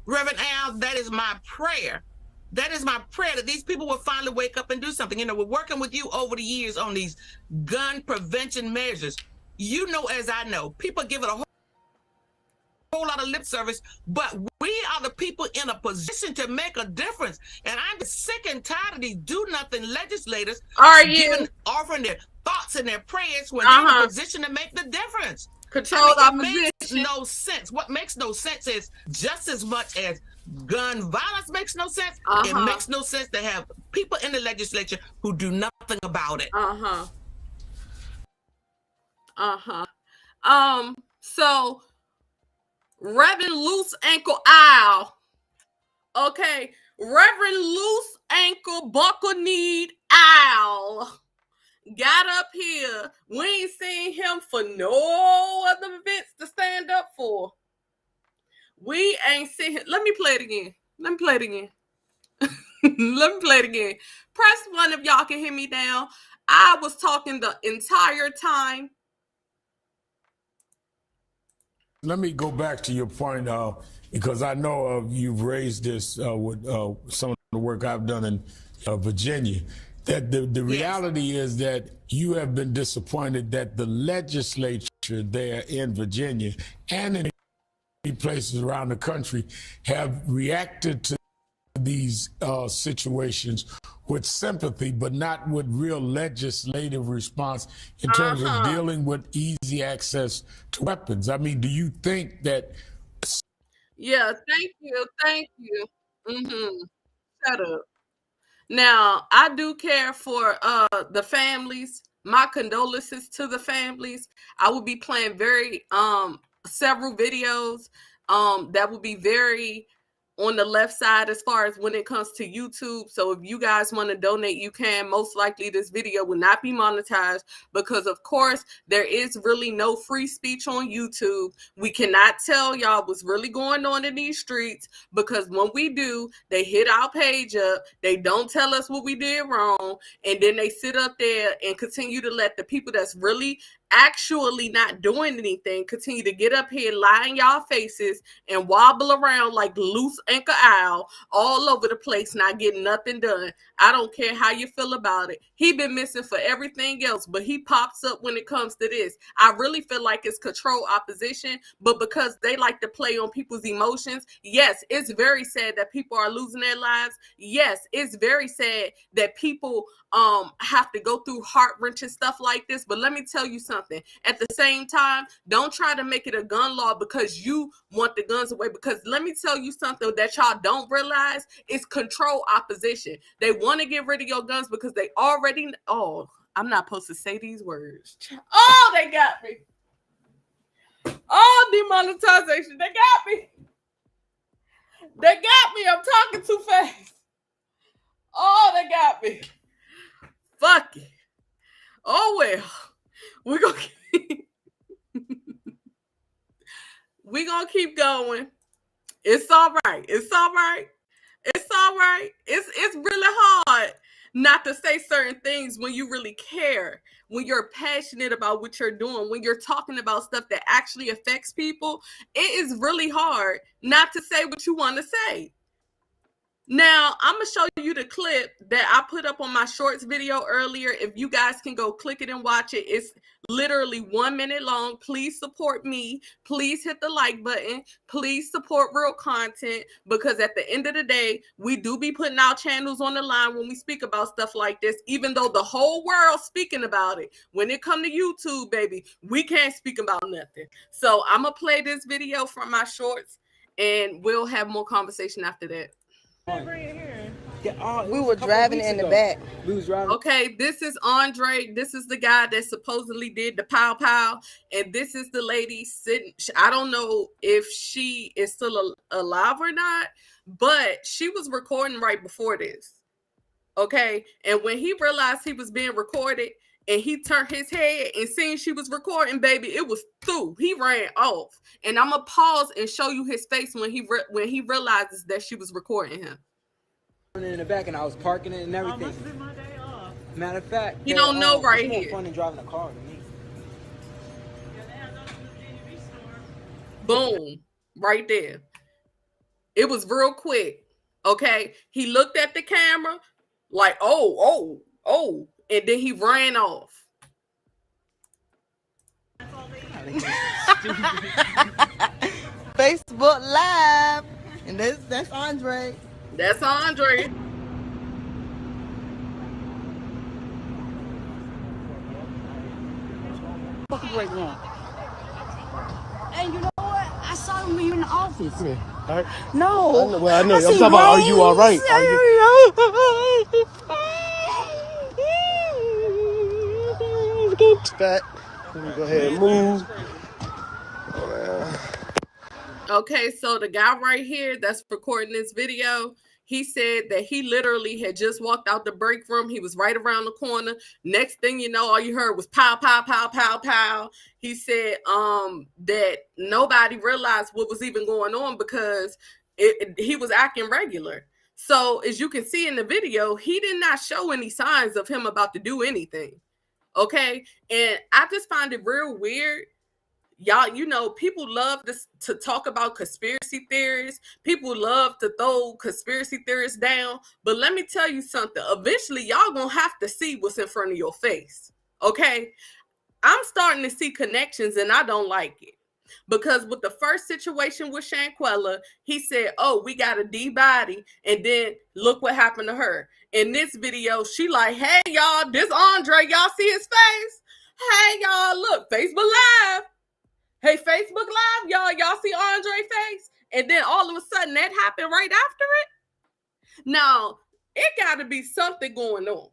Reverend Al, that is my prayer. That is my prayer, that these people will finally wake up and do something. You know, we're working with you over the years on these gun prevention measures. You know, as I know, people give it a whole lot of lip service, but we are the people in a position to make a difference. And I'm sick and tired of these do-nothing legislators offering their thoughts and their prayers when they're in a position to make the difference. It makes no sense. What makes no sense is just as much as gun violence makes no sense, it makes no sense to have people in the legislature who do nothing about it. So Reverend Loose Ankle Owl, okay, Reverend Loose Ankle Buckle Need Owl got up here. We ain't seen him for no other events to stand up for. We ain't seen him. Let me play it again. Let me play it again. Press 1 if y'all can hear me down. I was talking the entire time. Let me go back to your point, because I know you've raised this with some of the work I've done in Virginia, that the reality is that you have been disappointed that the legislature there in Virginia and in many places around the country have reacted to these situations with sympathy, but not with real legislative response in terms of dealing with easy access to weapons. I mean, do you think that? Yeah, thank you. Shut up. Now, I do care for the families. My condolences to the families. I will be playing several videos that will be very on the left side as far as when it comes to YouTube. So if you guys want to donate, you can. Most likely this video will not be monetized because, of course, there is really no free speech on YouTube. We cannot tell y'all what's really going on in these streets because when we do, they hit our page up. They don't tell us what we did wrong. And then they sit up there and continue to let the people that's really actually not doing anything continue to get up here, lie in y'all faces, and wobble around like loose anchor owl all over the place, not getting nothing done. I don't care how you feel about it. He been missing for everything else, but he pops up when it comes to this. I really feel like it's control opposition, but because they like to play on people's emotions, yes, it's very sad that people are losing their lives. Yes, it's very sad that people have to go through heart-wrenching stuff like this. But let me tell you something. At the same time, don't try to make it a gun law because you want the guns away. Because let me tell you something that y'all don't realize is control opposition. They want to get rid of your guns because they already... Oh, I'm not supposed to say these words. Oh, they got me. Oh, demonetization. They got me. They got me. I'm talking too fast. Oh, they got me. Fuck it. Oh, well. We're going to keep going. It's all right. It's all right. It's all right. It's really hard not to say certain things when you really care, when you're passionate about what you're doing, when you're talking about stuff that actually affects people. It is really hard not to say what you want to say. Now, I'm going to show you the clip that I put up on my shorts video earlier. If you guys can go click it and watch it. It's literally 1 minute long. Please support me. Please hit the like button. Please support real content because at the end of the day, we do be putting our channels on the line when we speak about stuff like this, even though the whole world's speaking about it. When it comes to YouTube, baby, we can't speak about nothing. So I'm going to play this video from my shorts and we'll have more conversation after that. We were driving in the back. Okay, this is Andre. This is the guy that supposedly did the pow pow. And this is the lady sitting. I don't know if she is still alive or not, but she was recording right before this. Okay, and when he realized he was being recorded and he turned his head and seen she was recording, baby, it was through. He ran off. And I'm going to pause and show you his face when he realizes that she was recording him. In the back and I was parking it and everything. Must have been my day off. Matter of fact, you don't know right here. It's more fun than driving a car to me. Boom, right there. It was real quick. Okay. He looked at the camera like, oh, and then he ran off. Facebook Live. And that's Andre. That's Andre. Right now. And you know what? I saw him in the office. All right. No. I know. I'm said, talking about, are you all right? Back. Let me go ahead and move. Oh, man. Okay, so the guy right here that's recording this video, he said that he literally had just walked out the break room. He was right around the corner. Next thing you know, all you heard was pow, pow, pow, pow, pow. He said that nobody realized what was even going on because he was acting regular. So as you can see in the video, he did not show any signs of him about to do anything. Okay, and I just find it real weird. Y'all, you know, people love to talk about conspiracy theories. People love to throw conspiracy theories down. But let me tell you something. Eventually, y'all gonna have to see what's in front of your face. Okay? I'm starting to see connections and I don't like it. Because with the first situation with Shanquella, he said, oh, we got a D body. And then look what happened to her. In this video, she like, hey, y'all, this Andre. Y'all see his face? Hey, y'all, look, Facebook Live. Hey, Facebook Live, y'all see Andre face? And then all of a sudden that happened right after it? Now, it got to be something going on.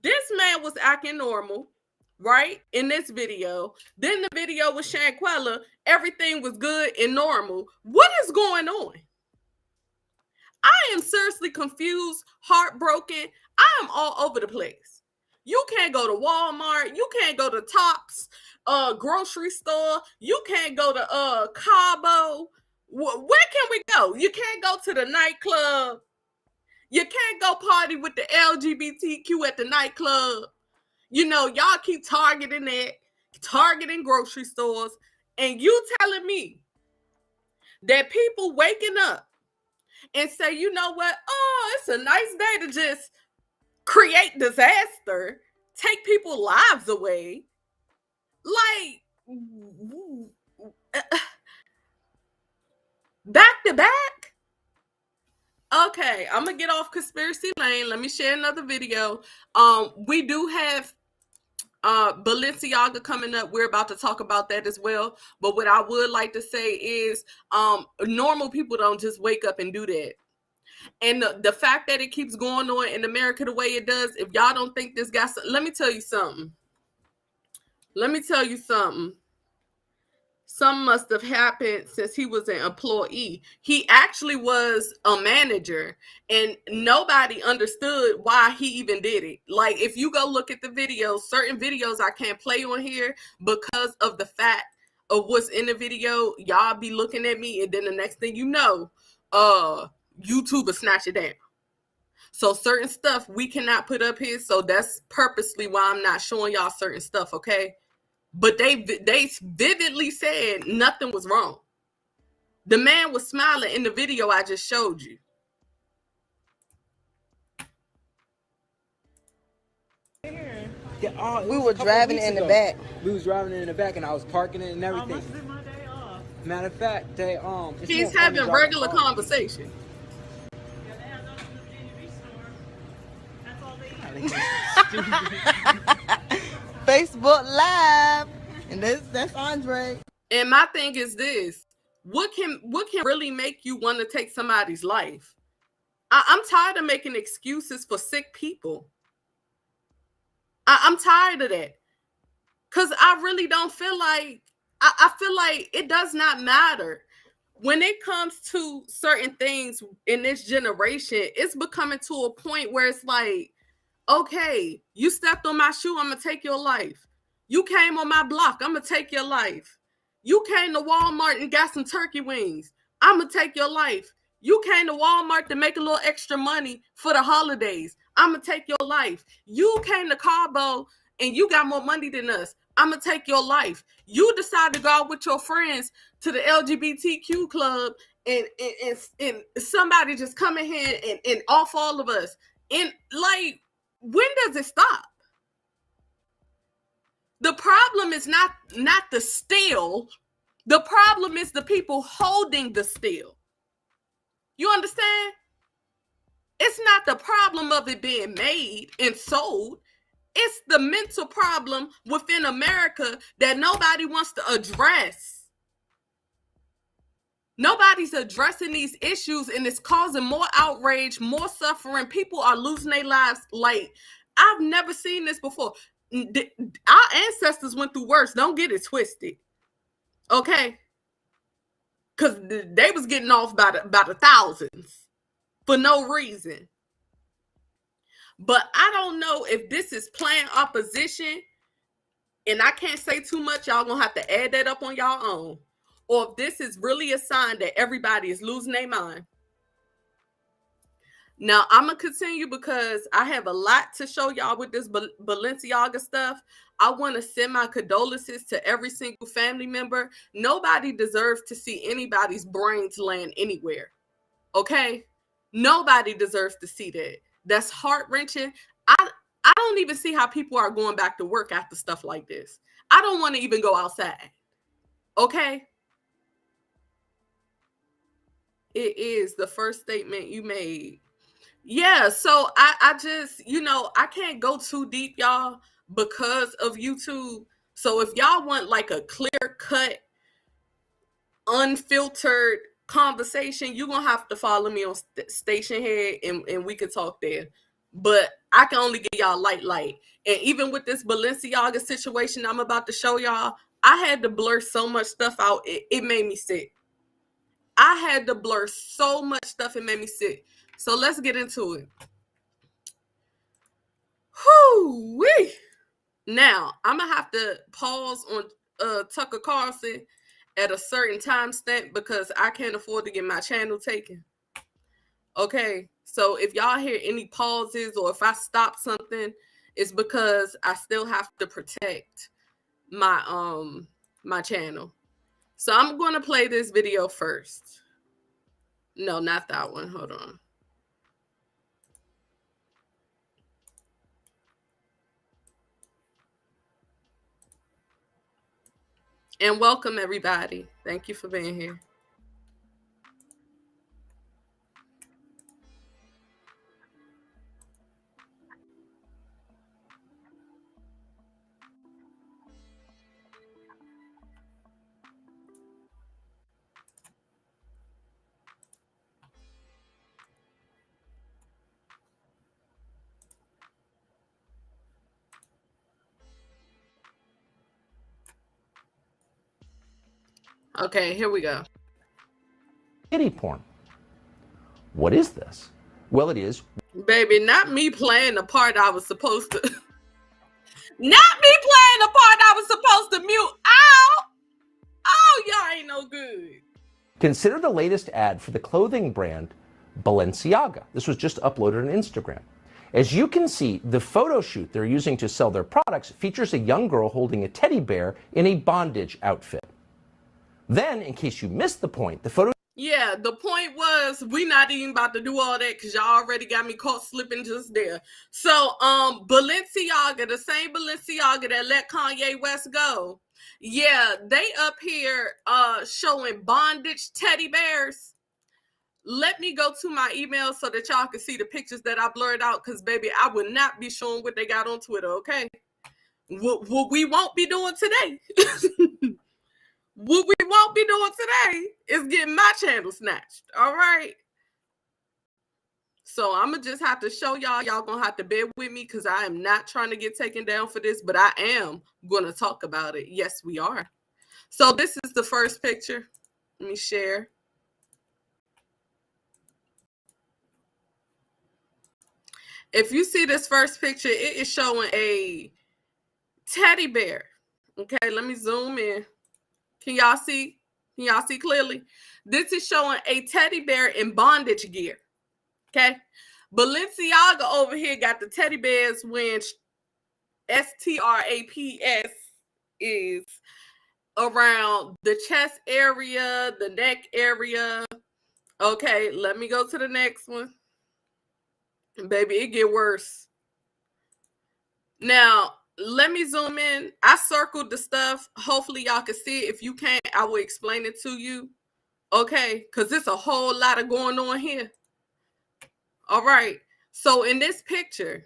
This man was acting normal, right? In this video. Then the video with Shanquella, everything was good and normal. What is going on? I am seriously confused, heartbroken. I am all over the place. You can't go to Walmart. You can't go to Tops. Grocery store. You can't go to Cabo. Where can we go? You can't go to the nightclub. You can't go party with the LGBTQ at the nightclub. You know, y'all keep targeting it, targeting grocery stores, and you telling me that people waking up and say, you know what? Oh, it's a nice day to just create disaster, take people's lives away. Like, back to back? Okay, I'm gonna get off conspiracy lane. Let me share another video. We do have Balenciaga coming up. We're about to talk about that as well. But what I would like to say is normal people don't just wake up and do that. And the fact that it keeps going on in America the way it does, if y'all don't think this guy, let me tell you something. Something must have happened since he was an employee. He actually was a manager and nobody understood why he even did it. Like, if you go look at the videos, certain videos I can't play on here because of the fact of what's in the video. Y'all be looking at me and then the next thing you know, YouTube will snatch it down. So certain stuff we cannot put up here. So that's purposely why I'm not showing y'all certain stuff, okay? But they vividly said nothing was wrong. The man was smiling in the video I just showed you. Yeah, We were driving in the back. We was driving in the back and I was parking it and everything. Matter of fact, they he's having regular conversation. Facebook Live. And that's Andre. And my thing is this. What can really make you want to take somebody's life? I'm tired of making excuses for sick people. I'm tired of that. Because I really don't feel like, I feel like it does not matter. When it comes to certain things in this generation, it's becoming to a point where it's like, okay, you stepped on my shoe, I'm going to take your life. You came on my block, I'm going to take your life. You came to Walmart and got some turkey wings, I'm going to take your life. You came to Walmart to make a little extra money for the holidays, I'm going to take your life. You came to Cabo and you got more money than us, I'm going to take your life. You decided to go out with your friends to the LGBTQ club and somebody just come in here and off all of us. And like, when does it stop? The problem is not the steal. The problem is the people holding the steal. You understand? It's not the problem of it being made and sold. It's the mental problem within America that nobody wants to address. Nobody's addressing these issues, and it's causing more outrage, more suffering. People are losing their lives. Like, I've never seen this before. Our ancestors went through worse. Don't get it twisted. Okay? Because they was getting off by the thousands for no reason. But I don't know if this is playing opposition, and I can't say too much. Y'all gonna have to add that up on y'all own. Or if this is really a sign that everybody is losing their mind. Now, I'm going to continue because I have a lot to show y'all with this Balenciaga stuff. I want to send my condolences to every single family member. Nobody deserves to see anybody's brains land anywhere. Okay? Nobody deserves to see that. That's heart-wrenching. I don't even see how people are going back to work after stuff like this. I don't want to even go outside. Okay? It is the first statement you made. Yeah, so I just, I can't go too deep, y'all, because of YouTube. So if y'all want like a clear-cut, unfiltered conversation, you're going to have to follow me on Station Head, and we can talk there. But I can only give y'all light. And even with this Balenciaga situation I'm about to show y'all, I had to blur so much stuff out. It made me sick. I had to blur so much stuff, it made me sick. So let's get into it. Whoo-wee. Now, I'm going to have to pause on Tucker Carlson at a certain time stamp because I can't afford to get my channel taken. Okay, so if y'all hear any pauses or if I stop something, it's because I still have to protect my my channel. So I'm going to play this video first. No, not that one. Hold on. And welcome, everybody. Thank you for being here. Okay, here we go. Kitty porn. What is this? Well, it is. Baby, not me playing the part I was supposed to. Not me playing the part I was supposed to mute. Ow! Oh, y'all ain't no good. Consider the latest ad for the clothing brand Balenciaga. This was just uploaded on Instagram. As you can see, the photo shoot they're using to sell their products features a young girl holding a teddy bear in a bondage outfit. Then, in case you missed the point, the photo... Yeah, the point was we not even about to do all that because y'all already got me caught slipping just there. So, Balenciaga, the same Balenciaga that let Kanye West go. Yeah, they up here showing bondage teddy bears. Let me go to my email so that y'all can see the pictures that I blurred out because, baby, I would not be showing what they got on Twitter, okay? What we won't be doing today. What we won't be doing today is getting my channel snatched, all right? So I'm going to just have to show y'all. Y'all going to have to bear with me because I am not trying to get taken down for this, but I am going to talk about it. Yes, we are. So this is the first picture. Let me share. If you see this first picture, it is showing a teddy bear. Okay, let me zoom in. Can y'all see? Can y'all see clearly? This is showing a teddy bear in bondage gear. Okay. Balenciaga over here got the teddy bears when straps is around the chest area, the neck area. Okay, let me go to the next one. Baby, it get worse. Now, let me zoom in. I circled the stuff. Hopefully y'all can see it. If you can't, I will explain it to you. Okay, because it's a whole lot of going on here. All right. So in this picture,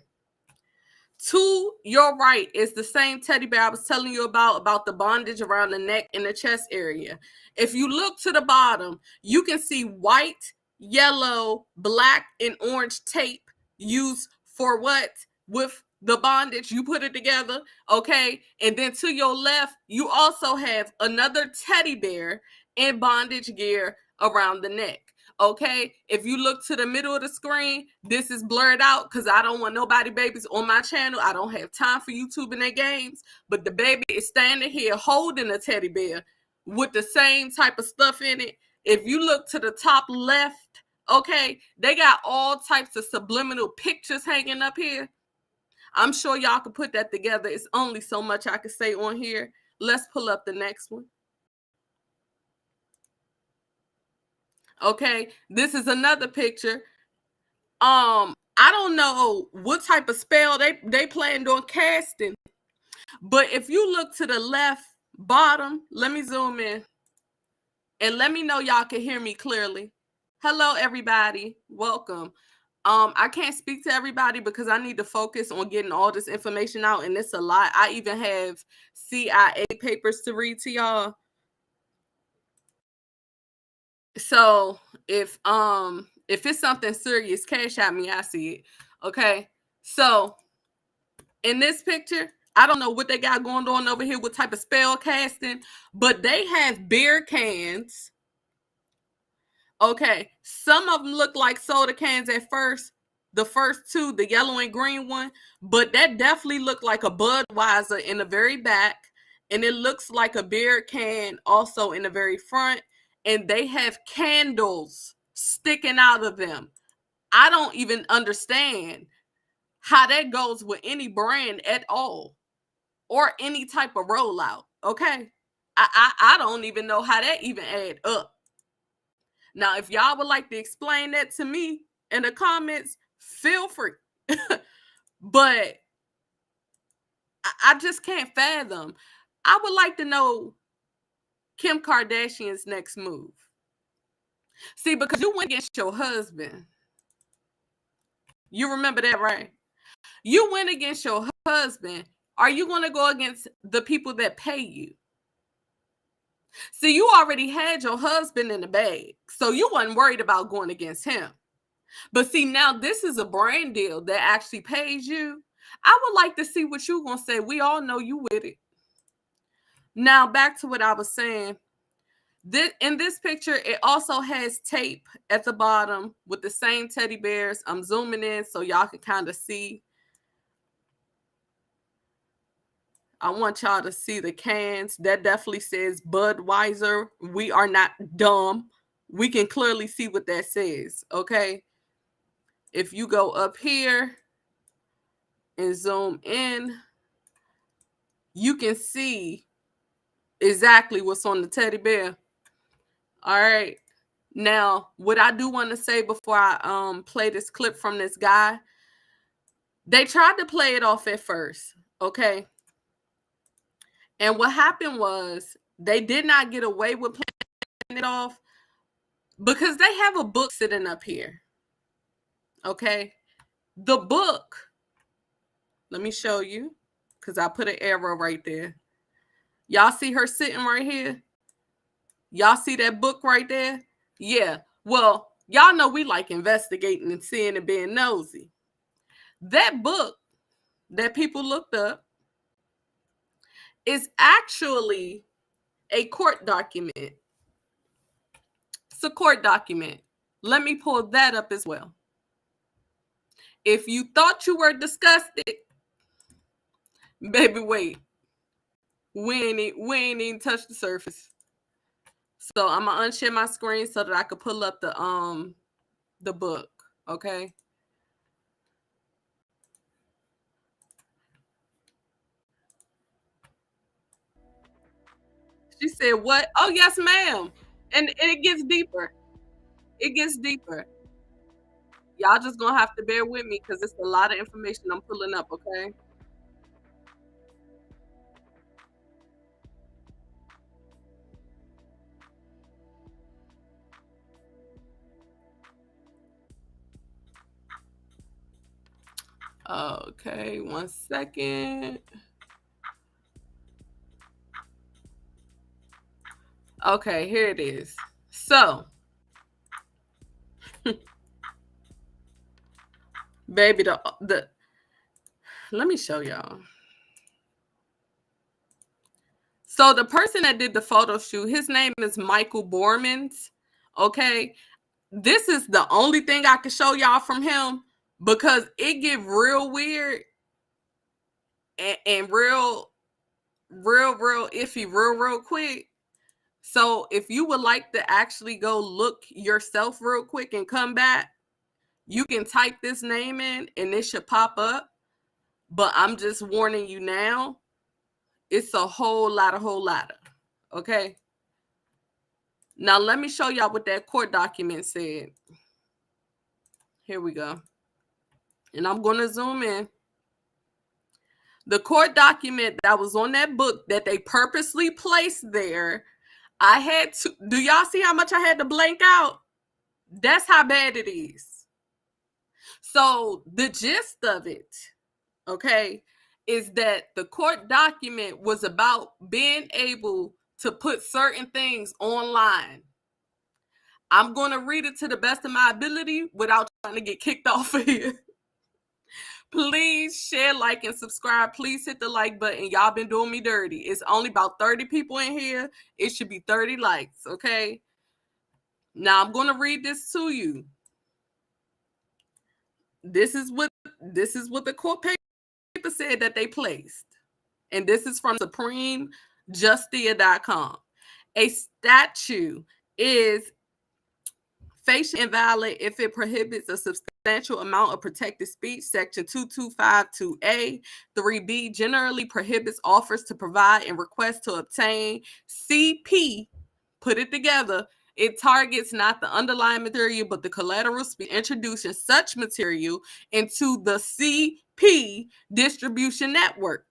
to your right is the same teddy bear I was telling you about the bondage around the neck and the chest area. If you look to the bottom, you can see white, yellow, black, and orange tape used for what? With the bondage, you put it together, okay? And then to your left, you also have another teddy bear in bondage gear around the neck. Okay, if you look to the middle of the screen, this is blurred out because I don't want nobody babies on my channel. I don't have time for YouTube and their games. But the baby is standing here holding a teddy bear with the same type of stuff in it. If you look to the top left, okay, they got all types of subliminal pictures hanging up here. I'm sure y'all can put that together. It's only so much I can say on here. Let's pull up the next one. Okay, this is another picture. I don't know what type of spell they planned on casting, but if you look to the left bottom, let me zoom in and let me know y'all can hear me clearly. Hello, everybody. Welcome. I can't speak to everybody because I need to focus on getting all this information out, and it's a lot. I even have CIA papers to read to y'all. So if it's something serious, cash at me, I see it. Okay. So in this picture, I don't know what they got going on over here, what type of spell casting, but they have beer cans. Okay. Some of them look like soda cans at first. The first two, the yellow and green one, but that definitely looked like a Budweiser in the very back. And it looks like a beer can also in the very front. And they have candles sticking out of them. I don't even understand how that goes with any brand at all or any type of rollout. Okay. I don't even know how that even add up. Now, if y'all would like to explain that to me in the comments, feel free. But I just can't fathom. I would like to know Kim Kardashian's next move. See, because you went against your husband. You remember that, right? You went against your husband. Are you going to go against the people that pay you? See, you already had your husband in the bag, so you wasn't worried about going against him. But see, now this is a brand deal that actually pays you. I would like to see what you're going to say. We all know you with it. Now, back to what I was saying. In this picture, it also has tape at the bottom with the same teddy bears. I'm zooming in so y'all can kind of see. I want y'all to see the cans. That definitely says Budweiser. We are not dumb. We can clearly see what that says, okay? If you go up here and zoom in, you can see exactly what's on the teddy bear. All right. Now, what I do want to say before I play this clip from this guy, they tried to play it off at first, okay? And what happened was they did not get away with playing it off because they have a book sitting up here, okay? The book, let me show you because I put an arrow right there. Y'all see her sitting right here? Y'all see that book right there? Yeah. Well, y'all know we like investigating and seeing and being nosy. That book that people looked up is actually a court document. It's a court document. Let me pull that up as well. If you thought you were disgusted, baby, wait. We ain't even touched the surface. So I'm gonna unshare my screen so that I could pull up the book. Okay. She said, what? Oh, yes, ma'am. And it gets deeper. it gets deeper. Y'all just gonna have to bear with me because it's a lot of information I'm pulling up, okay? Okay, 1 second. Okay, here it is. So, baby, the let me show y'all. So the person that did the photo shoot, his name is Michael Bormans. Okay, this is the only thing I can show y'all from him because it get real weird and real iffy real quick. So if you would like to actually go look yourself real quick and come back, you can type this name in and it should pop up. But I'm just warning you now, it's a whole lot. Okay. Now let me show y'all what that court document said. Here we go. And I'm going to zoom in. The court document that was on that book that they purposely placed there, I had to, do y'all see how much I had to blank out? That's how bad it is. So the gist of it, okay, is that the court document was about being able to put certain things online. I'm going to read it to the best of my ability without trying to get kicked off of here. Please share, like, and subscribe. Please hit the like button. Y'all been doing me dirty. It's only about 30 people in here. It should be 30 likes, okay? Now I'm going to read this to you. This is what the court paper said that they placed. And this is from supremejustia.com. A statute is facially invalid if it prohibits a substantial amount of protected speech. Section 2252A. 3B generally prohibits offers to provide and requests to obtain CP. Put it together. It targets not the underlying material, but the collateral speech, introducing such material into the CP distribution network.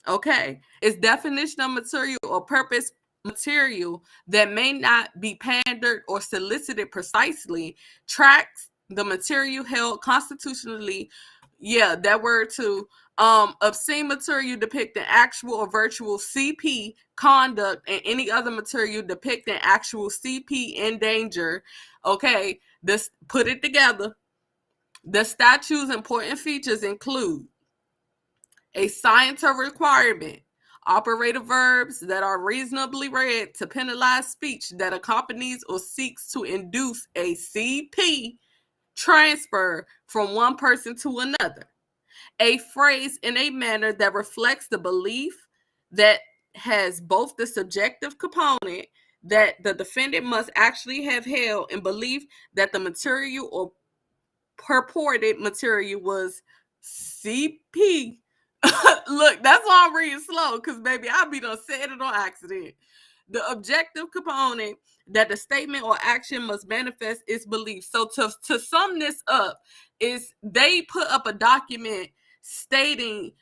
Okay. Its definition of material or purpose material that may not be pandered or solicited precisely tracks the material held constitutionally. Yeah, that word too. Obscene material depicting actual or virtual CP conduct and any other material depicting actual CP in danger. Okay, this put it together. The statute's important features include a scientific requirement, operative verbs that are reasonably read to penalize speech that accompanies or seeks to induce a CP transfer from one person to another. A phrase in a manner that reflects the belief that has both the subjective component that the defendant must actually have held and belief that the material or purported material was CP. Look, that's why I'm reading slow, because baby, I be done said it on accident. The objective component that the statement or action must manifest its belief. So to sum this up, is they put up a document stating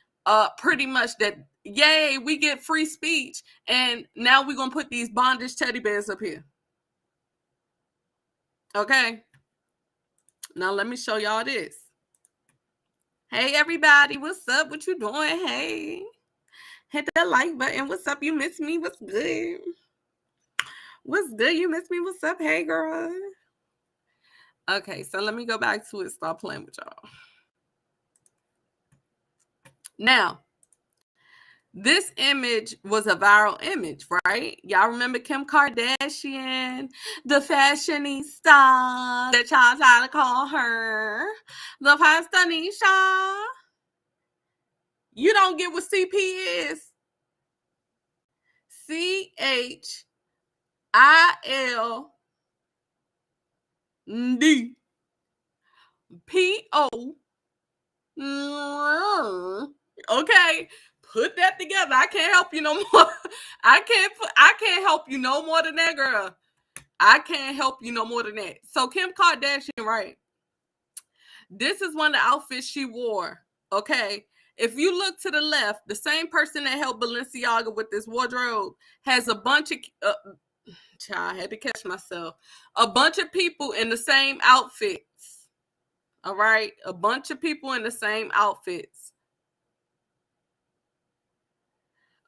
pretty much that, yay, we get free speech, and now we're gonna put these bondage teddy bears up here. Okay. Now let me show y'all this. Hey everybody, what's up? What you doing? Hey, hit that like button. What's up? You miss me? What's good? What's good? You miss me? What's up? Hey girl. Okay, so let me go back to it. Stop playing with y'all. Now, this image was a viral image, right? Y'all remember Kim Kardashian, the fashionista that y'all try to call her, the fashionista. You don't get what CP is. CHILDPO. Okay, put that together. I can't help you no more. I can't help you no more than that, girl. I can't help you no more than that. So Kim Kardashian, right? This is one of the outfits she wore. Okay. If you look to the left, the same person that helped Balenciaga with this wardrobe has a bunch of I had to catch myself. A bunch of people in the same outfits. All right. A bunch of people in the same outfits.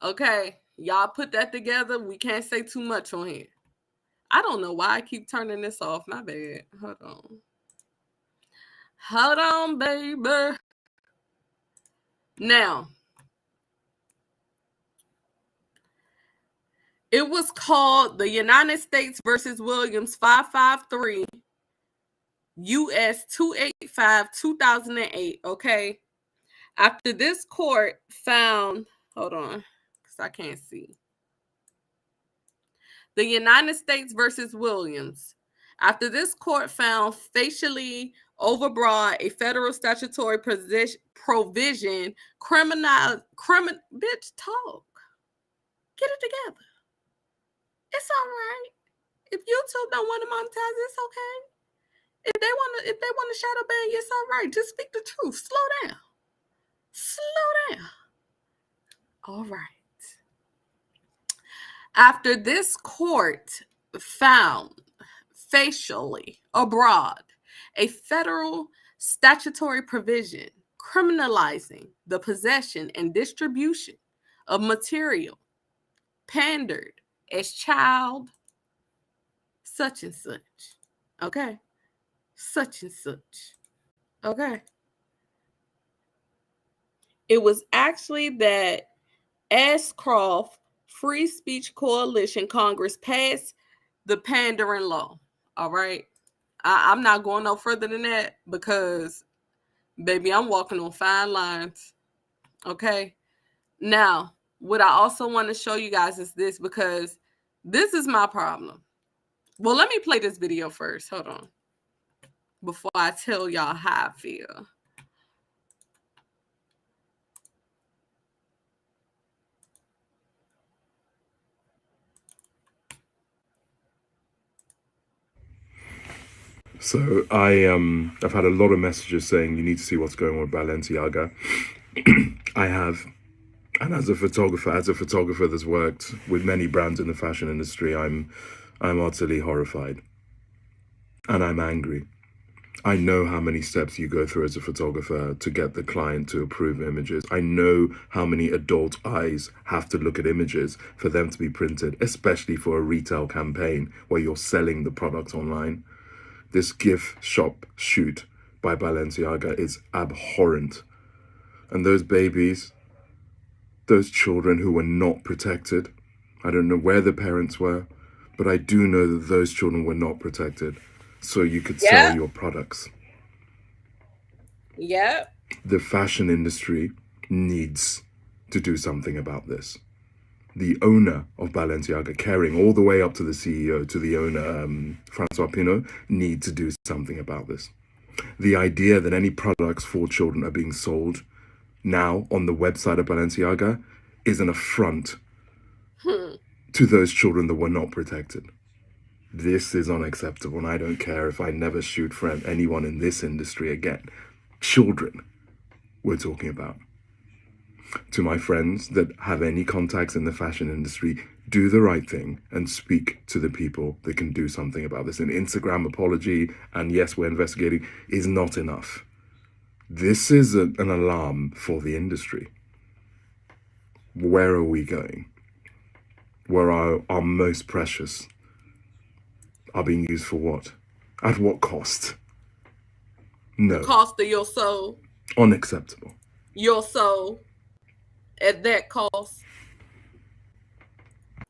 Okay. Y'all put that together. We can't say too much on here. I don't know why I keep turning this off. My bad. Hold on. Hold on, baby. Now, it was called the United States versus Williams 553 US 285 2008. Okay. After this court found, hold on, because I can't see. The United States versus Williams. After this court found facially overbroad a federal statutory provision bitch, talk. Get it together. It's all right. If YouTube don't want to monetize, it's okay. If they want to shadow ban you, it's all right. Just speak the truth. Slow down. Slow down. All right. After this court found facially abroad a federal statutory provision criminalizing the possession and distribution of material pandered as child such and such. Okay. Such and such. Okay. It was actually that Ashcroft Free Speech Coalition Congress passed the pandering law. All right. I'm not going no further than that because, baby, I'm walking on fine lines. Okay. Now, what I also want to show you guys is this, because this is my problem. Well, let me play this video first. Hold on. Before I tell y'all how I feel. So I've had a lot of messages saying you need to see what's going on with Balenciaga. I have, and as a photographer that's worked with many brands in the fashion industry, I'm utterly horrified, and I'm angry. I know how many steps you go through as a photographer to get the client to approve images. I know how many adult eyes have to look at images for them to be printed, especially for a retail campaign where you're selling the product online. This gift shop shoot by Balenciaga is abhorrent. And those babies, those children who were not protected, I don't know where the parents were, but I do know that those children were not protected. So you could sell your products. Yep. The fashion industry needs to do something about this. The owner of Balenciaga, caring all the way up to the CEO, to the owner, Francois Pinault, need to do something about this. The idea that any products for children are being sold now on the website of Balenciaga is an affront to those children that were not protected. This is unacceptable, and I don't care if I never shoot for anyone in this industry again. Children we're talking about. To my friends that have any contacts in the fashion industry, do the right thing and speak to the people that can do something about this. An Instagram apology, and yes, we're investigating, is not enough. This is an alarm for the industry. Where are we going? Where our most precious are being used for what? At what cost? No. The cost of your soul. Unacceptable. Your soul. At that cost.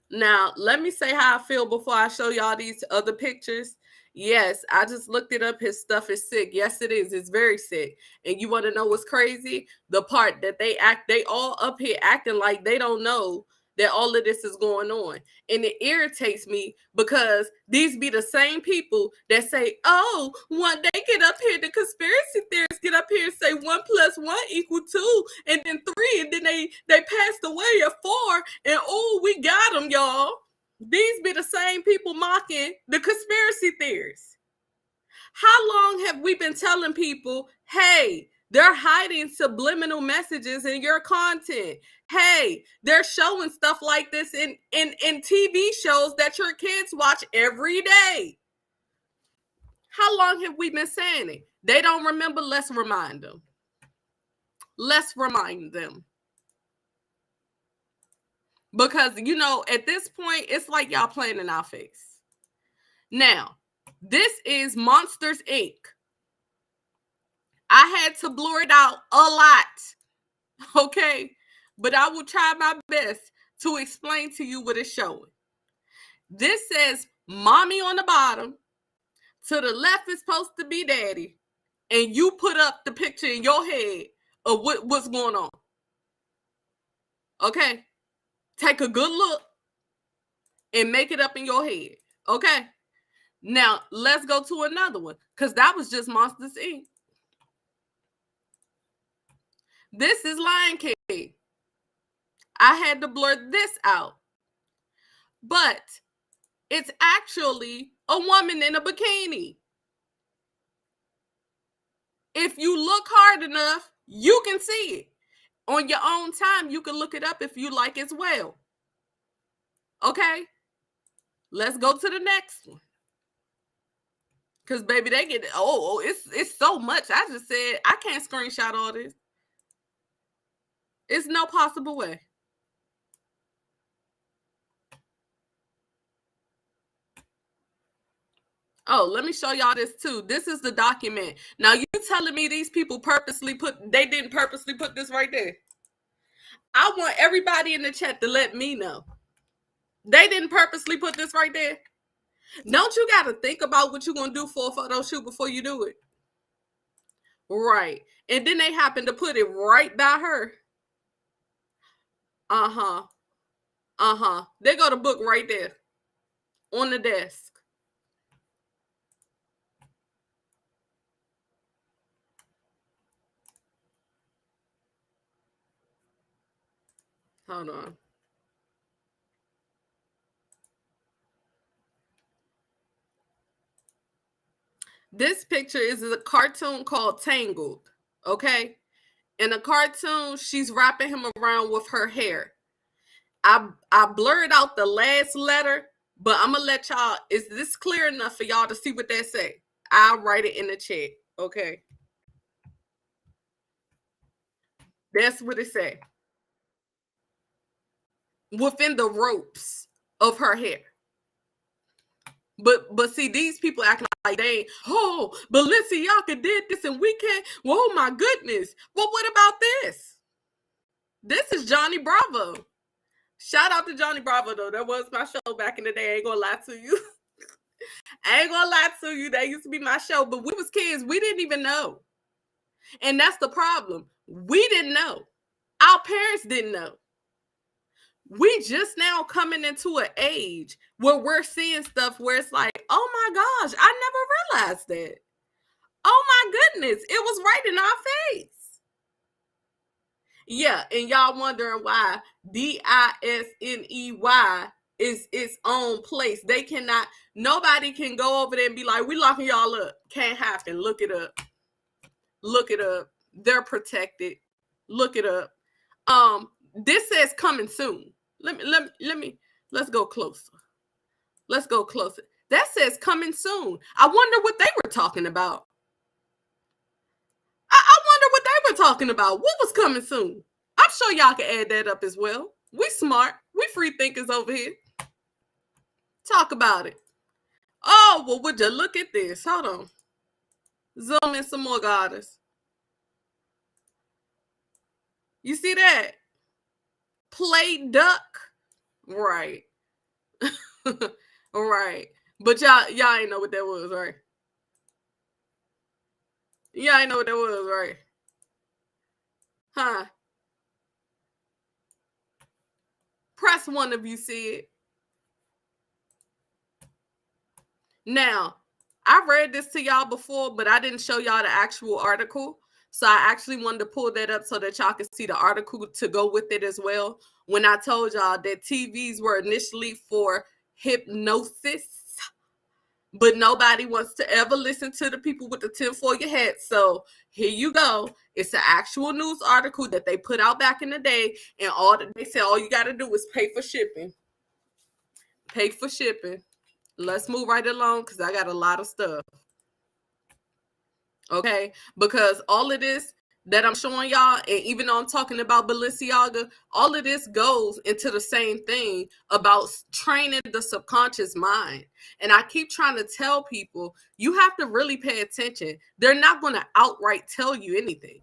Now, let me say how I feel before I show y'all these other pictures. Yes, I just looked it up. His stuff is sick. Yes, it is. It's very sick. And you want to know what's crazy? The part that they all up here acting like they don't know that all of this is going on. And it irritates me because these be the same people that say, oh, when they get up here, the conspiracy theorists get up here and say 1 + 1 = 2, and then 3, and then they passed away at 4, and oh, we got them, y'all. These be the same people mocking the conspiracy theories. How long have we been telling people, hey, they're hiding subliminal messages in your content? Hey, they're showing stuff like this in TV shows that your kids watch every day. How long have we been saying it? They don't remember. Let's remind them. Let's remind them. Because, you know, at this point, it's like y'all playing in our face. Now, this is Monsters, Inc. I had to blur it out a lot, okay? But I will try my best to explain to you what it's showing. This says mommy on the bottom. To the left is supposed to be daddy. And you put up the picture in your head of what's going on. Okay? Take a good look and make it up in your head. Okay? Now, let's go to another one. Because that was just Monsters, Inc. This is Lion King. I had to blur this out. But it's actually a woman in a bikini. If you look hard enough, you can see it. On your own time, you can look it up if you like as well. Okay? Let's go to the next one. Because, baby, they get, it's so much. I just said, I can't screenshot all this. It's no possible way. Oh, let me show y'all this too. This is the document. Now, you telling me these people they didn't purposely put this right there? I want everybody in the chat to let me know. They didn't purposely put this right there? Don't you got to think about what you're going to do for a photo shoot before you do it? Right. And then they happen to put it right by her. They got a book right there on the desk. Hold on. This picture is a cartoon called Tangled, okay? In a cartoon, she's wrapping him around with her hair. I blurred out the last letter, but I'm going to let y'all, is this clear enough for y'all to see what that say? I'll write it in the chat, okay? That's what it say. Within the ropes of her hair. But see, these people acting like they, Balenciaga did this and we can't. Whoa, my goodness. Well, what about this? This is Johnny Bravo. Shout out to Johnny Bravo, though. That was my show back in the day. I ain't gonna lie to you. I ain't gonna lie to you. That used to be my show. But we was kids. We didn't even know. And that's the problem. We didn't know. Our parents didn't know. We just now coming into an age where we're seeing stuff where it's like, oh my gosh, I never realized that. Oh my goodness, it was right in our face. Yeah, and y'all wondering why DISNEY is its own place. They cannot, nobody can go over there and be like, we locking y'all up. Can't happen. Look it up. Look it up. They're protected. Look it up. This says coming soon. Let's go closer. Let's go closer. That says coming soon. I wonder what they were talking about. I wonder what they were talking about. What was coming soon? I'm sure y'all can add that up as well. We smart. We free thinkers over here. Talk about it. Oh, well, would you look at this? Hold on. Zoom in some more, goddess. You see that? Play duck. Right. Right. But y'all ain't know what that was, right? Y'all ain't know what that was, right? Huh? Press one if you see it. Now, I read this to y'all before, but I didn't show y'all the actual article. So I actually wanted to pull that up so that y'all can see the article to go with it as well. When I told y'all that TVs were initially for hypnosis, but nobody wants to ever listen to the people with the tinfoil hat. So here you go. It's an actual news article that they put out back in the day, and they said all you got to do is pay for shipping. Pay for shipping. Let's move right along because I got a lot of stuff. Okay, because all of this that I'm showing y'all, and even though I'm talking about Balenciaga, all of this goes into the same thing about training the subconscious mind. And I keep trying to tell people, you have to really pay attention. They're not going to outright tell you anything.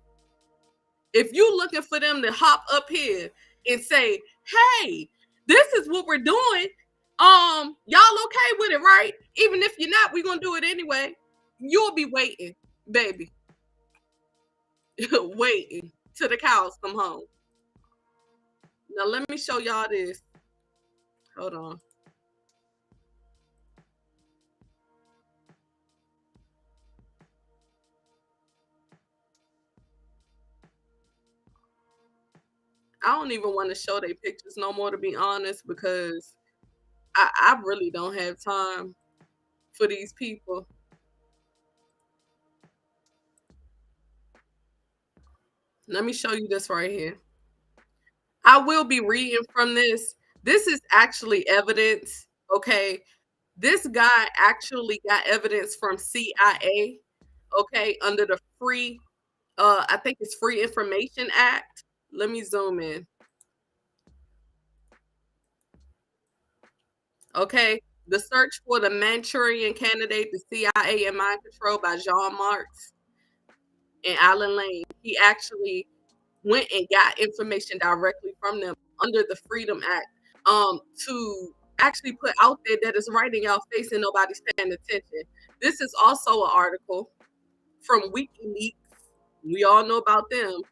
If you're looking for them to hop up here and say, hey, this is what we're doing, y'all okay with it, right? Even if you're not, we're going to do it anyway. You'll be waiting, baby. Waiting till the cows come home. Now let me show y'all this. Hold on. I don't even want to show their pictures no more, to be honest, because I really don't have time for these people. Let me show you this right here. I will be reading from this. This is actually evidence, okay? This guy actually got evidence from CIA, okay, under the free, I think it's Free Information Act. Let me zoom in. Okay, the search for the Manchurian candidate, the CIA and mind control by Jean Marx and Alan Lane. He actually went and got information directly from them under the Freedom Act to actually put out there that is right in y'all face and nobody's paying attention. This is also an article from WikiLeaks. We all know about them.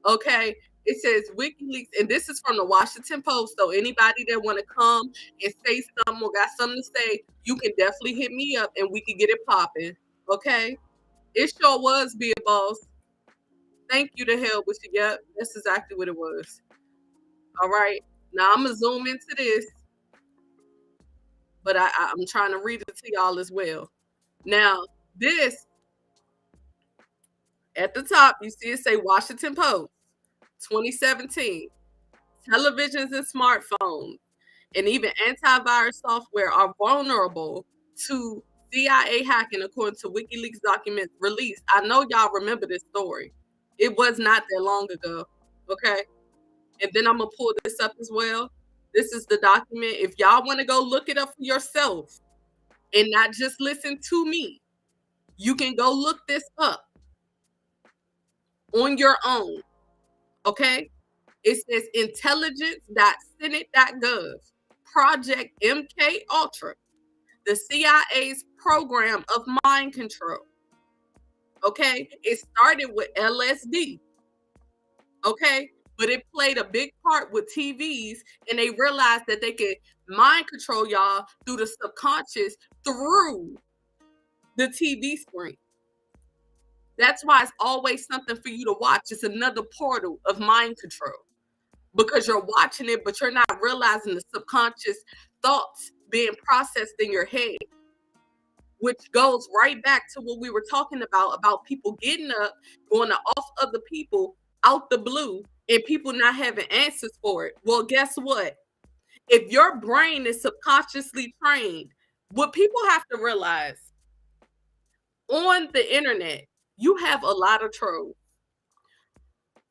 Okay, it says WikiLeaks, and this is from the Washington Post. So anybody that want to come and say something or got something to say, you can definitely hit me up and we can get it popping. Okay, it sure was, be a boss. Thank you to hell with you. Yep, that's exactly what it was. All right, now I'm gonna zoom into this, but I'm trying to read it to y'all as well. Now, this at the top, you see it say Washington Post, 2017. Televisions and smartphones and even antivirus software are vulnerable to CIA hacking, according to WikiLeaks documents released. I know y'all remember this story. It was not that long ago, okay? And then I'm going to pull this up as well. This is the document. If y'all want to go look it up for yourself and not just listen to me, you can go look this up on your own, okay? It says intelligence.senate.gov, Project MK Ultra, the CIA's program of mind control. Okay, it started with LSD. Okay, but it played a big part with TVs, and they realized that they could mind control y'all through the subconscious through the TV screen. That's why it's always something for you to watch. It's another portal of mind control because you're watching it, but you're not realizing the subconscious thoughts being processed in your head, which goes right back to what we were talking about people getting up, going off other people out the blue, and people not having answers for it. Well, guess what? If your brain is subconsciously trained, what people have to realize on the internet, you have a lot of trolls.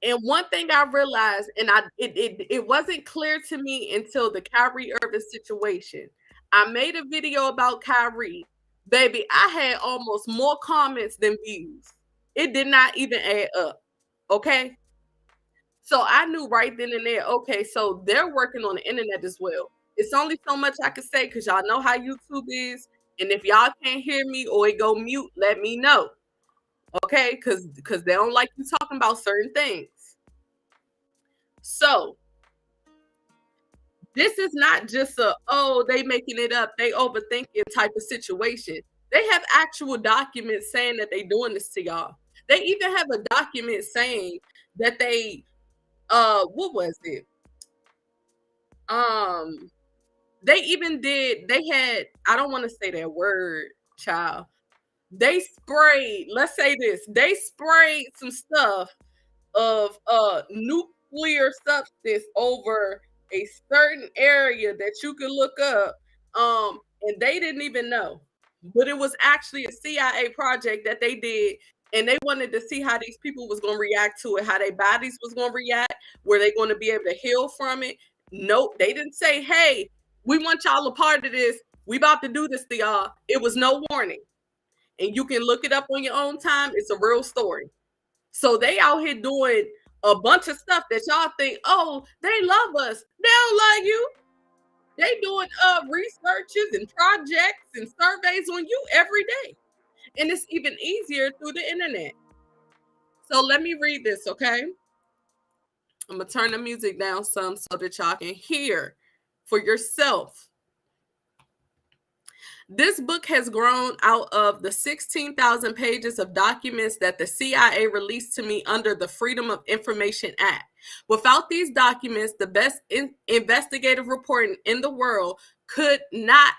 And one thing I realized, and it wasn't clear to me until the Kyrie Irving situation. I made a video about Kyrie. Baby, I had almost more comments than views. It did not even add up. Okay. So I knew right then and there, okay, so they're working on the internet as well. It's only so much I can say because y'all know how YouTube is. And if y'all can't hear me or it go mute, let me know. Okay, because they don't like you talking about certain things. So this is not just they making it up, they overthinking type of situation. They have actual documents saying that they doing this to y'all. They even have a document saying that they what was it? They even did, they had, I don't want to say that word, child. They sprayed, let's say this, they sprayed some stuff of nuclear substance over a certain area that you could look up, and they didn't even know, but it was actually a CIA project that they did, and they wanted to see how these people was going to react to it, how their bodies was going to react, were they going to be able to heal from it. Nope, they didn't say, hey, we want y'all a part of this, we about to do this to y'all. It was no warning, and you can look it up on your own time. It's a real story. So they out here doing a bunch of stuff that y'all think, oh, they love us. They don't love you. They doing researches and projects and surveys on you every day. And it's even easier through the internet. So let me read this, okay? I'm gonna turn the music down some so that y'all can hear for yourself. This book has grown out of the 16,000 pages of documents that the CIA released to me under the Freedom of Information Act. Without these documents, the best investigative reporting in the world could not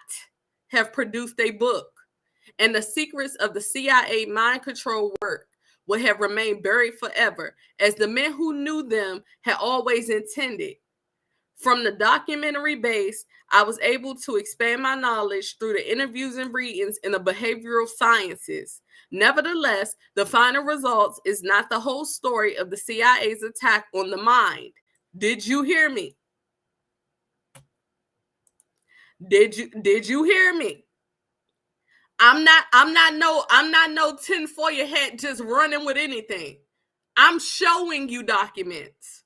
have produced a book, and the secrets of the CIA mind control work would have remained buried forever, as the men who knew them had always intended. From the documentary base, I was able to expand my knowledge through the interviews and readings in the behavioral sciences. Nevertheless, the final results is not the whole story of the CIA's attack on the mind. Did you hear me? Did you hear me? I'm not no tinfoil hat just running with anything. I'm showing you documents.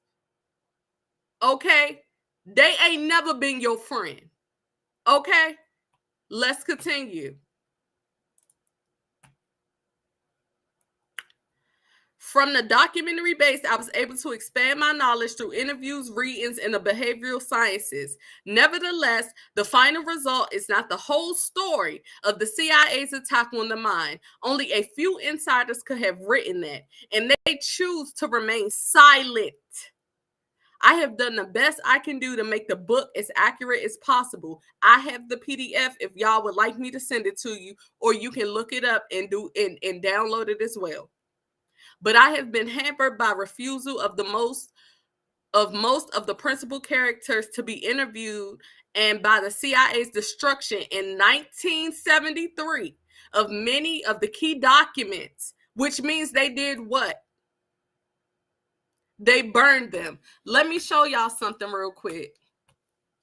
Okay? They ain't never been your friend. Okay? Let's continue. From the documentary base, I was able to expand my knowledge through interviews, readings, and the behavioral sciences. Nevertheless, the final result is not the whole story of the CIA's attack on the mind. Only a few insiders could have written that, and they choose to remain silent. I have done the best I can do to make the book as accurate as possible. I have the PDF if y'all would like me to send it to you, or you can look it up and download it as well. But I have been hampered by refusal of most of the principal characters to be interviewed, and by the CIA's destruction in 1973 of many of the key documents, which means they did what? They burned them. Let me show y'all something real quick.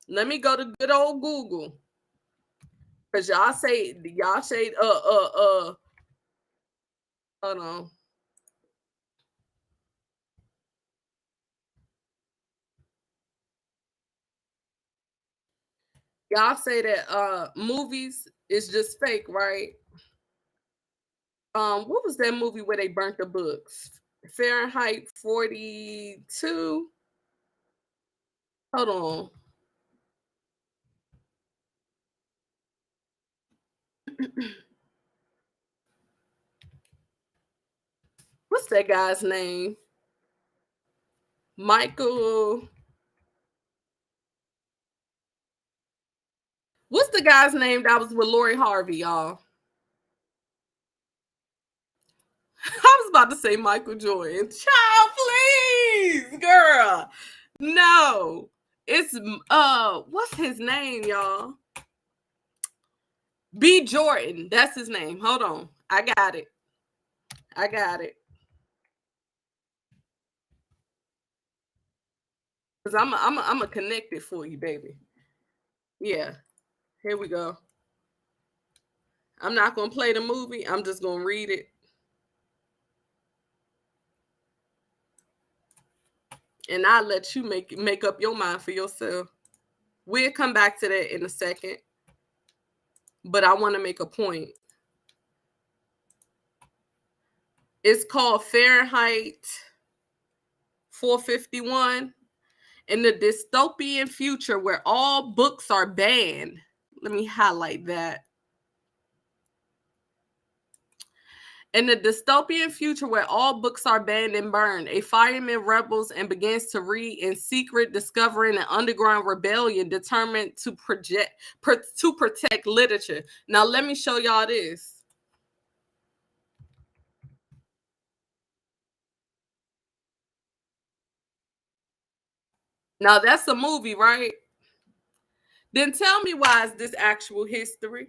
Let me go to good old Google. Cause y'all say, hold on. Y'all say that movies is just fake, right? What was that movie where they burnt the books? Fahrenheit 42. Hold on. What's that guy's name? Michael. What's the guy's name that was with Lori Harvey, y'all? I was about to say Michael Jordan. Child, please, girl. No. It's what's his name, y'all? B. Jordan. That's his name. Hold on. I got it. Cause I'm a connect it for you, baby. Yeah. Here we go. I'm not gonna play the movie. I'm just gonna read it. And I'll let you make up your mind for yourself. We'll come back to that in a second. But I want to make a point. It's called Fahrenheit 451. In the dystopian future where all books are banned. Let me highlight that. In the dystopian future where all books are banned and burned, a fireman rebels and begins to read in secret, discovering an underground rebellion determined to protect literature. Now let me show y'all this. Now that's a movie, right? Then tell me, why is this actual history?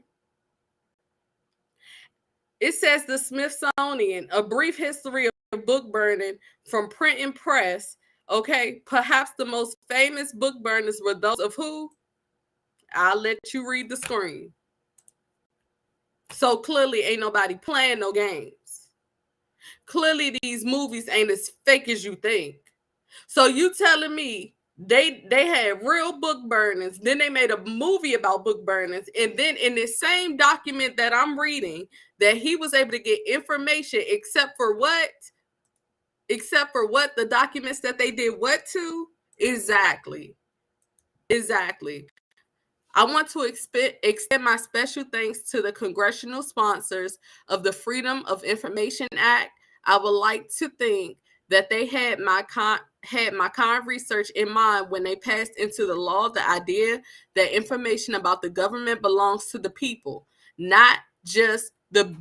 It says the Smithsonian, a brief history of book burning from print and press. Okay, perhaps the most famous book burners were those of who? I'll let you read the screen. So clearly ain't nobody playing no games. Clearly these movies ain't as fake as you think. So you telling me they had real book burnings, then they made a movie about book burnings, and then in this same document that I'm reading, that he was able to get information except for what? Except for what? The documents that they did what to? Exactly. I want to extend my special thanks to the congressional sponsors of the Freedom of Information Act. I would like to think that they had my kind research in mind when they passed into the law the idea that information about the government belongs to the people, not just the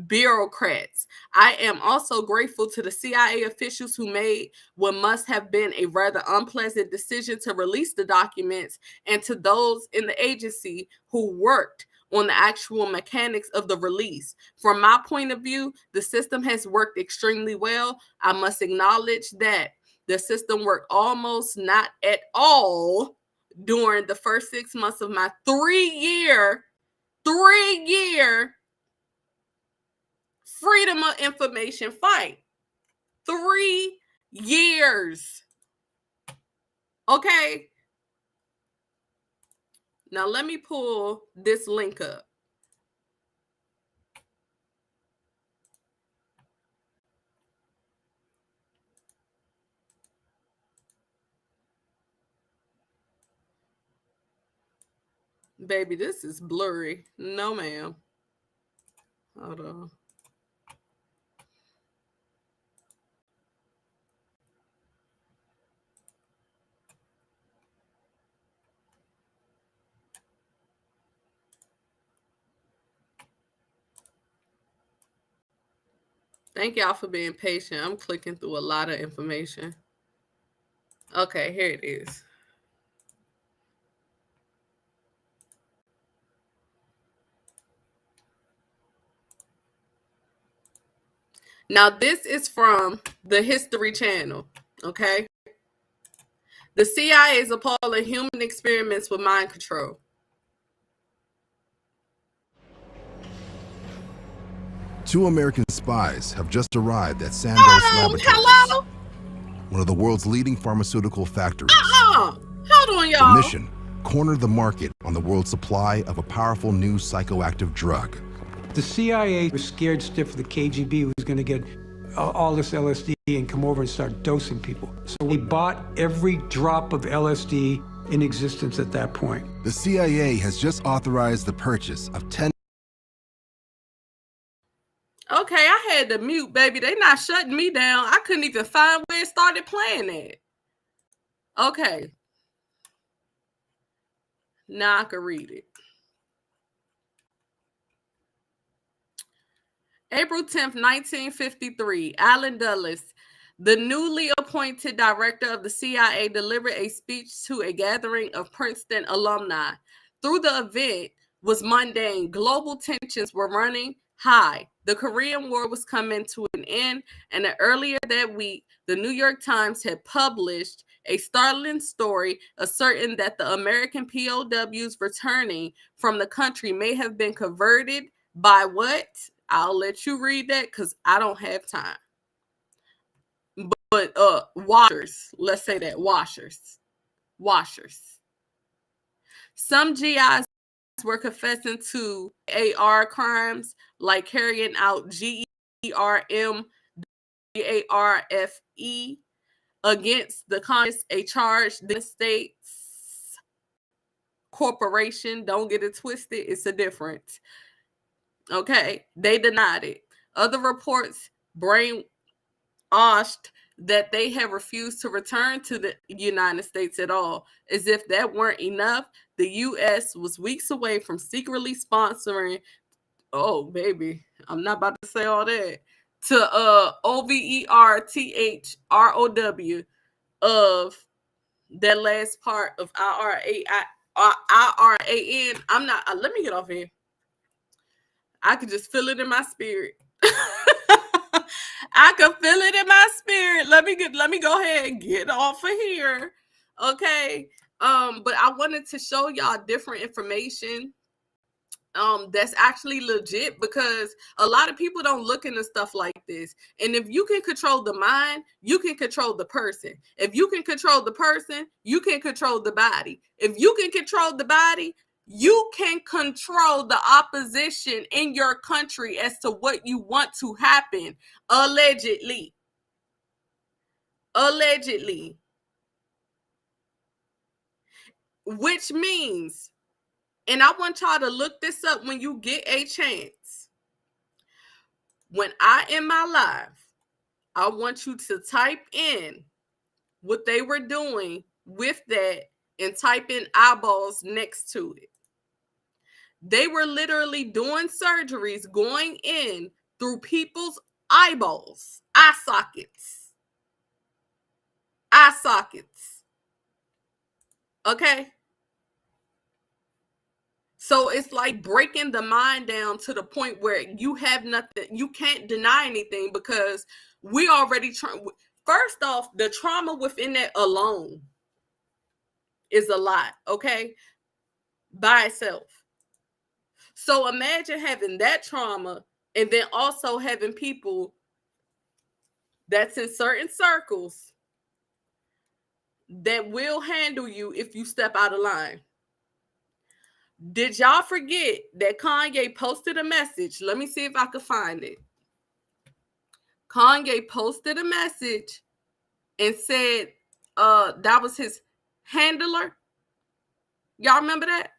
bureaucrats. I am also grateful to the CIA officials who made what must have been a rather unpleasant decision to release the documents, and to those in the agency who worked on the actual mechanics of the release. From my point of view, the system has worked extremely well. I must acknowledge that the system worked almost not at all during the first 6 months of my 3-year freedom of information fight. 3 years. Okay. Now let me pull this link up. Baby, this is blurry. No, ma'am. Hold on. Thank y'all for being patient. I'm clicking through a lot of information. Okay, here it is. Now, this is from the History Channel, okay? The CIA is appalling human experiments with mind control. Two American spies have just arrived at Sandoz Laboratories, Hello? one of the world's leading pharmaceutical factories. Hold on, y'all. The mission: corner the market on the world's supply of a powerful new psychoactive drug. The CIA was scared stiff the KGB was going to get all this LSD and come over and start dosing people. So we bought every drop of LSD in existence at that point. The CIA has just authorized the purchase of 10. Okay, I had to mute, baby. They not shutting me down. I couldn't even find where it started playing at. Okay. Now I can read it. April 10th, 1953, Allen Dulles, the newly appointed director of the CIA, delivered a speech to a gathering of Princeton alumni. Through the event was mundane. Global tensions were running high. The Korean War was coming to an end, and earlier that week, the New York Times had published a startling story asserting that the American POWs returning from the country may have been converted by what? I'll let you read that because I don't have time. But washers, let's say that, washers. Some GIs were confessing to AR crimes like carrying out GERM DARFE against the Congress, a charge the state's corporation. Don't get it twisted. It's a difference. Okay, they denied it. Other reports brainwashed that they have refused to return to the United States at all. As if that weren't enough, the U.S. was weeks away from secretly sponsoring, oh, baby, I'm not about to say all that, to OVERTHROW of that last part of IRAN. I'm not, let me get off here. I could just feel it in my spirit. I can feel it in my spirit. Let me go ahead and get off of here. Okay. But I wanted to show y'all different information that's actually legit, because a lot of people don't look into stuff like this. And if you can control the mind, you can control the person. If you can control the person, you can control the body. If you can control the body, you can control the opposition in your country as to what you want to happen. Allegedly. Which means, and I want y'all to look this up when you get a chance. When I end my live, I want you to type in what they were doing with that and type in eyeballs next to it. They were literally doing surgeries, going in through people's eyeballs, eye sockets. Okay? So it's like breaking the mind down to the point where you have nothing, you can't deny anything, because we already first off, the trauma within that alone is a lot, okay? By itself. So imagine having that trauma and then also having people that's in certain circles that will handle you if you step out of line. Did y'all forget that Kanye posted a message? Let me see if I can find it. Kanye posted a message and said that was his handler. Y'all remember that?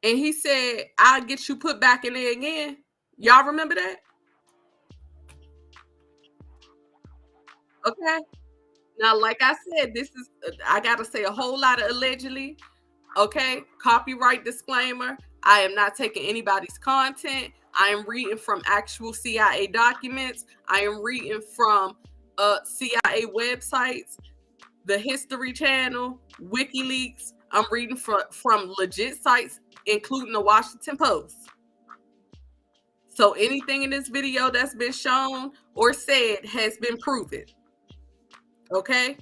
And he said, I'll get you put back in there again. Y'all remember that? Okay. Now, like I said, this is, I got to say a whole lot of allegedly. Okay. Copyright disclaimer. I am not taking anybody's content. I am reading from actual CIA documents. I am reading from CIA websites, the History Channel, WikiLeaks. I'm reading from legit sites, including the Washington Post. So anything in this video that's been shown or said has been proven. Okay?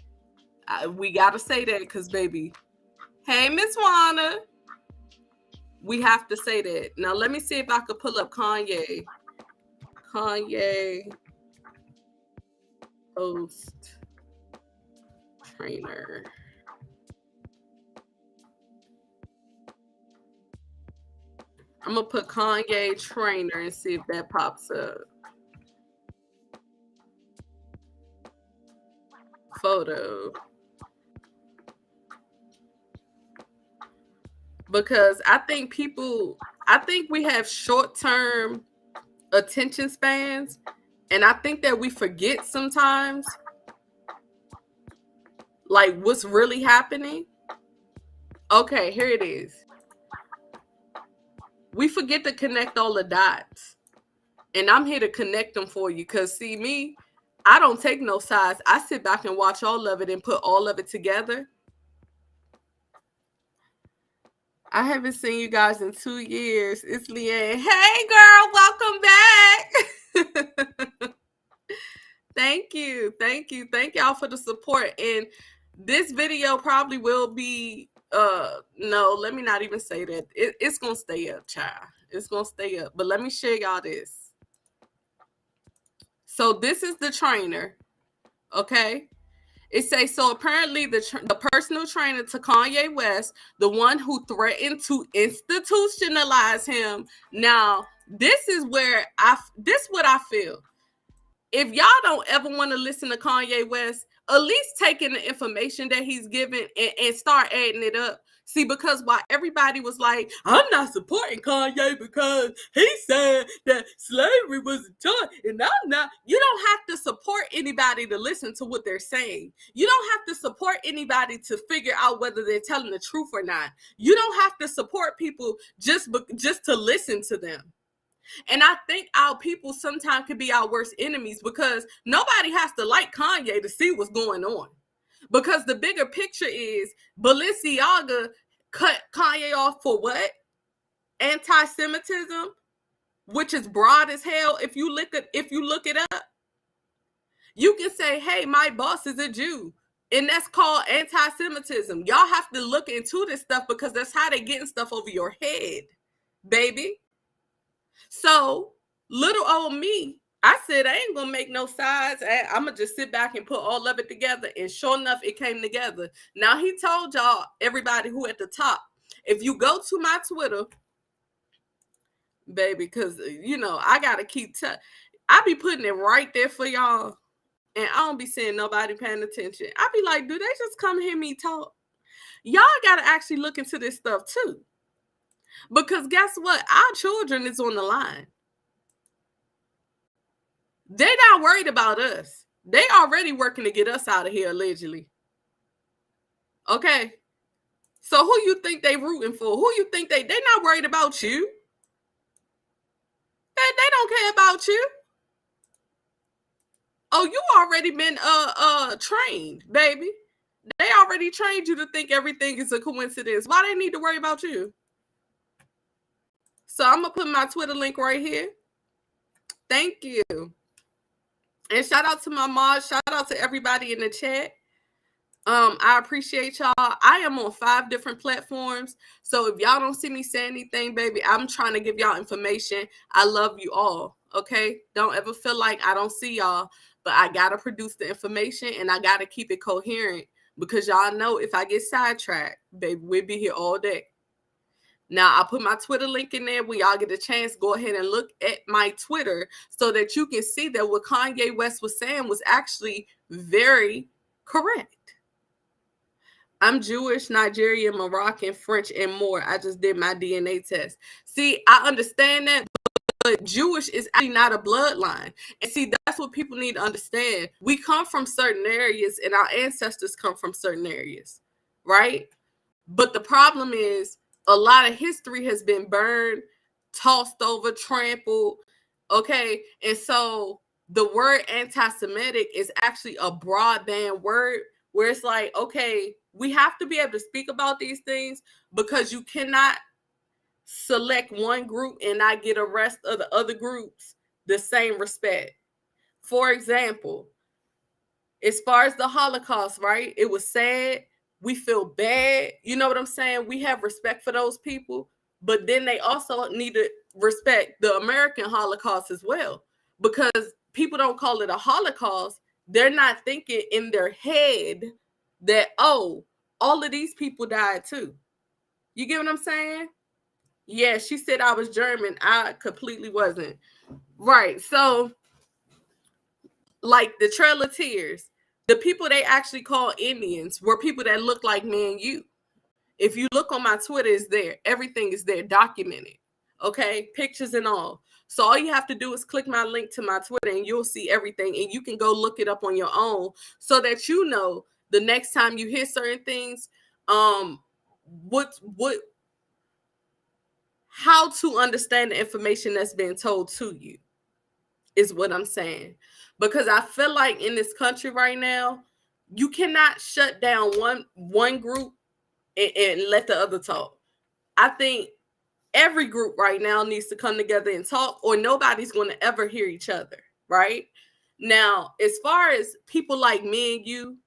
We got to say that because, baby, hey, Miss Wanna, we have to say that. Now, let me see if I could pull up Kanye post trainer. I'm going to put Kanye trainer and see if that pops up. Photo. Because I think we have short-term attention spans, and I think that we forget sometimes like what's really happening. Okay, here it is. We forget to connect all the dots, and I'm here to connect them for you, because see me, I don't take no sides. I sit back and watch all of it and put all of it together. I haven't seen you guys in 2 years. It's Leanne. Hey, girl, welcome back. Thank you. Thank y'all for the support. And this video probably will be, no, let me not even say that. It's going to stay up, child. It's going to stay up. But let me share y'all this. So this is the trainer, okay? It says, so apparently the personal trainer to Kanye West, the one who threatened to institutionalize him. Now, this is what I feel. If y'all don't ever want to listen to Kanye West, at least take in the information that he's given and start adding it up. See, because while everybody was like, I'm not supporting Kanye because he said that slavery was a choice, and I'm not. You don't have to support anybody to listen to what they're saying. You don't have to support anybody to figure out whether they're telling the truth or not. You don't have to support people just to listen to them. And I think our people sometimes can be our worst enemies because nobody has to like Kanye to see what's going on. Because the bigger picture is Balenciaga cut Kanye off for what? Anti-Semitism, which is broad as hell. If you look it up, you can say, hey, my boss is a Jew. And that's called anti-Semitism. Y'all have to look into this stuff because that's how they getting stuff over your head, baby. So little old me, I said, I ain't gonna make no sides. I'm gonna just sit back and put all of it together. And sure enough, it came together. Now he told y'all, everybody who at the top, if you go to my Twitter, baby, because I gotta keep I be putting it right there for y'all. And I don't be seeing nobody paying attention. I be like, do they just come hear me talk? Y'all gotta actually look into this stuff too. Because guess what? Our children is on the line. They're not worried about us. They already working to get us out of here, allegedly. Okay? So who you think they rooting for? Who you think they're not worried about you? They don't care about you. Oh, you already been trained, baby. They already trained you to think everything is a coincidence. Why they need to worry about you? So I'm gonna put my Twitter link right here. Thank you. And shout out to my mom. Shout out to everybody in the chat. I appreciate y'all. I am on 5 different platforms. So if y'all don't see me say anything, baby, I'm trying to give y'all information. I love you all. Okay? Don't ever feel like I don't see y'all. But I gotta produce the information and I gotta keep it coherent. Because y'all know if I get sidetracked, baby, we'll be here all day. Now, I put my Twitter link in there. When y'all get a chance, go ahead and look at my Twitter so that you can see that what Kanye West was saying was actually very correct. I'm Jewish, Nigerian, Moroccan, French, and more. I just did my DNA test. See, I understand that, but Jewish is actually not a bloodline. And see, that's what people need to understand. We come from certain areas, and our ancestors come from certain areas, right? But the problem is, a lot of history has been burned, tossed over, trampled, okay? And so the word anti-Semitic is actually a broadband word where it's like, okay, we have to be able to speak about these things because you cannot select one group and not get a rest of the other groups the same respect. For example, as far as the Holocaust, right? It was sad. We feel bad. You know what I'm saying? We have respect for those people, but then they also need to respect the American Holocaust as well, because people don't call it a Holocaust. They're not thinking in their head that, oh, all of these people died too. You get what I'm saying? Yeah, she said I was German. I completely wasn't. Right. So, like the Trail of Tears, the people they actually call Indians were people that look like me and you. If you look on my Twitter, it's there. Everything is there, documented. Okay, pictures and all. So all you have to do is click my link to my Twitter and you'll see everything. And you can go look it up on your own so that you know the next time you hear certain things, how to understand the information that's being told to you is what I'm saying. Because I feel like in this country right now, you cannot shut down one group and let the other talk. I think every group right now needs to come together and talk, or nobody's going to ever hear each other, right? Now, as far as people like me and you,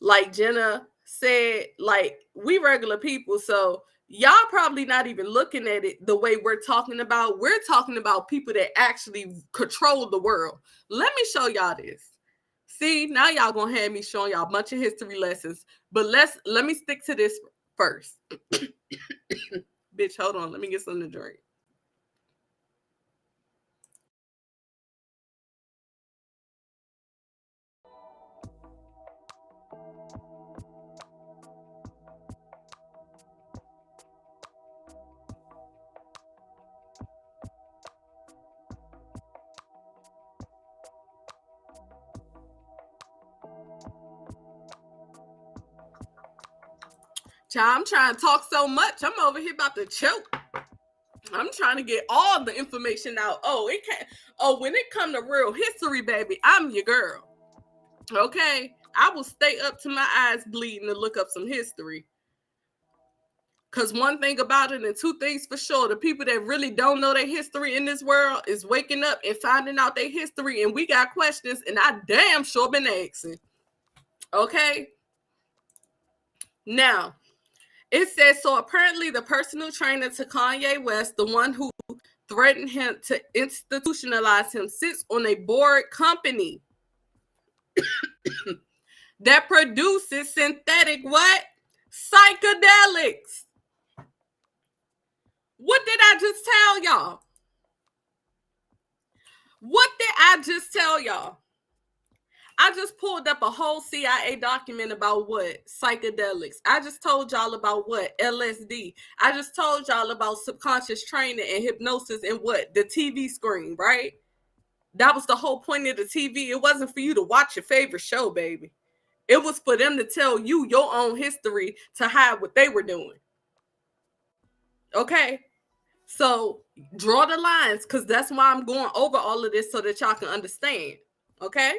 like Jenna said, like, we regular people, so y'all probably not even looking at it the way we're talking about. We're talking about people that actually control the world. Let me show y'all this. See, now y'all gonna have me showing y'all a bunch of history lessons, but let me stick to this first. Bitch, hold on. Let me get something to drink. Child, I'm trying to talk so much. I'm over here about to choke. I'm trying to get all the information out. Oh, it can't. Oh, when it come to real history, baby, I'm your girl. Okay, I will stay up to my eyes bleeding to look up some history. Because one thing about it, and two things for sure, the people that really don't know their history in this world is waking up and finding out their history, and we got questions, and I damn sure been asking. Okay? Now, it says, so apparently the personal trainer to Kanye West, the one who threatened him to institutionalize him, sits on a board company that produces synthetic what? Psychedelics. What did I just tell y'all? What did I just tell y'all? I just pulled up a whole CIA document about what? Psychedelics. I just told y'all about what? LSD. I just told y'all about subconscious training and hypnosis and what? The TV screen, right? That was the whole point of the TV. It wasn't for you to watch your favorite show, baby. It was for them to tell you your own history to hide what they were doing. Okay? So draw the lines, because that's why I'm going over all of this so that y'all can understand. Okay?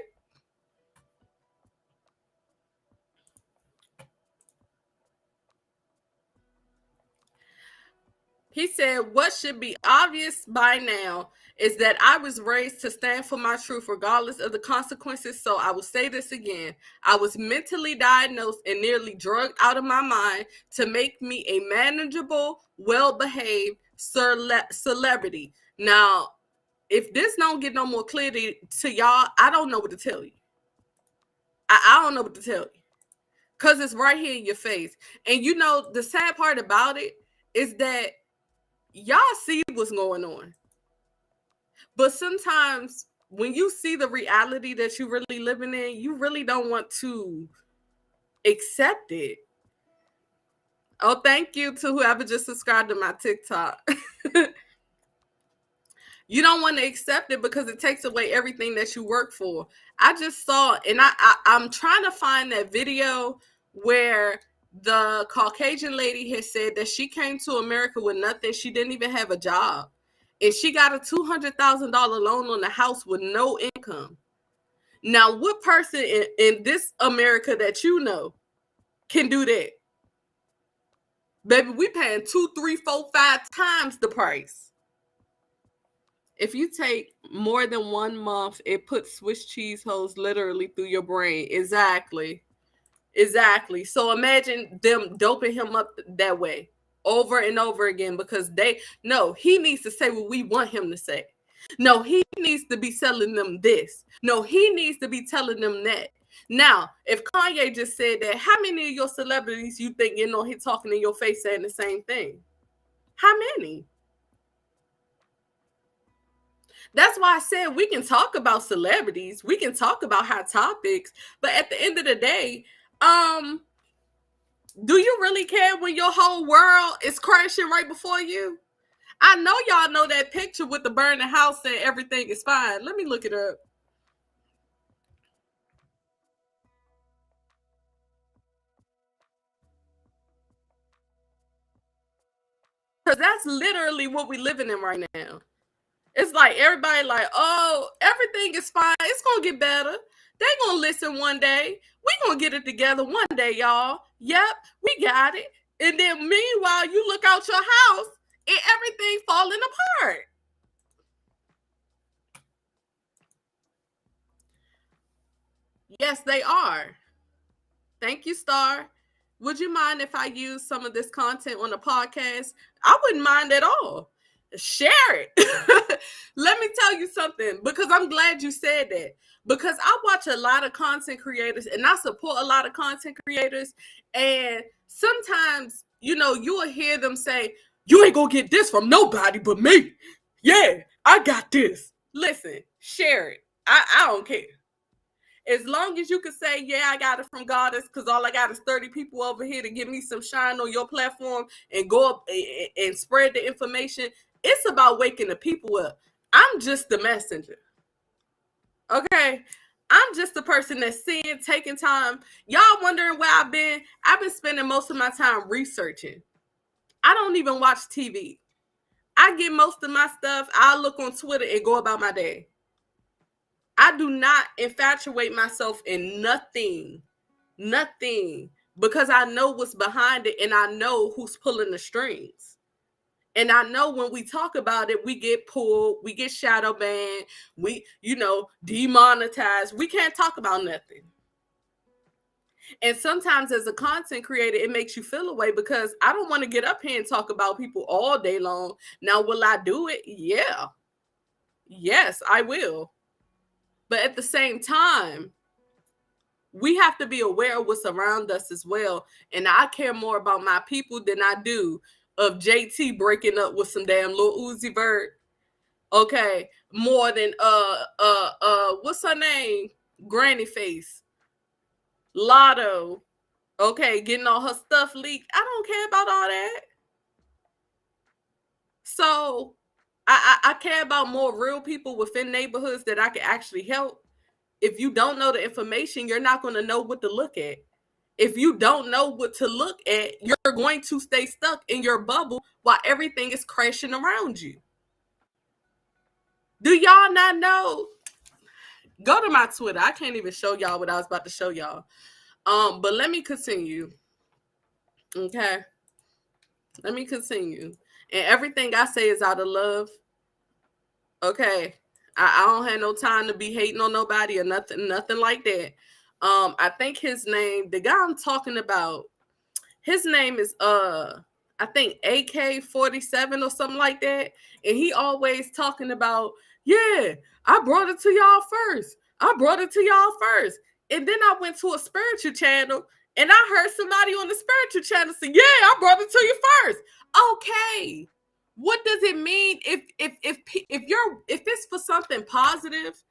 He said, what should be obvious by now is that I was raised to stand for my truth regardless of the consequences. So I will say this again. I was mentally diagnosed and nearly drugged out of my mind to make me a manageable, well-behaved celebrity. Now, if this don't get no more clarity to y'all, I don't know what to tell you. I don't know what to tell you. Because it's right here in your face. And you know, the sad part about it is that y'all see what's going on. But sometimes when you see the reality that you're really living in, you really don't want to accept it. Oh, thank you to whoever just subscribed to my TikTok. You don't want to accept it because it takes away everything that you work for. I just saw, and I'm trying to find that video where the Caucasian lady has said that she came to America with nothing. She didn't even have a job. And she got a $200,000 loan on the house with no income. Now, what person in this America that you know can do that? Baby, we paying 2, 3, 4, 5 times the price. If you take more than 1 month, it puts Swiss cheese holes literally through your brain. Exactly. So imagine them doping him up that way over and over again because he needs to say what we want him to say. No, he needs to be selling them this. No, he needs to be telling them that. Now, if Kanye just said that, how many of your celebrities you think he's talking in your face saying the same thing? How many? That's why I said we can talk about celebrities. We can talk about hot topics. But at the end of the day, do you really care when your whole world is crashing right before you? I know y'all know that picture with the burning house and everything is fine. Let me look it up. Because that's literally what we're living in right now. It's like everybody like, oh, everything is fine. It's going to get better. They going to listen one day. We going to get it together one day, y'all. Yep, we got it. And then meanwhile, you look out your house and everything falling apart. Yes, they are. Thank you, Star. Would you mind if I use some of this content on the podcast? I wouldn't mind at all. Share it. Let me tell you something, because I'm glad you said that. Because I watch a lot of content creators and I support a lot of content creators. And sometimes, you'll hear them say, you ain't gonna get this from nobody but me. Yeah, I got this. Listen, share it. I don't care. As long as you can say, yeah, I got it from Goddess, because all I got is 30 people over here to give me some shine on your platform and go up and spread the information. It's about waking the people up. I'm just the messenger. Okay? I'm just the person that's seeing, taking time. Y'all wondering where I've been? I've been spending most of my time researching. I don't even watch TV. I get most of my stuff. I look on Twitter and go about my day. I do not infatuate myself in nothing, because I know what's behind it and I know who's pulling the strings. And I know when we talk about it, we get pulled, we get shadow banned, we, demonetized. We can't talk about nothing. And sometimes as a content creator, it makes you feel away because I don't want to get up here and talk about people all day long. Now, will I do it? Yeah. Yes, I will. But at the same time, we have to be aware of what's around us as well. And I care more about my people than I do of JT breaking up with some damn Lil Uzi Vert. Okay, more than what's her name? Granny Face. Lotto. Okay, getting all her stuff leaked. I don't care about all that. So I care about more real people within neighborhoods that I can actually help. If you don't know the information, you're not going to know what to look at. If you don't know what to look at, you're going to stay stuck in your bubble while everything is crashing around you. Do y'all not know? Go to my Twitter. I can't even show y'all what I was about to show y'all. But let me continue. Okay. Let me continue. And everything I say is out of love. Okay. I don't have no time to be hating on nobody or nothing like that. I think his name, the guy I'm talking about, his name is I think AK-47 or something like that. And he always talking about, yeah, I brought it to y'all first. And then I went to a spiritual channel and I heard somebody on the spiritual channel say, yeah, I brought it to you first. Okay. What does it mean if it's for something positive,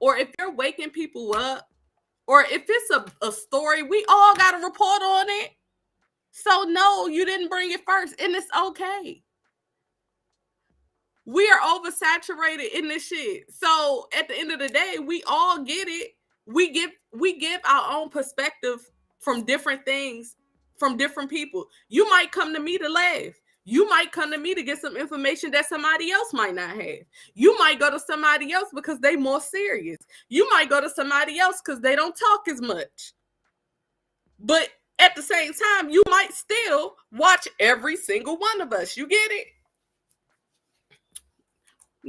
or if you're waking people up, or if it's a story, we all got to report on it. So no, you didn't bring it first, and it's okay. We are oversaturated in this shit. So at the end of the day, we all get it. We give our own perspective from different things, from different people. You might come to me to laugh. You might come to me to get some information that somebody else might not have. You might go to somebody else because they more serious. You might go to somebody else because they don't talk as much. But at the same time, you might still watch every single one of us. You get it?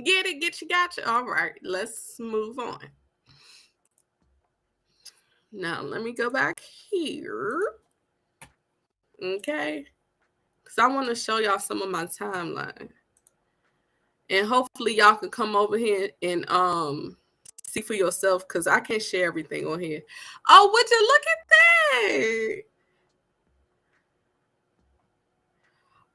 Get it? Get you, gotcha. All right, let's move on. Now, let me go back here. Okay. Because I want to show y'all some of my timeline. And hopefully y'all can come over here and see for yourself, because I can't share everything on here. Oh, would you look at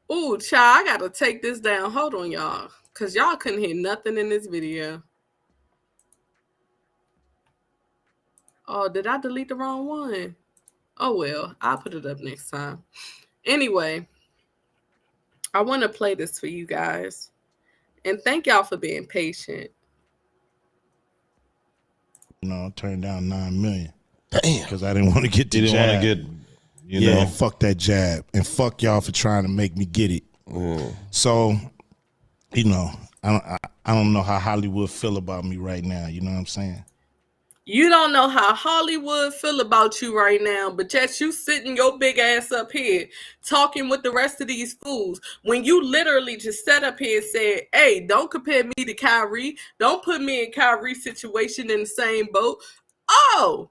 that? Ooh, child, I got to take this down. Hold on, y'all. Because y'all couldn't hear nothing in this video. Oh, did I delete the wrong one? Oh, well, I'll put it up next time. Anyway, I want to play this for you guys. And thank y'all for being patient. Turned down $9 million. Damn. Because I didn't want to get the jab. Didn't want to get, you know. Fuck that jab. And fuck y'all for trying to make me get it. So, I don't know how Hollywood feel about me right now. You know what I'm saying? You don't know how Hollywood feel about you right now, but yet you sitting your big ass up here talking with the rest of these fools when you literally just sat up here and said, hey, don't compare me to Kyrie. Don't put me in Kyrie's situation in the same boat. Oh,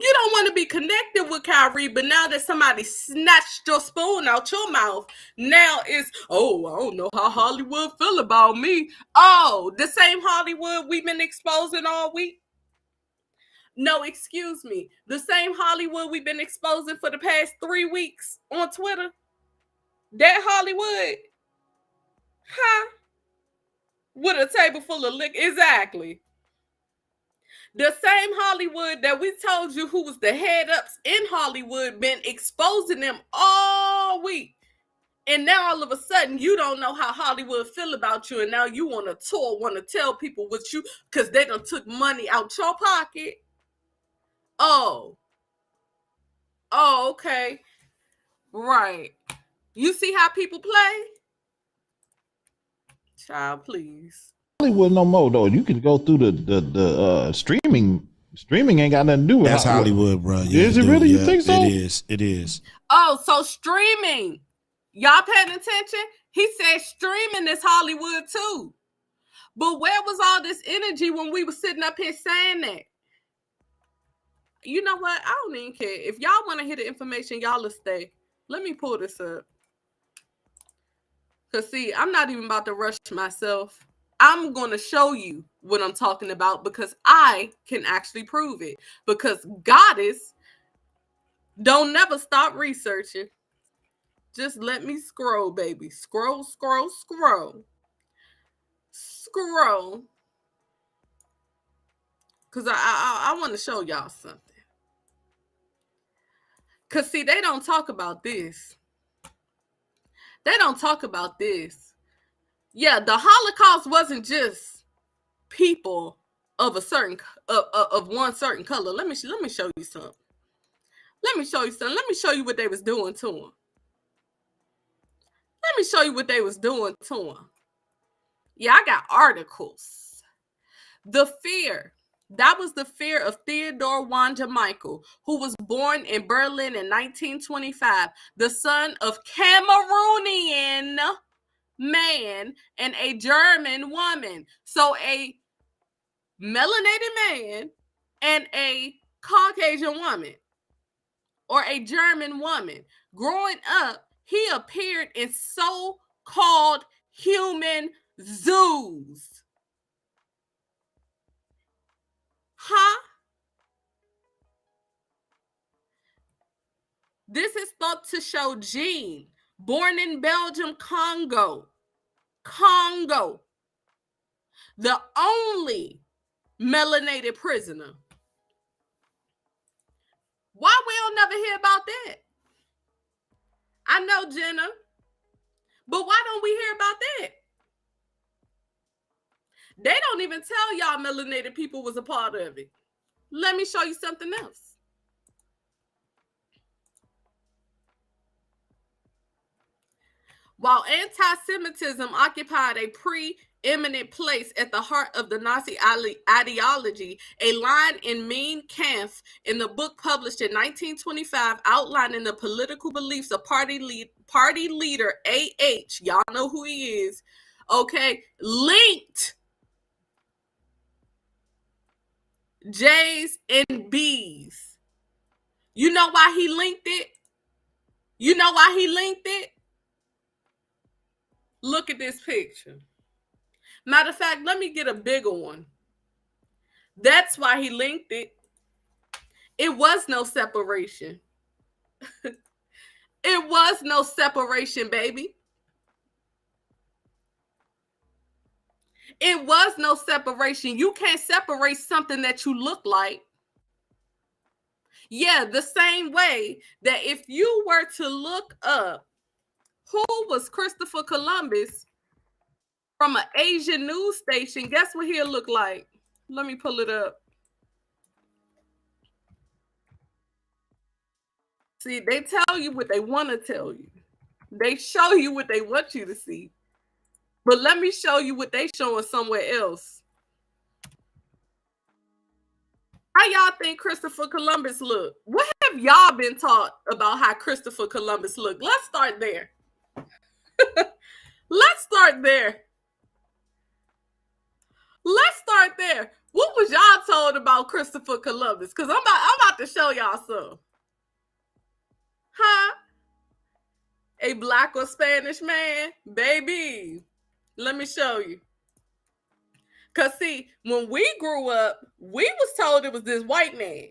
you don't want to be connected with Kyrie, but now that somebody snatched your spoon out your mouth, now it's, I don't know how Hollywood feel about me. Oh, the same Hollywood we've been exposing all week? No, excuse me. The same Hollywood we've been exposing for the past 3 weeks on Twitter? That Hollywood? Huh? With a table full of liquor? Exactly. The same Hollywood that we told you who was the head ups in Hollywood been exposing them all week. And now all of a sudden you don't know how Hollywood feel about you, and now you want to tour, want to tell people what you, because they done took money out your pocket. Oh, okay, right. You see how people play? Child, please. Hollywood no more though. You can go through the streaming. Streaming ain't got nothing to do with That's Hollywood, bro. Yeah, is it really? Yeah, you think so? It is. Oh, so streaming. Y'all paying attention? He said streaming is Hollywood too. But where was all this energy when we were sitting up here saying that? You know what? I don't even care. If y'all want to hear the information, y'all will stay. Let me pull this up. Because see, I'm not even about to rush myself. I'm going to show you what I'm talking about because I can actually prove it. Because Goddess don't never stop researching. Just let me scroll, baby. Scroll, scroll, scroll. Scroll. Because I want to show y'all something. Because see, they don't talk about this. They don't talk about this. Yeah, the Holocaust wasn't just people of a certain of one certain color. Let me show you something. Let me show you something. Let me show you what they was doing to them. Let me show you what they was doing to them. Yeah, I got articles. The fear. That was the fear of Theodore Wanda Michael, who was born in Berlin in 1925, the son of Cameroonian man and a German woman. So a melanated man and a Caucasian woman or a German woman. Growing up, he appeared in so-called human zoos. Huh? This is thought to show Jean, born in Belgium, Congo, the only melanated prisoner. Why we don't never hear about that? I know, Jenna, but why don't we hear about that? They don't even tell y'all melanated people was a part of it. Let me show you something else. While anti-Semitism occupied a preeminent place at the heart of the Nazi ideology, a line in Mein Kampf in the book published in 1925 outlining the political beliefs of party leader A.H., y'all know who he is, okay, linked J's and B's. You know why he linked it? You know why he linked it? Look at this picture. Matter of fact, let me get a bigger one. That's why he linked it. It was no separation. It was no separation, baby. It was no separation. You can't separate something that you look like. Yeah, the same way that if you were to look up who was Christopher Columbus from an Asian news station, guess what he'll look like? Let me pull it up. See, they tell you what they want to tell you. They show you what they want you to see. But let me show you what they showing somewhere else. How y'all think Christopher Columbus looked? What have y'all been taught about how Christopher Columbus looked? Let's start there. Let's start there. Let's start there. What was y'all told about Christopher Columbus? Because I'm about to show y'all some. Huh? A black or Spanish man? Baby, let me show you. Because see, when we grew up, we was told it was this white man.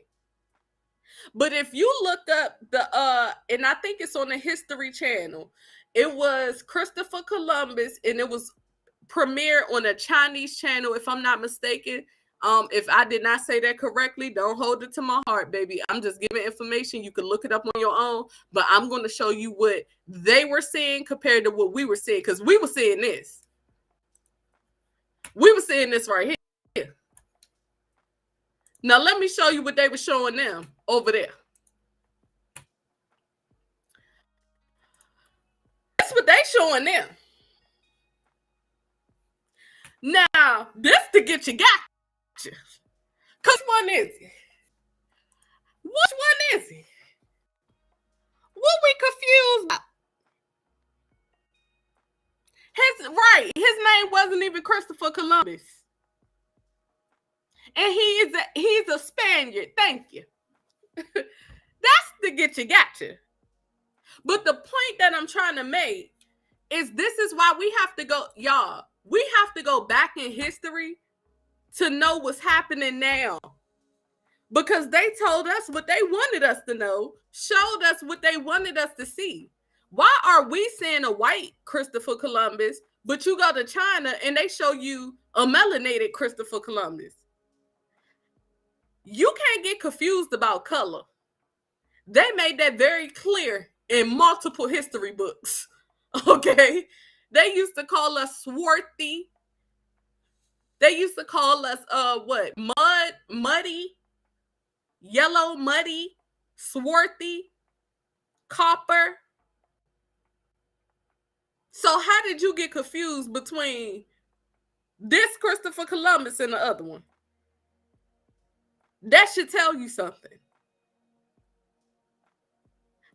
But if you look up and I think it's on the History Channel, it was Christopher Columbus and it was premiered on a Chinese channel, if I'm not mistaken. If I did not say that correctly, don't hold it to my heart, baby. I'm just giving information. You can look it up on your own, but I'm going to show you what they were saying compared to what we were saying, because we were saying this. We were saying this right here. Now, let me show you what they were showing them over there. That's what they showing them. Now, this to get you gotcha. Which one is it? Which one is it? What we confused about? His name wasn't even Christopher Columbus. And he's a Spaniard. Thank you. That's to get you gotcha. But the point that I'm trying to make is this is why we have to go, y'all, we have to go back in history to know what's happening now. Because they told us what they wanted us to know, showed us what they wanted us to see. Why are we seeing a white Christopher Columbus, but you go to China and they show you a melanated Christopher Columbus? You can't get confused about color. They made that very clear in multiple history books. Okay? They used to call us swarthy. They used to call us muddy, yellow, muddy, swarthy, copper. So how did you get confused between this Christopher Columbus and the other one? That should tell you something.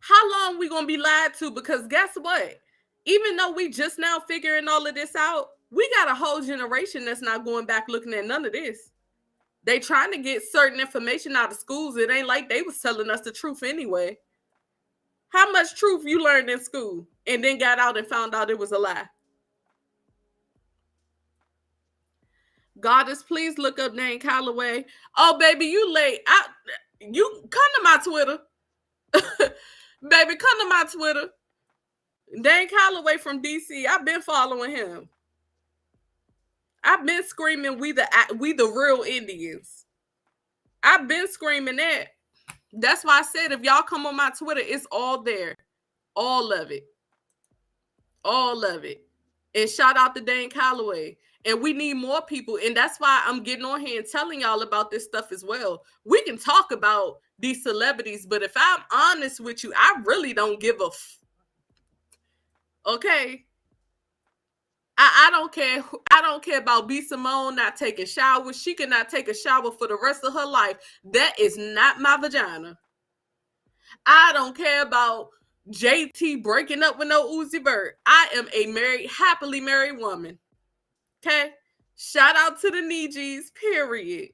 How long we gonna be lied to? Because guess what? Even though we just now figuring all of this out, we got a whole generation that's not going back looking at none of this. They trying to get certain information out of schools. It ain't like they was telling us the truth anyway. How much truth you learned in school and then got out and found out it was a lie? Goddess, please look up Dane Calloway. Oh, baby, you late. You come to my Twitter. Baby, come to my Twitter. Dane Calloway from DC. I've been following him. I've been screaming, we the real Indians. I've been screaming that. That's why I said if y'all come on my Twitter, it's all there. All of it. All of it. And shout out to Dane Calloway. And we need more people. And that's why I'm getting on here and telling y'all about this stuff as well. We can talk about these celebrities, but if I'm honest with you, I really don't give a okay? I don't care. I don't care about B. Simone not taking showers. She cannot take a shower for the rest of her life. That is not my vagina. I don't care about JT breaking up with no Uzi Vert. I am a happily married woman. Okay? Shout out to the Nijis, period.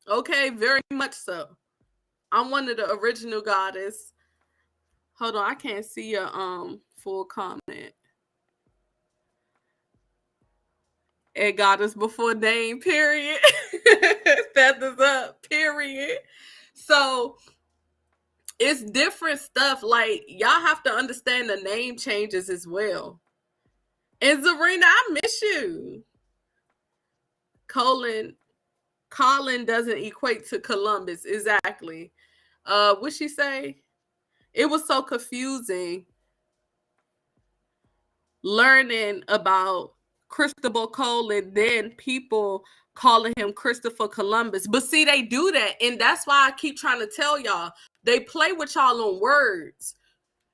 Okay, very much so. I'm one of the original goddess. Hold on, I can't see your full comment. And goddess before Dane, period. Feathers up, period. So it's different stuff. Like, y'all have to understand the name changes as well. And Zarina, I miss you. Colin doesn't equate to Columbus. Exactly. What'd she say? It was so confusing learning about Christopher Cole and then people calling him Christopher Columbus. But see, they do that. And that's why I keep trying to tell y'all, they play with y'all on words.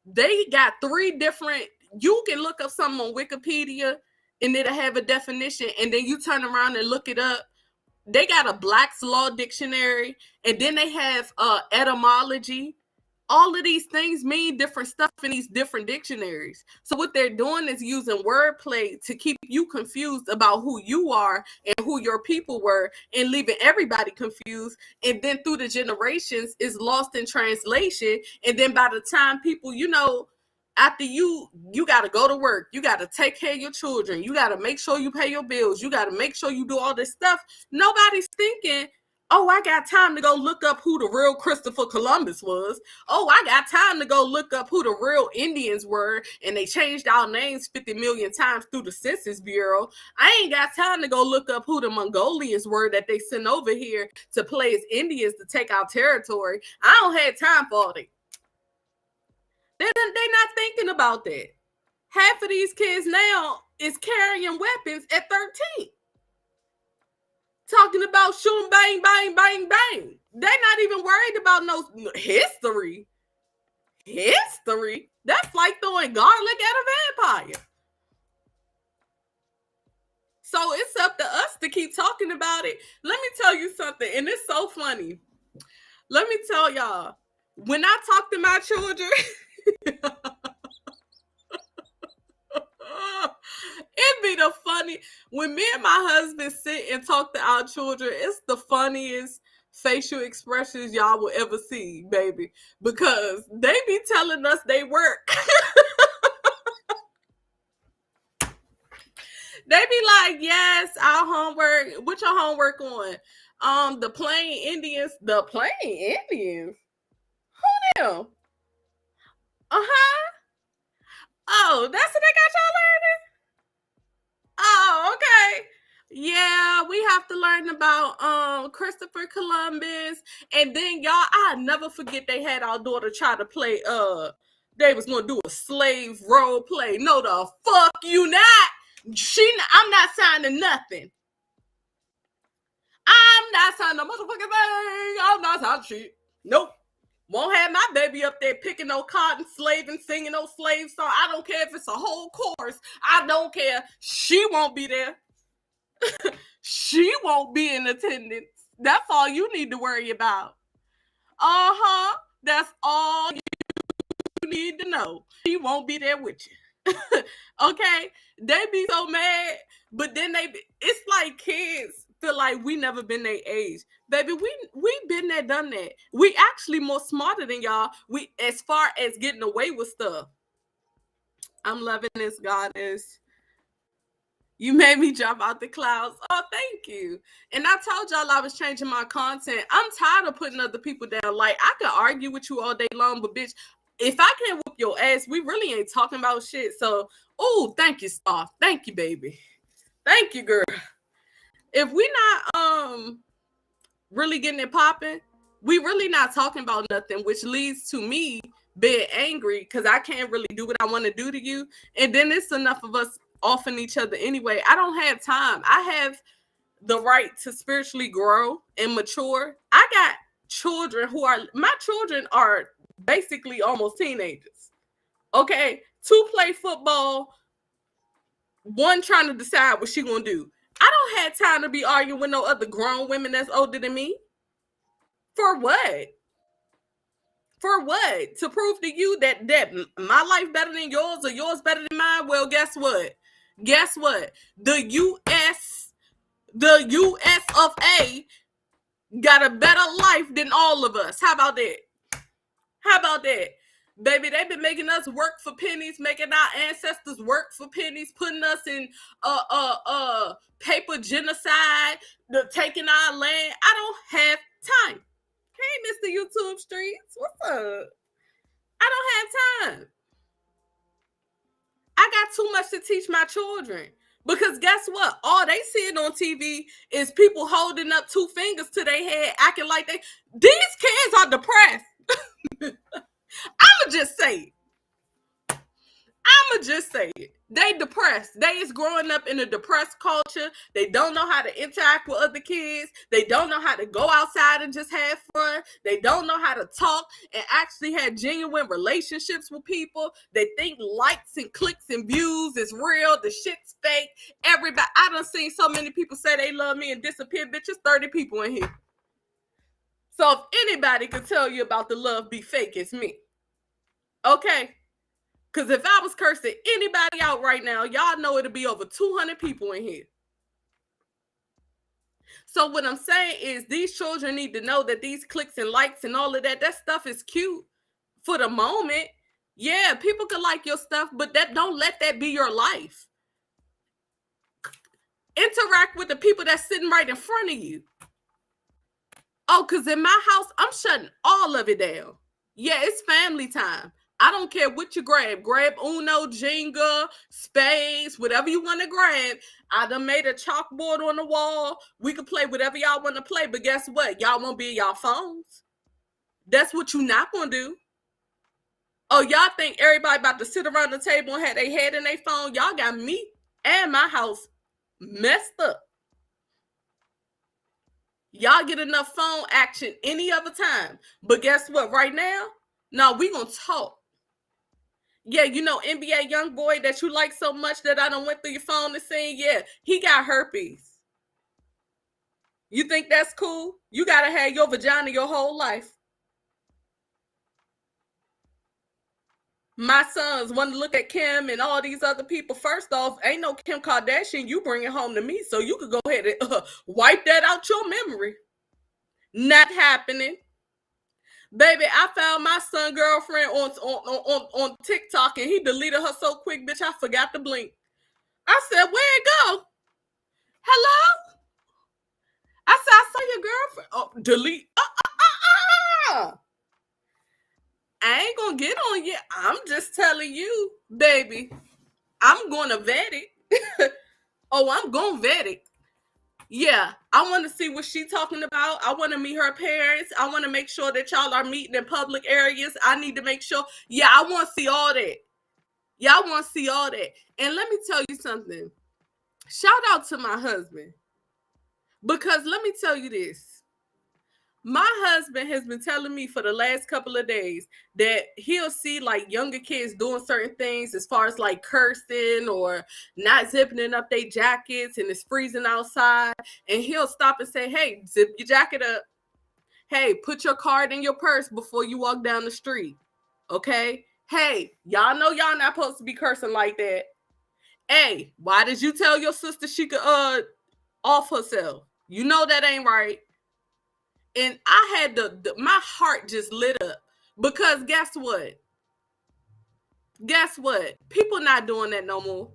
They got 3 different, you can look up something on Wikipedia and it'll have a definition. And then you turn around and look it up. They got a Black's Law Dictionary. And then they have etymology. All of these things mean different stuff in these different dictionaries. So what they're doing is using wordplay to keep you confused about who you are and who your people were and leaving everybody confused. And then through the generations, it's lost in translation. And then by the time people, after you got to go to work, you got to take care of your children, you got to make sure you pay your bills, you got to make sure you do all this stuff. Nobody's thinking Oh, I got time to go look up who the real Christopher Columbus was. Oh, I got time to go look up who the real Indians were, and they changed our names 50 million times through the Census Bureau. I ain't got time to go look up who the Mongolians were that they sent over here to play as Indians to take our territory. I don't have time for all that. They're not thinking about that. Half of these kids now is carrying weapons at 13. Talking about shooting, bang, bang, bang, bang. They're not even worried about no history. History? That's like throwing garlic at a vampire. So it's up to us to keep talking about it. Let me tell you something, and it's so funny. Let me tell y'all, when I talk to my children, it'd be the funny when me and my husband sit and talk to our children. It's the funniest facial expressions y'all will ever see, baby, because they be telling us they work. They be like, yes, our homework. What your homework on? The Plain Indians. The Plain Indians? Who them? Oh, that's what they got y'all learning? Oh, okay. Yeah, we have to learn about Christopher Columbus. And then y'all, I'll never forget they had our daughter try to play they was gonna do a slave role play. No, the fuck you not. I'm not signing nothing. I'm not signing a motherfucking thing. I'm not signing shit. Nope. Won't have my baby up there picking no cotton, slaving, singing no slave song. I don't care if it's a whole course. I don't care. She won't be there. She won't be in attendance. That's all you need to worry about. That's all you need to know. She won't be there with you. Okay? They be so mad, but then it's like kids feel like we never been their age. Baby, we been there, done that. We actually more smarter than y'all. We as far as getting away with stuff. I'm loving this, goddess. You made me jump out the clouds. Oh, thank you. And I told y'all I was changing my content. I'm tired of putting other people down. Like, I can argue with you all day long, but bitch, if I can't whoop your ass, we really ain't talking about shit. So, oh, thank you, Star. Thank you, baby. Thank you, girl. If we not really getting it popping, we really not talking about nothing, which leads to me being angry because I can't really do what I want to do to you. And then it's enough of us offing each other anyway. I don't have time. I have the right to spiritually grow and mature. I got children my children are basically almost teenagers. Okay? 2 play football, 1 trying to decide what she gonna do. I don't have time to be arguing with no other grown women that's older than me. For what? For what? To prove to you that my life better than yours or yours better than mine? Well, guess what? Guess what? The US of A got a better life than all of us. How about that? How about that? Baby, they've been making us work for pennies, making our ancestors work for pennies, putting us in paper genocide, taking our land. I don't have time. Hey, Mr. YouTube Streets, what's up? I don't have time. I got too much to teach my children. Because guess what? All they seeing on TV is people holding up 2 fingers to their head, acting like these kids are depressed. I'ma just say it. They depressed. They is growing up in a depressed culture. They don't know how to interact with other kids. They don't know how to go outside and just have fun. They don't know how to talk and actually have genuine relationships with people. They think likes and clicks and views is real. The shit's fake. Everybody, I done seen so many people say they love me and disappear. Bitches, 30 people in here. So if anybody could tell you about the love be fake, it's me. Okay? Because if I was cursing anybody out right now, y'all know it'll be over 200 people in here. So what I'm saying is these children need to know that these clicks and likes and all of that stuff is cute for the moment. Yeah, people can like your stuff, but don't let that be your life. Interact with the people that's sitting right in front of you. Oh, because in my house, I'm shutting all of it down. Yeah, it's family time. I don't care what you grab. Grab Uno, Jenga, spades, whatever you want to grab. I done made a chalkboard on the wall. We can play whatever y'all want to play. But guess what? Y'all won't be in y'all phones. That's what you not going to do. Oh, y'all think everybody about to sit around the table and have their head in their phone? Y'all got me and my house messed up. Y'all get enough phone action any other time. But guess what? Right now, no, we gonna talk. Yeah, you know, NBA young boy that you like so much that I done went through your phone and seen, yeah, he got herpes. You think that's cool? You gotta have your vagina your whole life. My sons want to look at Kim and all these other people. First off, ain't no Kim Kardashian. You bring it home to me, so you could go ahead and wipe that out your memory. Not happening. Baby, I found my son girlfriend on TikTok and he deleted her so quick, bitch, I forgot to blink. I said, where it go? Hello? I said, I saw your girlfriend. Oh, delete. I ain't gonna get on you. I'm just telling you, baby. I'm gonna vet it. Oh, I'm gonna vet it. Yeah, I want to see what she's talking about. I want to meet her parents. I want to make sure that y'all are meeting in public areas. I need to make sure. Yeah, I want to see all that. Yeah, I want to see all that. And let me tell you something. Shout out to my husband. Because let me tell you this. My husband has been telling me for the last couple of days that he'll see like younger kids doing certain things as far as like cursing or not zipping up their jackets and it's freezing outside. And he'll stop and say, hey, zip your jacket up. Hey, put your card in your purse before you walk down the street. Okay? Hey, y'all know y'all not supposed to be cursing like that. Hey, why did you tell your sister she could off herself? You know that ain't right. And I had my heart just lit up because guess what? Guess what? People not doing that no more.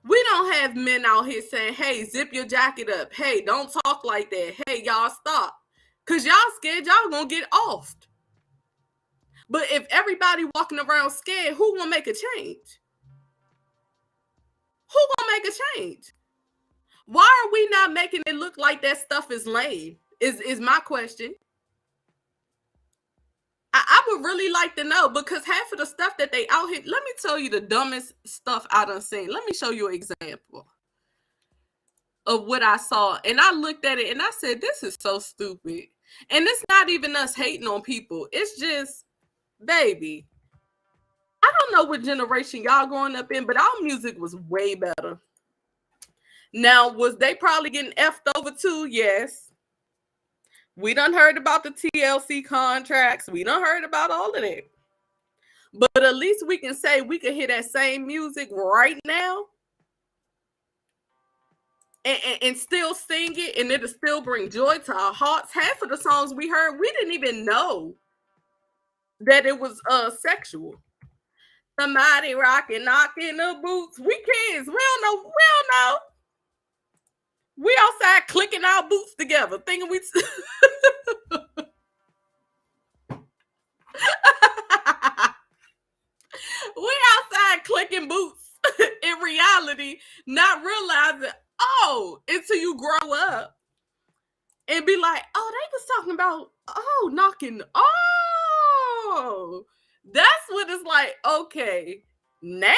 We don't have men out here saying, hey, zip your jacket up. Hey, don't talk like that. Hey, y'all stop. Because y'all scared y'all gonna get offed. But if everybody walking around scared, who gonna make a change? Who gonna make a change? Why are we not making it look like that stuff is lame? Is my question. I would really like to know because half of the stuff that they out here, let me tell you the dumbest stuff I done seen. Let me show you an example of what I saw. And I looked at it and I said, this is so stupid. And it's not even us hating on people. It's just, baby, I don't know what generation y'all growing up in, but our music was way better. Now, was they probably getting effed over too? Yes. We done heard about the TLC contracts. We done heard about all of that. But at least we can say we can hear that same music right now and still sing it, and it'll still bring joy to our hearts. Half of the songs we heard, we didn't even know that it was sexual. Somebody rocking, knocking the boots. We kids. We don't know. We outside clicking our boots together, thinking we... We outside clicking boots in reality, not realizing, until you grow up and be like, oh, they was talking about, knocking. Oh, that's what it's like. Okay, now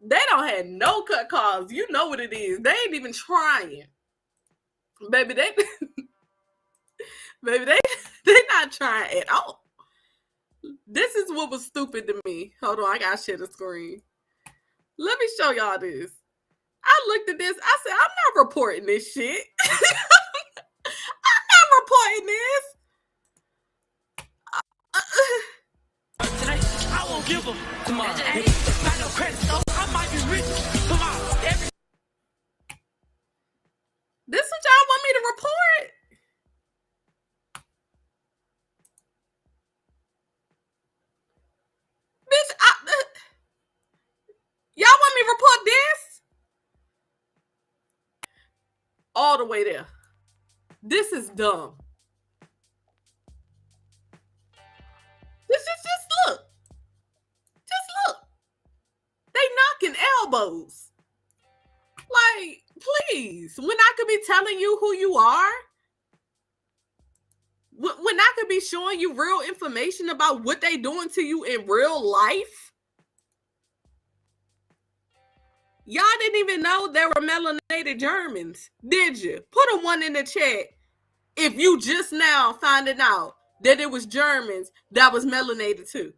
they don't have no cut calls. You know what it is. They ain't even trying. Baby, they not trying at all. This is what was stupid to me. Hold on, I gotta share the screen. Let me show y'all this. I looked at this. I said, I'm not reporting this shit. I'm not reporting this. Today, I won't give them tomorrow. Got no credit, so I might be rich tomorrow. This is what y'all want me to report? Bitch, y'all want me to report this? All the way there. This is dumb. elbows. Like, please, when I could be telling you who you are, when I could be showing you real information about what they doing to you in real life. Y'all didn't even know there were melanated Germans, did you? Put a 1 in the chat if you just now finding out that it was Germans that was melanated too.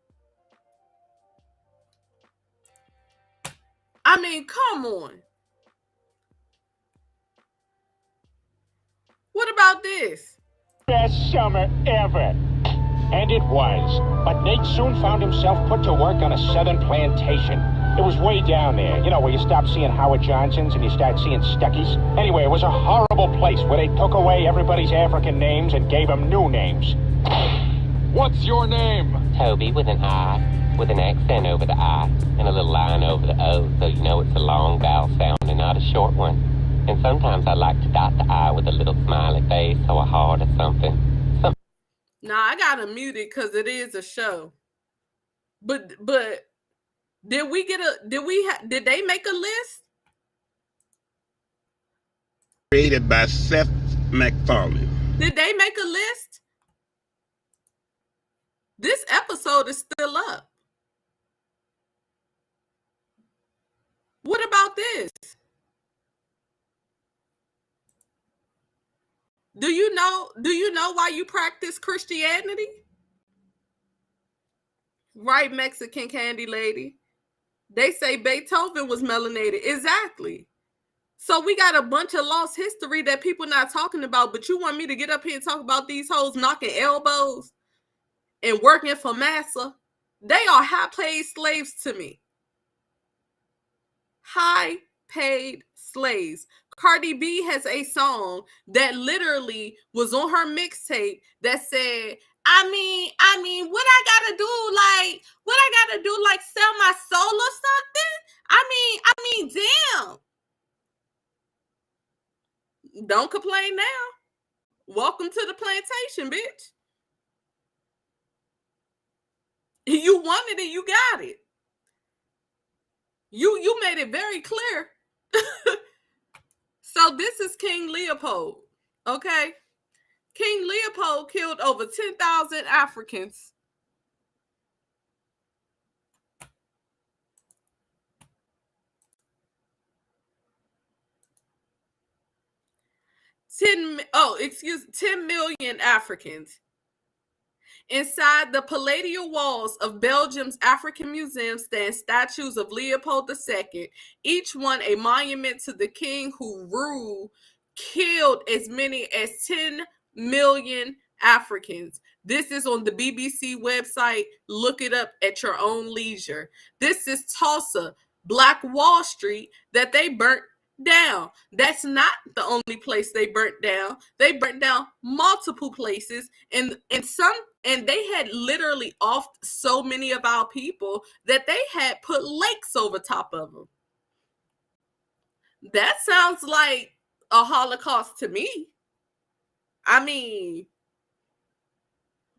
I mean, come on. What about this? Best summer ever. And it was. But Nate soon found himself put to work on a southern plantation. It was way down there, you know, where you stop seeing Howard Johnsons and you start seeing Stuckies. Anyway, it was a horrible place where they took away everybody's African names and gave them new names. What's your name? Toby, with an I, with an accent over the I, and a little line over the O, so you know it's a long vowel sound and not a short one. And sometimes I like to dot the I with a little smiley face or a heart or something. Nah, I gotta mute it because it is a show. But did they make a list? Created by Seth MacFarlane. Did they make a list? This episode is still up. What about this? Do you know why you practice Christianity? Right, Mexican candy lady. They say Beethoven was melanated. Exactly. So we got a bunch of lost history that people not talking about, but you want me to get up here and talk about these hoes knocking elbows and working for massa? They are high-paid slaves to me. High-paid slaves. Cardi B has a song that literally was on her mixtape that said, I mean, what I gotta do, like sell my soul or something? I mean, damn. Don't complain now. Welcome to the plantation, bitch. You wanted it, you got it. You made it very clear. So this is King Leopold, okay? King Leopold killed over 10,000 Africans. $10 million Africans. Inside the palatial walls of Belgium's African Museum stand statues of Leopold II, each one a monument to the king who killed as many as 10 million Africans. This is on the BBC website. Look it up at your own leisure. This is Tulsa, Black Wall Street, that they burnt down. That's not the only place they burnt down. They burnt down multiple places, and they had literally offed so many of our people that they had put lakes over top of them. That sounds like a Holocaust to me. I mean,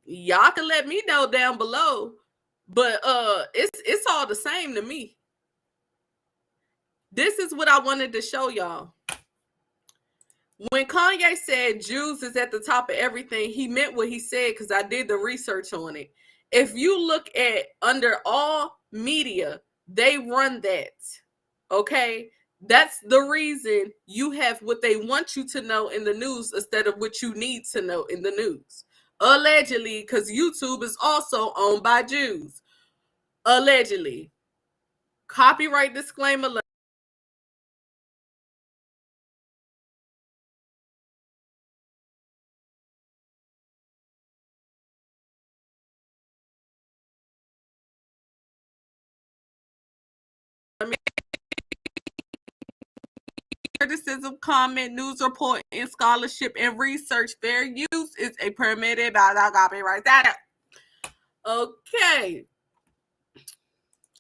y'all can let me know down below, but it's all the same to me. This is what I wanted to show y'all. When Kanye said Jews is at the top of everything, he meant what he said because I did the research on it. If you look at under all media, they run that, okay? That's the reason you have what they want you to know in the news instead of what you need to know in the news. Allegedly, because YouTube is also owned by Jews. Allegedly. Copyright disclaimer. Criticism, comment, news report, and scholarship and research. Fair use is a permitted by the copyright status. Okay,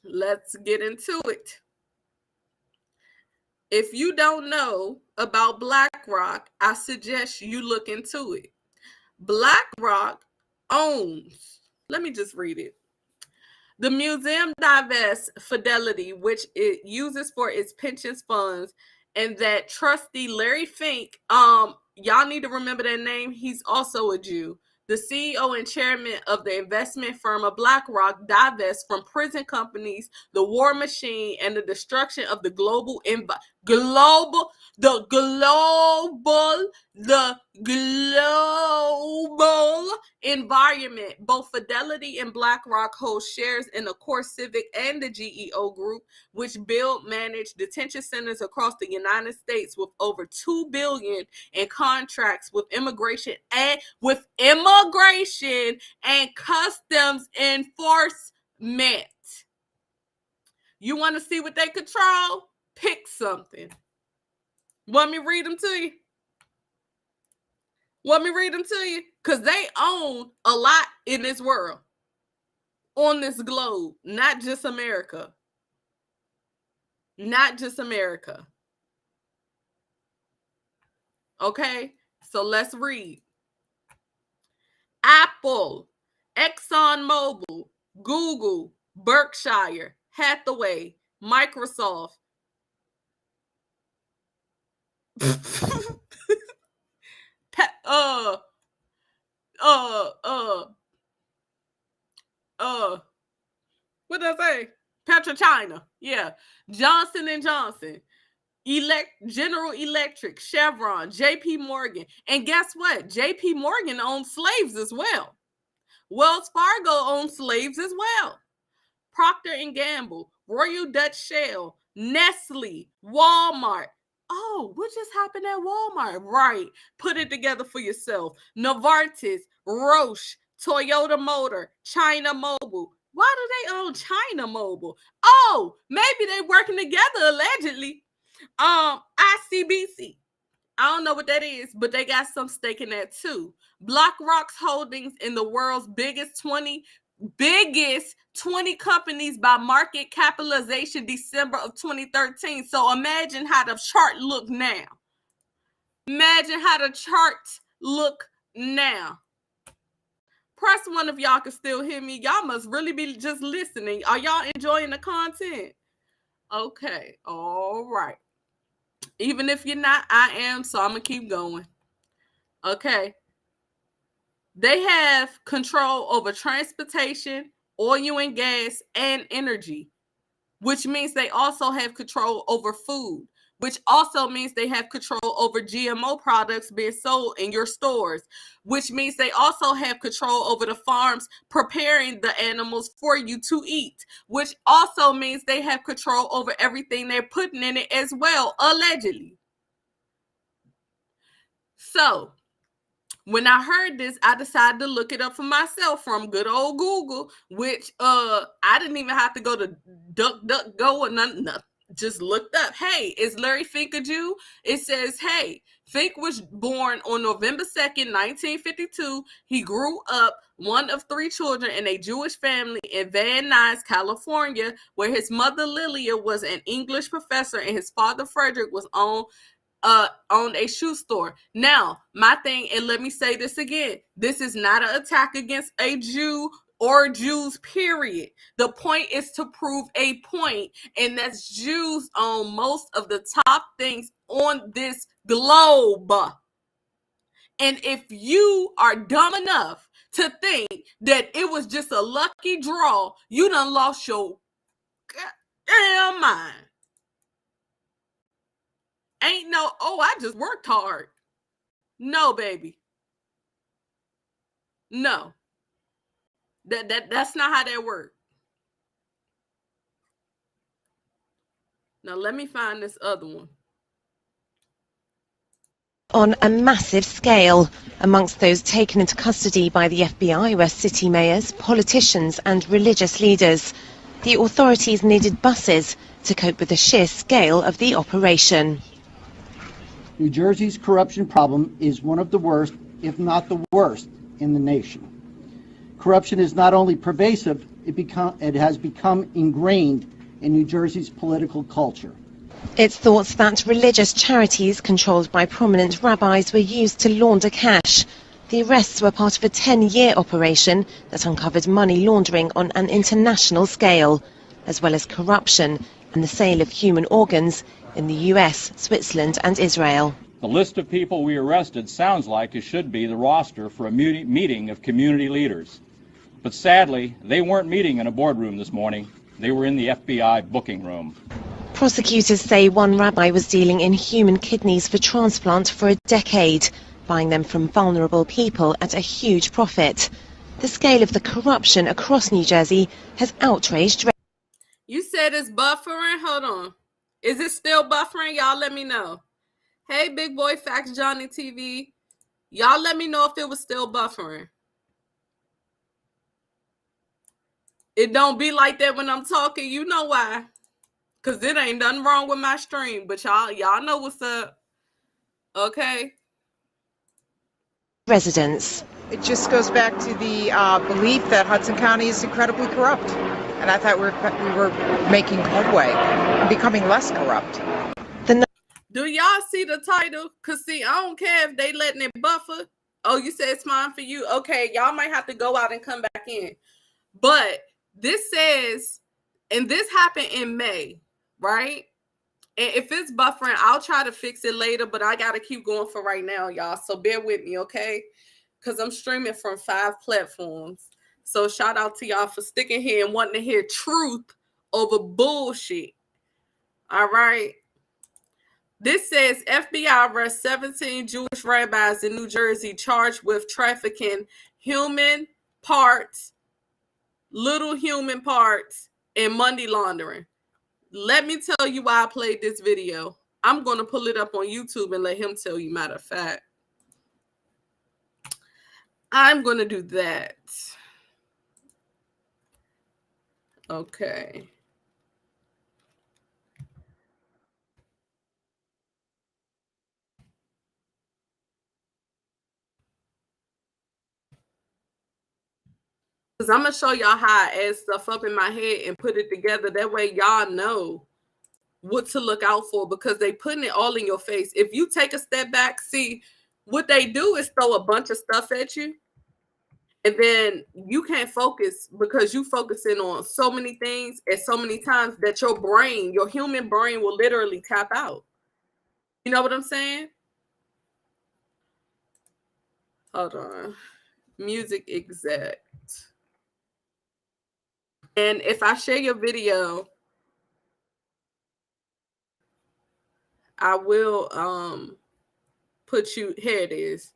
let's get into it. If you don't know about BlackRock, I suggest you look into it. BlackRock owns, let me just read it. The museum divests Fidelity, which it uses for its pensions funds, and that trustee Larry Fink, y'all need to remember that name. He's also a Jew. The CEO and chairman of the investment firm of BlackRock divests from prison companies, the war machine, and the destruction of the global environment. Both Fidelity and BlackRock hold shares in the Core Civic and the GEO Group, which build, manage detention centers across the United States with over $2 billion in contracts with immigration and customs enforcement. You want to see what they control? Pick something. Want me to read them to you? Want me to read them to you? Because they own a lot in this world, on this globe, not just America. Not just America. Okay, so let's read. Apple, ExxonMobil, Google, Berkshire Hathaway, Microsoft, what did I say? PetroChina, yeah. Johnson & Johnson, General Electric, Chevron, JP Morgan. And guess what? JP Morgan owns slaves as well. Wells Fargo owns slaves as well. Procter & Gamble, Royal Dutch Shell, Nestle, Walmart. Oh, what just happened at Walmart? Right. Put it together for yourself. Novartis, Roche, Toyota Motor, China Mobile. Why do they own China Mobile? Oh, maybe they're working together allegedly. ICBC. I don't know what that is, but they got some stake in that too. BlackRock's holdings in the world's biggest 20 companies by market capitalization, December of 2013. So imagine how the chart look now. Imagine how the charts look now. Press one if y'all can still hear me. Y'all must really be just listening. Are y'all enjoying the content? Okay. All right. Even if you're not, I am. So I'm going to keep going. Okay. They have control over transportation, oil and gas, and energy, which means they also have control over food, which also means they have control over GMO products being sold in your stores, which means they also have control over the farms preparing the animals for you to eat, which also means they have control over everything they're putting in it as well, allegedly. So, when I heard this, I decided to look it up for myself from good old Google, which I didn't even have to go to DuckDuckGo or nothing. Just looked up. Hey, is Larry Fink a Jew? It says, hey, Fink was born on November 2nd, 1952. He grew up one of 3 children in a Jewish family in Van Nuys, California, where his mother Lilia was an English professor and his father Frederick was owned a shoe store. Now, my thing, and let me say this again, this is not an attack against a Jew or Jews, period. The point is to prove a point, and that's Jews own most of the top things on this globe. And if you are dumb enough to think that it was just a lucky draw, you done lost your goddamn mind. Ain't no, oh, I just worked hard. No, baby. No. That's not how that works. Now let me find this other one. On a massive scale. Amongst those taken into custody by the FBI were city mayors, politicians and religious leaders. The authorities needed buses to cope with the sheer scale of the operation. New Jersey's corruption problem is one of the worst, if not the worst, in the nation. Corruption is not only pervasive, it has become ingrained in New Jersey's political culture. It's thought that religious charities controlled by prominent rabbis were used to launder cash. The arrests were part of a 10-year operation that uncovered money laundering on an international scale, as well as corruption and the sale of human organs in the US, Switzerland and Israel. The list of people we arrested sounds like it should be the roster for a meeting of community leaders. But sadly, they weren't meeting in a boardroom this morning. They were in the FBI booking room. Prosecutors say one rabbi was dealing in human kidneys for transplant for a decade, buying them from vulnerable people at a huge profit. The scale of the corruption across New Jersey has outraged. You said it's buffering? Hold on. Is it still buffering? Y'all let me know. Hey, Big Boy Facts Johnny TV. Y'all let me know if it was still buffering. It don't be like that when I'm talking. You know why. Because it ain't nothing wrong with my stream. But y'all know what's up. Okay. Residents. It just goes back to the belief that Hudson County is incredibly corrupt. And I thought we were making headway and becoming less corrupt. Do y'all see the title? Because, see, I don't care if they letting it buffer. Oh, you said it's fine for you? Okay, y'all might have to go out and come back in. But this says, and this happened in May, right? And if it's buffering, I'll try to fix it later, but I got to keep going for right now, y'all. So bear with me, okay? Because I'm streaming from 5 platforms. So shout out to y'all for sticking here and wanting to hear truth over bullshit. All right. This says FBI arrests 17 Jewish rabbis in New Jersey charged with trafficking human parts, little human parts, and money laundering. Let me tell you why I played this video. I'm going to pull it up on YouTube and let him tell you, matter of fact. I'm going to do that. Okay. Because I'm going to show y'all how I add stuff up in my head and put it together. That way y'all know what to look out for, because they putting it all in your face. If you take a step back, see, what they do is throw a bunch of stuff at you. And then you can't focus because you focusing on so many things at so many times that your brain, your human brain, will literally tap out. You know what I'm saying? Hold on. Music exact. And if I share your video, I will put you, here it is.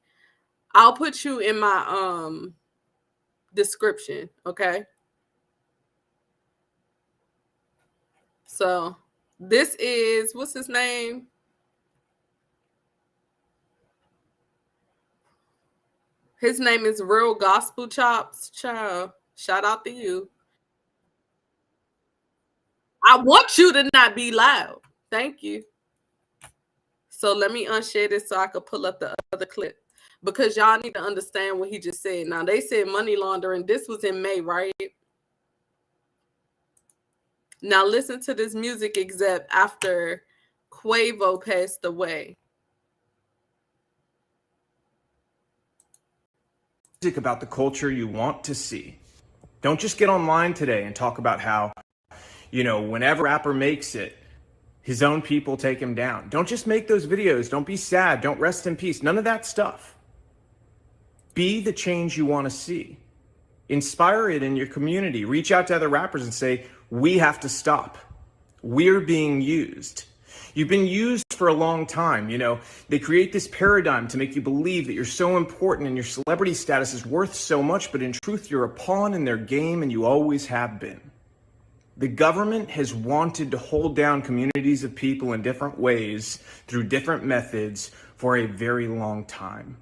I'll put you in my description, okay? So this is, what's his name? His name is Real Gospel Chops. Child, shout out to you. I want you to not be loud. Thank you. So let me unshare this so I can pull up the other clip, because y'all need to understand what he just said. Now, they said money laundering. This was in May, right? Now, listen to this music except after Quavo passed away. About the culture you want to see. Don't just get online today and talk about how, you know, whenever a rapper makes it, his own people take him down. Don't just make those videos. Don't be sad. Don't rest in peace. None of that stuff. Be the change you want to see. Inspire it in your community. Reach out to other rappers and say, we have to stop. We're being used. You've been used for a long time. You know, they create this paradigm to make you believe that you're so important and your celebrity status is worth so much, but in truth, you're a pawn in their game and you always have been. The government has wanted to hold down communities of people in different ways through different methods for a very long time.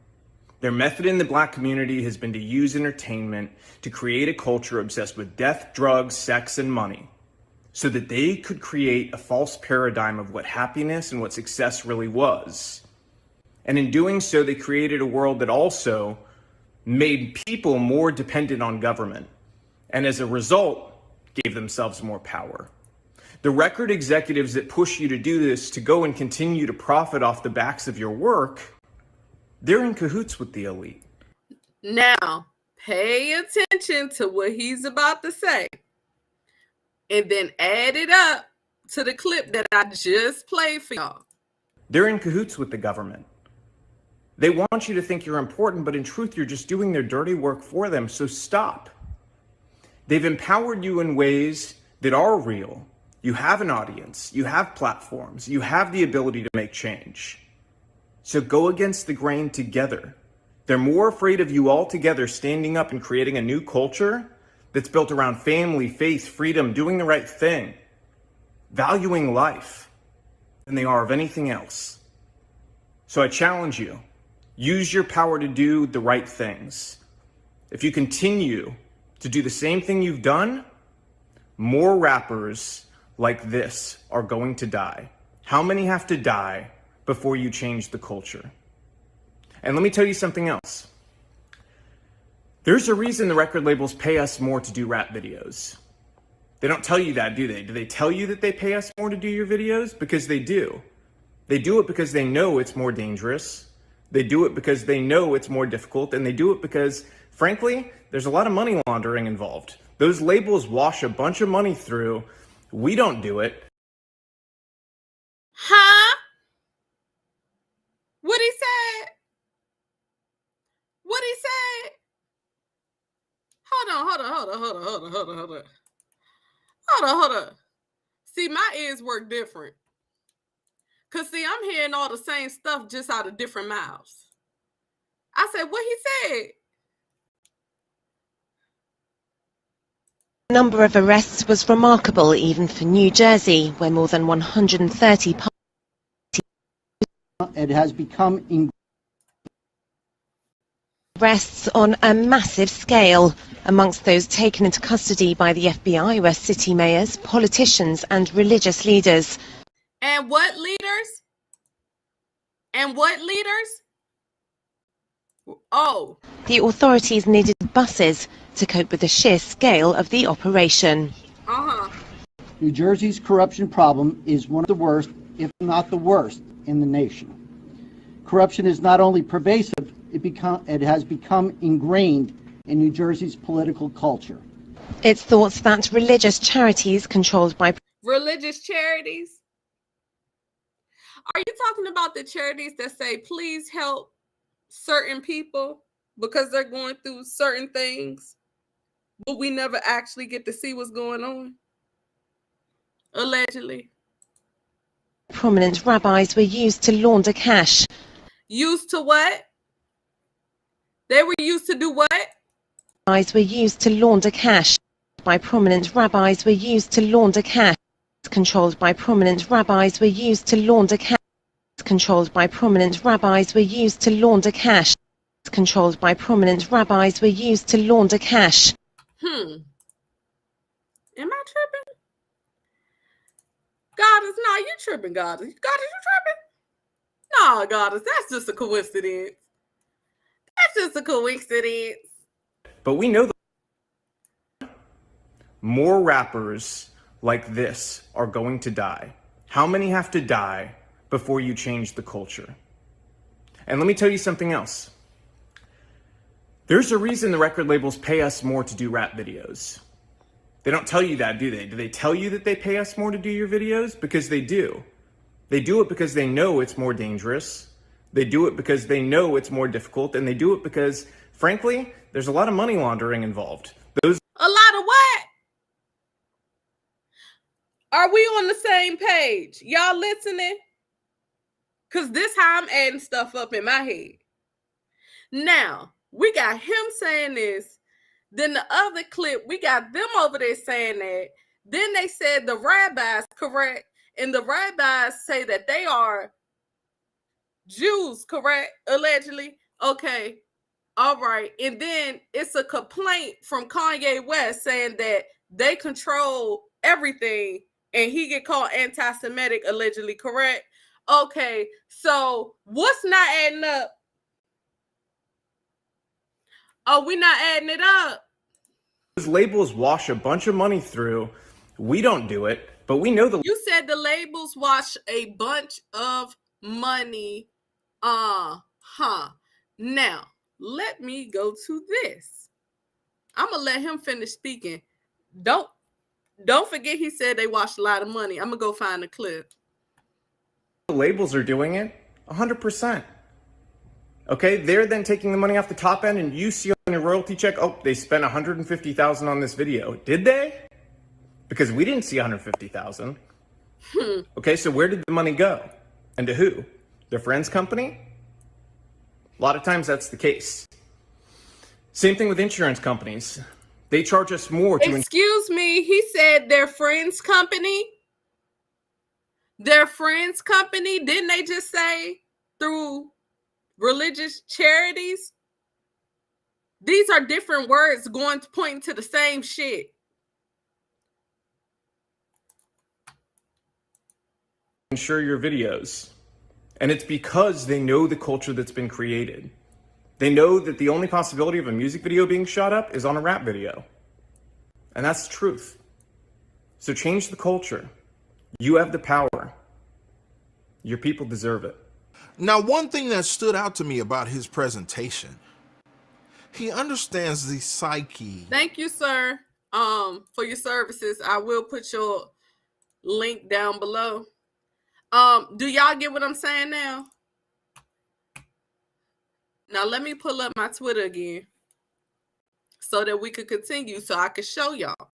Their method in the Black community has been to use entertainment to create a culture obsessed with death, drugs, sex, and money, so that they could create a false paradigm of what happiness and what success really was. And in doing so, they created a world that also made people more dependent on government, and as a result, gave themselves more power. The record executives that push you to do this, to go and continue to profit off the backs of your work, they're in cahoots with the elite. Now, pay attention to what he's about to say and then add it up to the clip that I just played for y'all. They're in cahoots with the government. They want you to think you're important, but in truth, you're just doing their dirty work for them, so stop. They've empowered you in ways that are real. You have an audience, you have platforms, you have the ability to make change. So go against the grain together. They're more afraid of you all together standing up and creating a new culture that's built around family, faith, freedom, doing the right thing, valuing life, than they are of anything else. So I challenge you, use your power to do the right things. If you continue to do the same thing you've done, more rappers like this are going to die. How many have to die before you change the culture? And let me tell you something else. There's a reason the record labels pay us more to do rap videos. They don't tell you that, do they? Do they tell you that they pay us more to do your videos? Because they do. They do it because they know it's more dangerous. They do it because they know it's more difficult. And they do it because, frankly, there's a lot of money laundering involved. Those labels wash a bunch of money through. We don't do it. Huh? What he said? What he said? Hold on. See, my ears work different. Because, see, I'm hearing all the same stuff just out of different mouths. I said, what he said? The number of arrests was remarkable even for New Jersey, where more than 130 It has become arrests on a massive scale. Amongst those taken into custody by the FBI were city mayors, politicians and religious leaders. And what leaders? And what leaders? Oh. The authorities needed buses to cope with the sheer scale of the operation. New Jersey's corruption problem is one of the worst, if not the worst, in the nation. Corruption is not only pervasive, it has become ingrained in New Jersey's political culture. It's thought that religious charities controlled by religious charities? Are you talking about the charities that say, please help certain people because they're going through certain things, but we never actually get to see what's going on? Allegedly. Prominent rabbis were used to launder cash. Used to what? They were used to do what? Rabbis were used to launder cash. By prominent rabbis were used to launder cash. Controlled by prominent rabbis were used to launder cash. Controlled by prominent rabbis were used to launder cash. Controlled by prominent rabbis were used to launder cash. Am I tripping? Goddess, no, you tripping, Goddess. Goddess, you tripping? No, Goddess, that's just a coincidence. That's just a coincidence. But we know more rappers like this are going to die. How many have to die before you change the culture? And let me tell you something else. There's a reason the record labels pay us more to do rap videos. They don't tell you that, do they? Do they tell you that they pay us more to do your videos? Because they do. They do it because they know it's more dangerous. They do it because they know it's more difficult. And they do it because, frankly, there's a lot of money laundering involved. A lot of what? Are we on the same page? Y'all listening? Because this how I'm adding stuff up in my head. Now, we got him saying this. Then the other clip, we got them over there saying that. Then they said the rabbis, correct? And the rabbis say that they are Jews, correct? Allegedly. Okay. All right. And then it's a complaint from Kanye West saying that they control everything and he get called anti-Semitic, allegedly, correct? Okay. So what's not adding up? Oh, we're not adding it up. Those labels wash a bunch of money through. We don't do it, but we know the... You said the labels wash a bunch of money. Now, let me go to this. I'm gonna let him finish speaking. Don't forget he said they washed a lot of money. I'm gonna go find the clip. The labels are doing it 100%. Okay, they're then taking the money off the top end, and you see on your royalty check, oh, they spent $150,000 on this video. Did they? Because we didn't see $150,000. Okay, so where did the money go? And to who? Their friend's company? A lot of times that's the case. Same thing with insurance companies. They charge us more to... Excuse me, he said their friend's company? Their friend's company? Didn't they just say through religious charities? These are different words going to point to the same shit. Insure your videos. And it's because they know the culture that's been created. They know that the only possibility of a music video being shot up is on a rap video. And that's the truth. So change the culture. You have the power. Your people deserve it. Now, one thing that stood out to me about his presentation, he understands the psyche. Thank you, sir, for your services. I will put your link down below. Do y'all get what I'm saying now? Now let me pull up my Twitter again so that we could continue, so I could show y'all.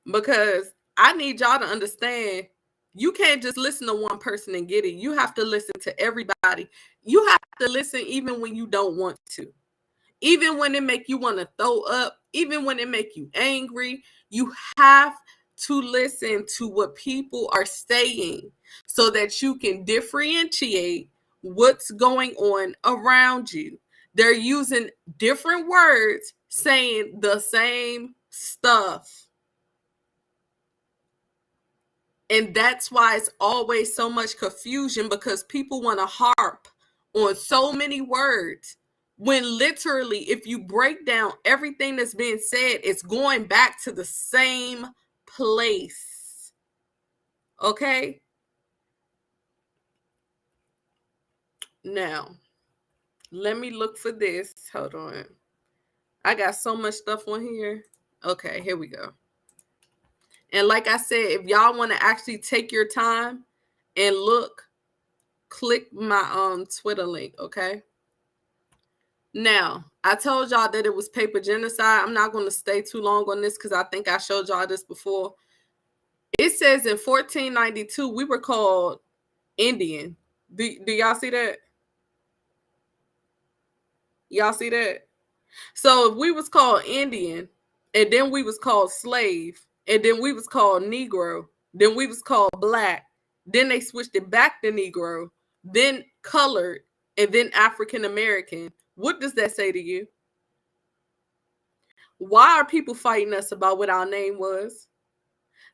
Because I need y'all to understand, you can't just listen to one person and get it. You have to listen to everybody. You have to listen even when you don't want to. Even when it make you want to throw up, even when it make you angry, you have to listen to what people are saying so that you can differentiate what's going on around you. They're using different words saying the same stuff. And that's why it's always so much confusion, because people want to harp on so many words when literally, if you break down everything that's being said, it's going back to the same place. Okay? Now, let me look for this. Hold on. I got so much stuff on here. Okay, here we go. And like I said, if y'all want to actually take your time and look, click my Twitter link, okay? Now, I told y'all that it was paper genocide. I'm not going to stay too long on this because I think I showed y'all this before. It says in 1492, we were called Indian. Do y'all see that? Y'all see that? So if we was called Indian, and then we was called slave, and then we was called Negro, then we was called black, then they switched it back to Negro, then colored, and then African American. What does that say to you? Why are people fighting us about what our name was?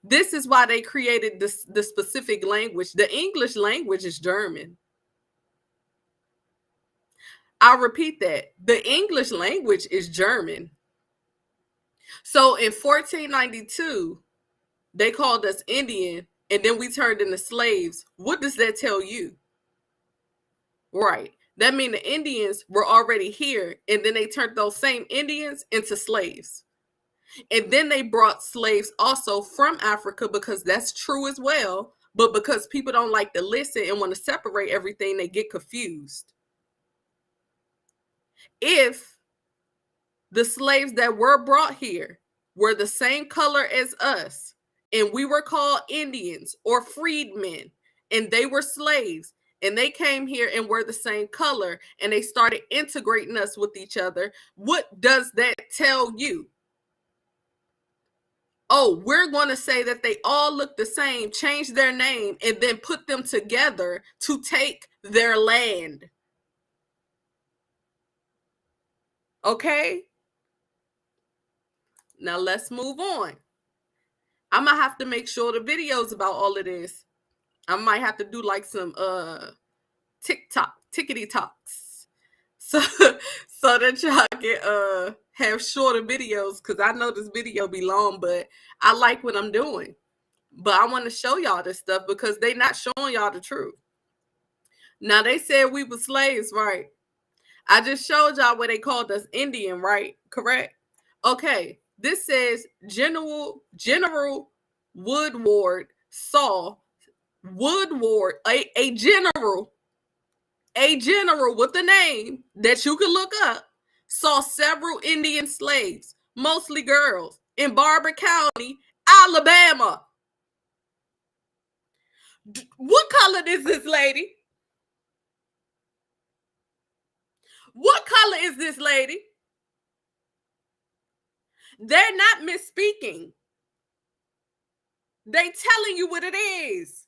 This is why they created the specific language. The English language is German. I'll repeat that. The English language is German. So in 1492, they called us Indian, and then we turned into slaves. What does that tell you? Right. That means the Indians were already here, and then they turned those same Indians into slaves. And then they brought slaves also from Africa, because that's true as well. But because people don't like to listen and want to separate everything, they get confused. If the slaves that were brought here were the same color as us, and we were called Indians or freedmen, and they were slaves, and they came here and were the same color, and they started integrating us with each other, what does that tell you? Oh, we're going to say that they all look the same, change their name, and then put them together to take their land. Okay? Now let's move on. I'm going to have to make sure the videos about all of this. I might have to do like some tickety talks. So that y'all can have shorter videos, because I know this video be long, but I like what I'm doing. But I want to show y'all this stuff because they not showing y'all the truth. Now they said we were slaves, right? I just showed y'all where they called us Indian, right? Correct? Okay. This says General Woodward saw Woodward, a general with a name that you can look up, saw several Indian slaves, mostly girls, in Barber County, Alabama. What color is this lady? What color is this lady? They're not misspeaking. They telling you what it is.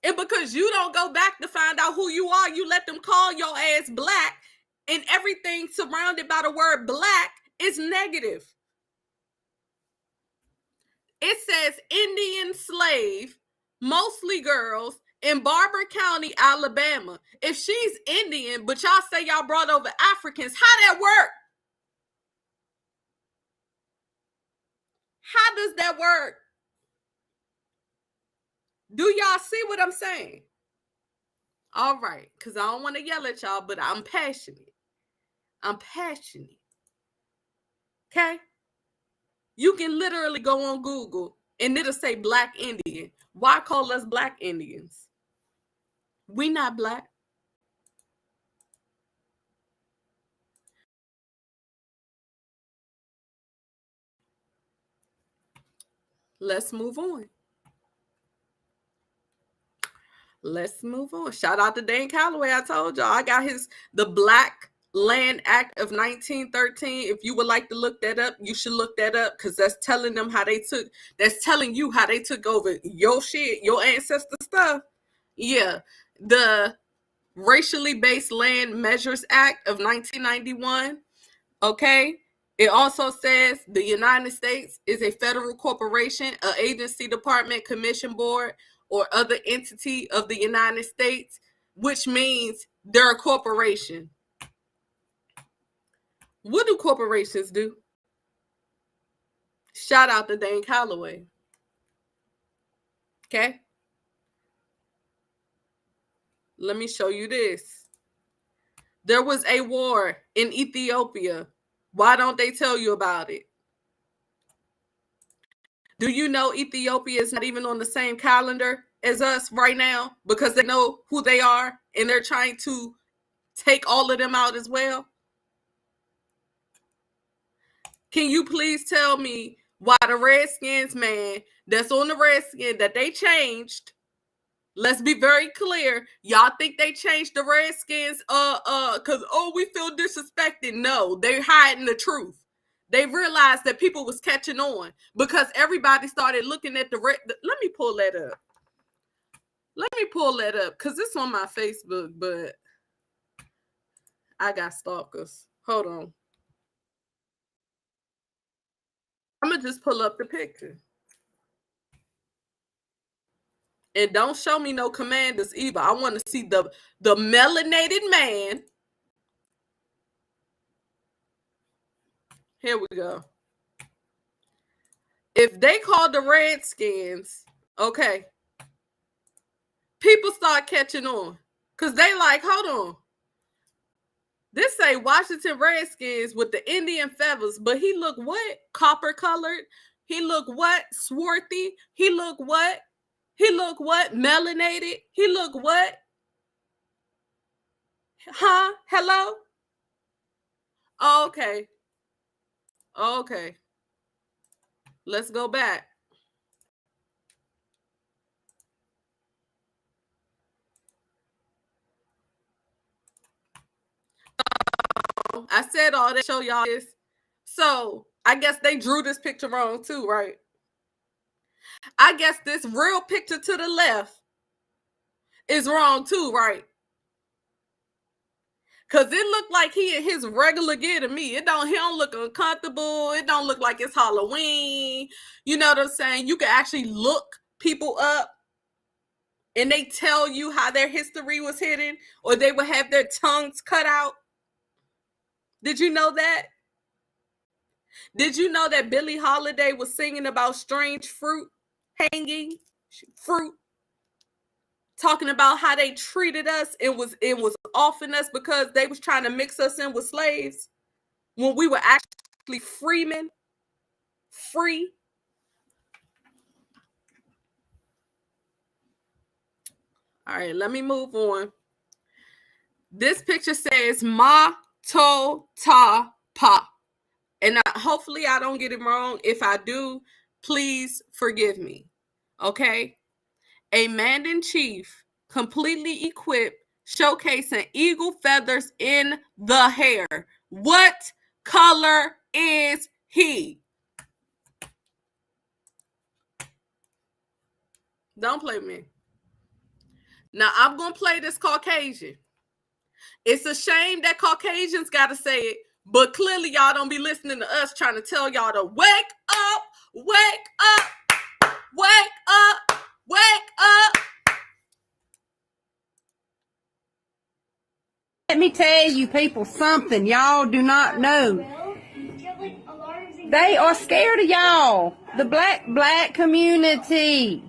And because you don't go back to find out who you are, you let them call your ass black, and everything surrounded by the word black is negative. It says Indian slave, mostly girls, in Barber County, Alabama. If she's Indian, but y'all say y'all brought over Africans, how that work? How does that work? Do y'all see what I'm saying? All right, because I don't want to yell at y'all, but I'm passionate. I'm passionate. Okay? You can literally go on Google and it'll say Black Indian. Why call us Black Indians? We not black. Let's move on. Let's move on. Shout out to Dan Calloway. I told y'all I got the Black Land Act of 1913. If you would like to look that up, you should look that up, because that's telling you how they took over your shit, your ancestor stuff. Yeah. The Racially Based Land Measures Act of 1991. Okay. It also says the United States is a federal corporation, an agency, department, commission, board, or other entity of the United States, which means they're a corporation. What do corporations do? Shout out to Dan Calloway. Okay. Let me show you this. There was a war in Ethiopia. Why don't they tell you about it? Do you know Ethiopia is not even on the same calendar as us right now, because they know who they are and they're trying to take all of them out as well? Can you please tell me why the Redskins, man, that's on the Redskins that they changed? Let's be very clear. Y'all think they changed the Redskins because we feel disrespected? No, they're hiding the truth. They realized that people was catching on because everybody started looking at let me pull that up. Let me pull that up because it's on my Facebook, but I got stalkers. Hold on. I'm going to just pull up the picture. And don't show me no Commanders either. I want to see the melanated man. Here we go. If they call the Redskins, okay, people start catching on because they like, hold on. This say Washington Redskins with the Indian feathers, but he look what? Copper colored. He look what? Swarthy. He look what? He look what? Melanated. He look what? Huh? Hello? Okay. Okay. Let's go back. I said all that, show y'all this. So I guess they drew this picture wrong too, right? I guess this real picture to the left is wrong too, right? Cause it looked like he in his regular gear to me. He don't look uncomfortable. It don't look like it's Halloween. You know what I'm saying? You can actually look people up and they tell you how their history was hidden, or they would have their tongues cut out. Did you know that? Did you know that Billie Holiday was singing about strange fruit hanging? Fruit. talking about how they treated us and it was offing us because they was trying to mix us in with slaves when we were actually freemen, free. All right, let me move on. This picture says Ma To Ta Pa. And hopefully I don't get it wrong. If I do, please forgive me. Okay? A Mandan chief, completely equipped, showcasing eagle feathers in the hair. What color is he? Don't play with me. Now, I'm going to play this Caucasian. It's a shame that Caucasians got to say it, but clearly y'all don't be listening to us trying to tell y'all to wake up, wake up, wake up, wake up. Let me tell you people something y'all do not know. They are scared of y'all, the black community.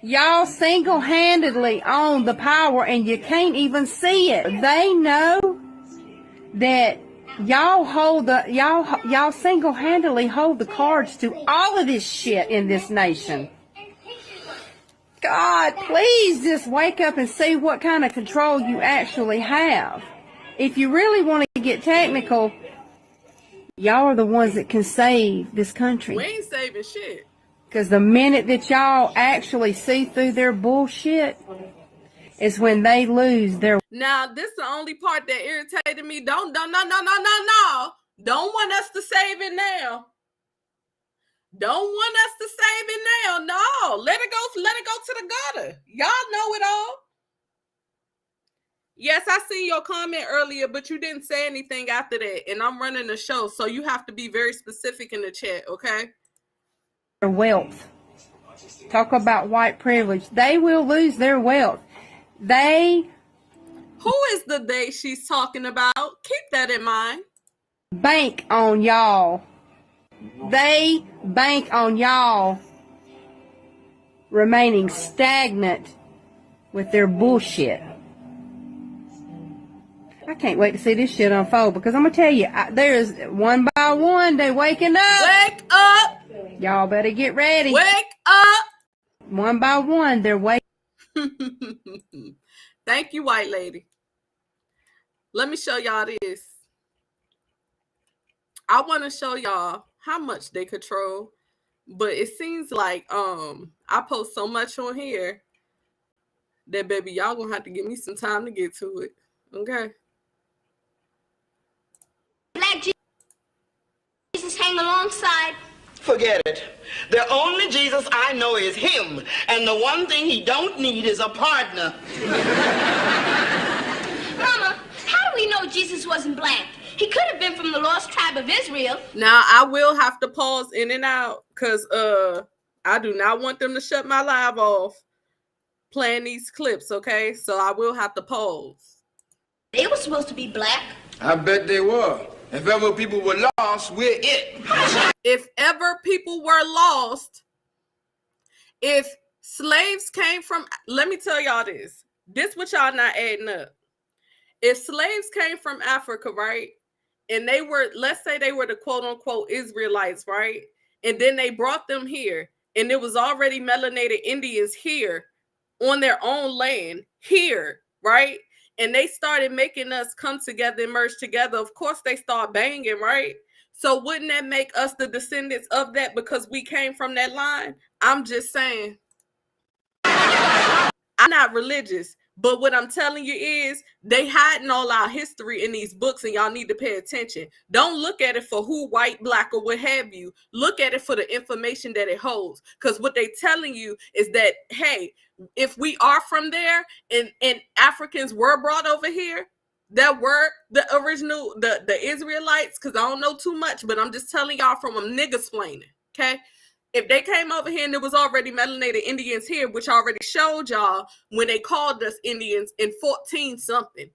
Y'all single-handedly own the power and you can't even see it. They know that y'all single-handedly hold the cards to all of this shit in this nation. God, please just wake up and see what kind of control you actually have. If you really want to get technical, y'all are the ones that can save this country. We ain't saving shit. Because the minute that y'all actually see through their bullshit is when they lose their... Now, this is the only part that irritated me. No. Don't want us to save it now. Don't want us to save it now. No, let it go to the gutter. Y'all know it all. Yes, I see your comment earlier, but you didn't say anything after that. And I'm running the show, so you have to be very specific in the chat, okay? Their wealth. Talk about white privilege. They will lose their wealth. Who is the they she's talking about? Keep that in mind. Bank on y'all. They bank on y'all remaining stagnant with their bullshit. I can't wait to see this shit unfold because I'm going to tell you, there's one by one, they waking up. Wake up. Y'all better get ready. Wake up. One by one, they're waking up. Thank you, white lady. Let me show y'all this. I want to show y'all how much they control, but it seems like I post so much on here that baby y'all gonna have to give me some time to get to it. Okay. Black Jesus hang alongside. Forget it. The only Jesus I know is him, and the one thing he don't need is a partner. Mama, how do we know Jesus wasn't black? He could have been from the lost tribe of Israel. Now, I will have to pause in and out because I do not want them to shut my live off playing these clips, okay? So I will have to pause. They were supposed to be black. I bet they were. If ever people were lost, we're it. If ever people were lost, if slaves came from, let me tell y'all this. This what y'all not adding up. If slaves came from Africa, right? And they were, let's say they were the quote unquote Israelites, right? And then they brought them here and it was already melanated Indians here on their own land here, right? And they started making us come together and merge together. Of course, they start banging, right? So wouldn't that make us the descendants of that because we came from that line? I'm just saying. I'm not religious, but what I'm telling you is they hiding all our history in these books and y'all need to pay attention. Don't look at it for who, white, black, or what have you. Look at it for the information that it holds. Because what they telling you is that, hey, if we are from there and Africans were brought over here, that were the original, the Israelites, because I don't know too much, but I'm just telling y'all from a niggasplaining, okay? If they came over here and there was already melanated Indians here, which I already showed y'all when they called us Indians in 14 something. I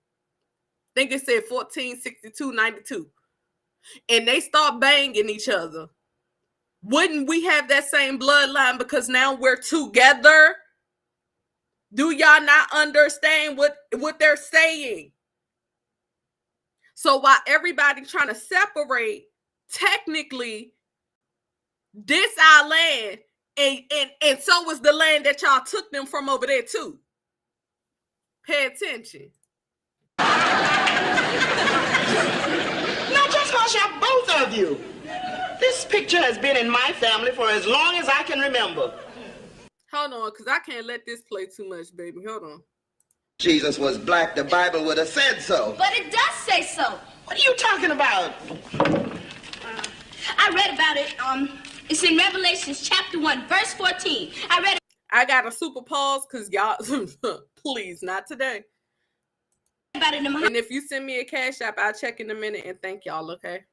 think it said 1462, 92. And they start banging each other. Wouldn't we have that same bloodline because now we're together? Do y'all not understand what they're saying? So while everybody trying to separate, technically, this our land, and so was the land that y'all took them from over there too. Pay attention. Now just hush up, both of you. This picture has been in my family for as long as I can remember. Hold on, because I can't let this play too much, baby. Hold on. Jesus was black, the Bible would have said so. But it does say so. What are you talking about? I read about it. It's in Revelations chapter 1, verse 14. I got a super pause because y'all, please, not today. About it in and if you send me a cash app, I'll check in a minute and thank y'all, okay?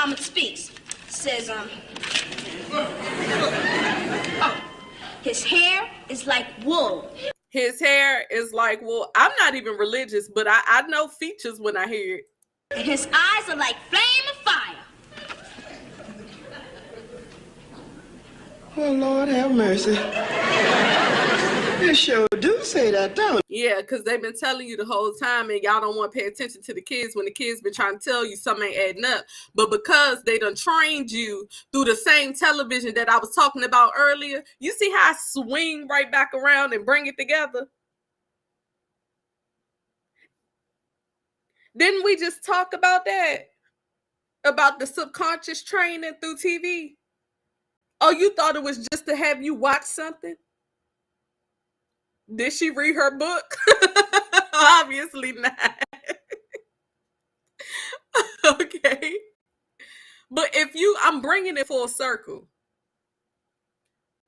It speaks. It says, his hair is like wool. His hair is like wool. I'm not even religious, but I know features when I hear it. And his eyes are like flame of fire. Well, Lord have mercy. You sure do say that, don't you? Yeah, because they've been telling you the whole time and y'all don't want to pay attention to the kids when the kids been trying to tell you something ain't adding up. But because they done trained you through the same television that I was talking about earlier, you see how I swing right back around and bring it together? Didn't we just talk about that? About the subconscious training through TV? Oh, you thought it was just to have you watch something? Did she read her book? Obviously not. Okay. But I'm bringing it full circle.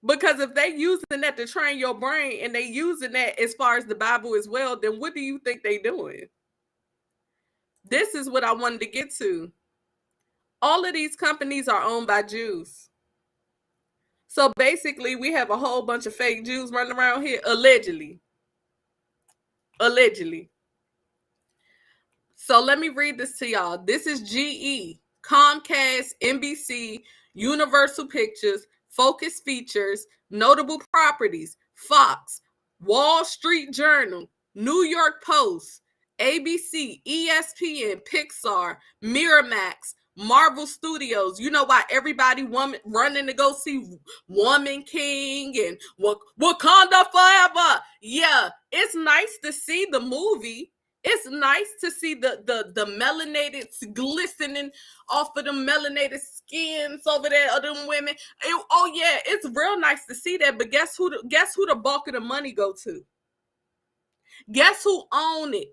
Because if they using that to train your brain and they using that as far as the Bible as well, then what do you think they doing? This is what I wanted to get to. All of these companies are owned by Jews. So basically, we have a whole bunch of fake Jews running around here, allegedly. Allegedly. So let me read this to y'all. This is GE, Comcast, NBC, Universal Pictures, Focus Features, Notable Properties, Fox, Wall Street Journal, New York Post, ABC, ESPN, Pixar, Miramax, Marvel Studios. You know why everybody running to go see Woman King and Wakanda Forever? Yeah, it's nice to see the movie. It's nice to see the melanated glistening off of the melanated skins over there of them women. Oh yeah, it's real nice to see that. But guess who the bulk of the money go to? Guess who own it?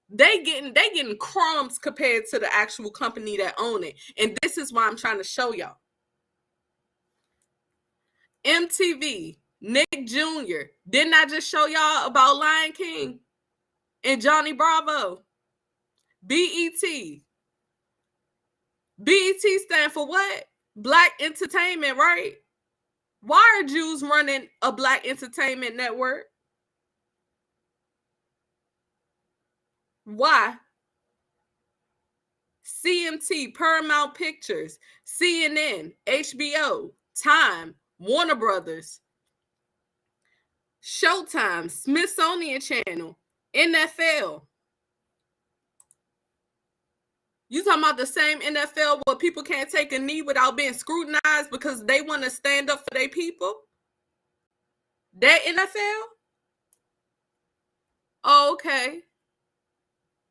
They getting crumbs compared to the actual company that own it. And this is why I'm trying to show y'all. MTV, Nick Jr. Didn't I just show y'all about Lion King and Johnny Bravo? BET. BET stand for what? Black Entertainment, right? Why are Jews running a Black Entertainment network? Why? CMT, Paramount Pictures, CNN, HBO, Time, Warner Brothers, Showtime, Smithsonian Channel, NFL. You talking about the same NFL where people can't take a knee without being scrutinized because they want to stand up for their people? That NFL? Oh, okay.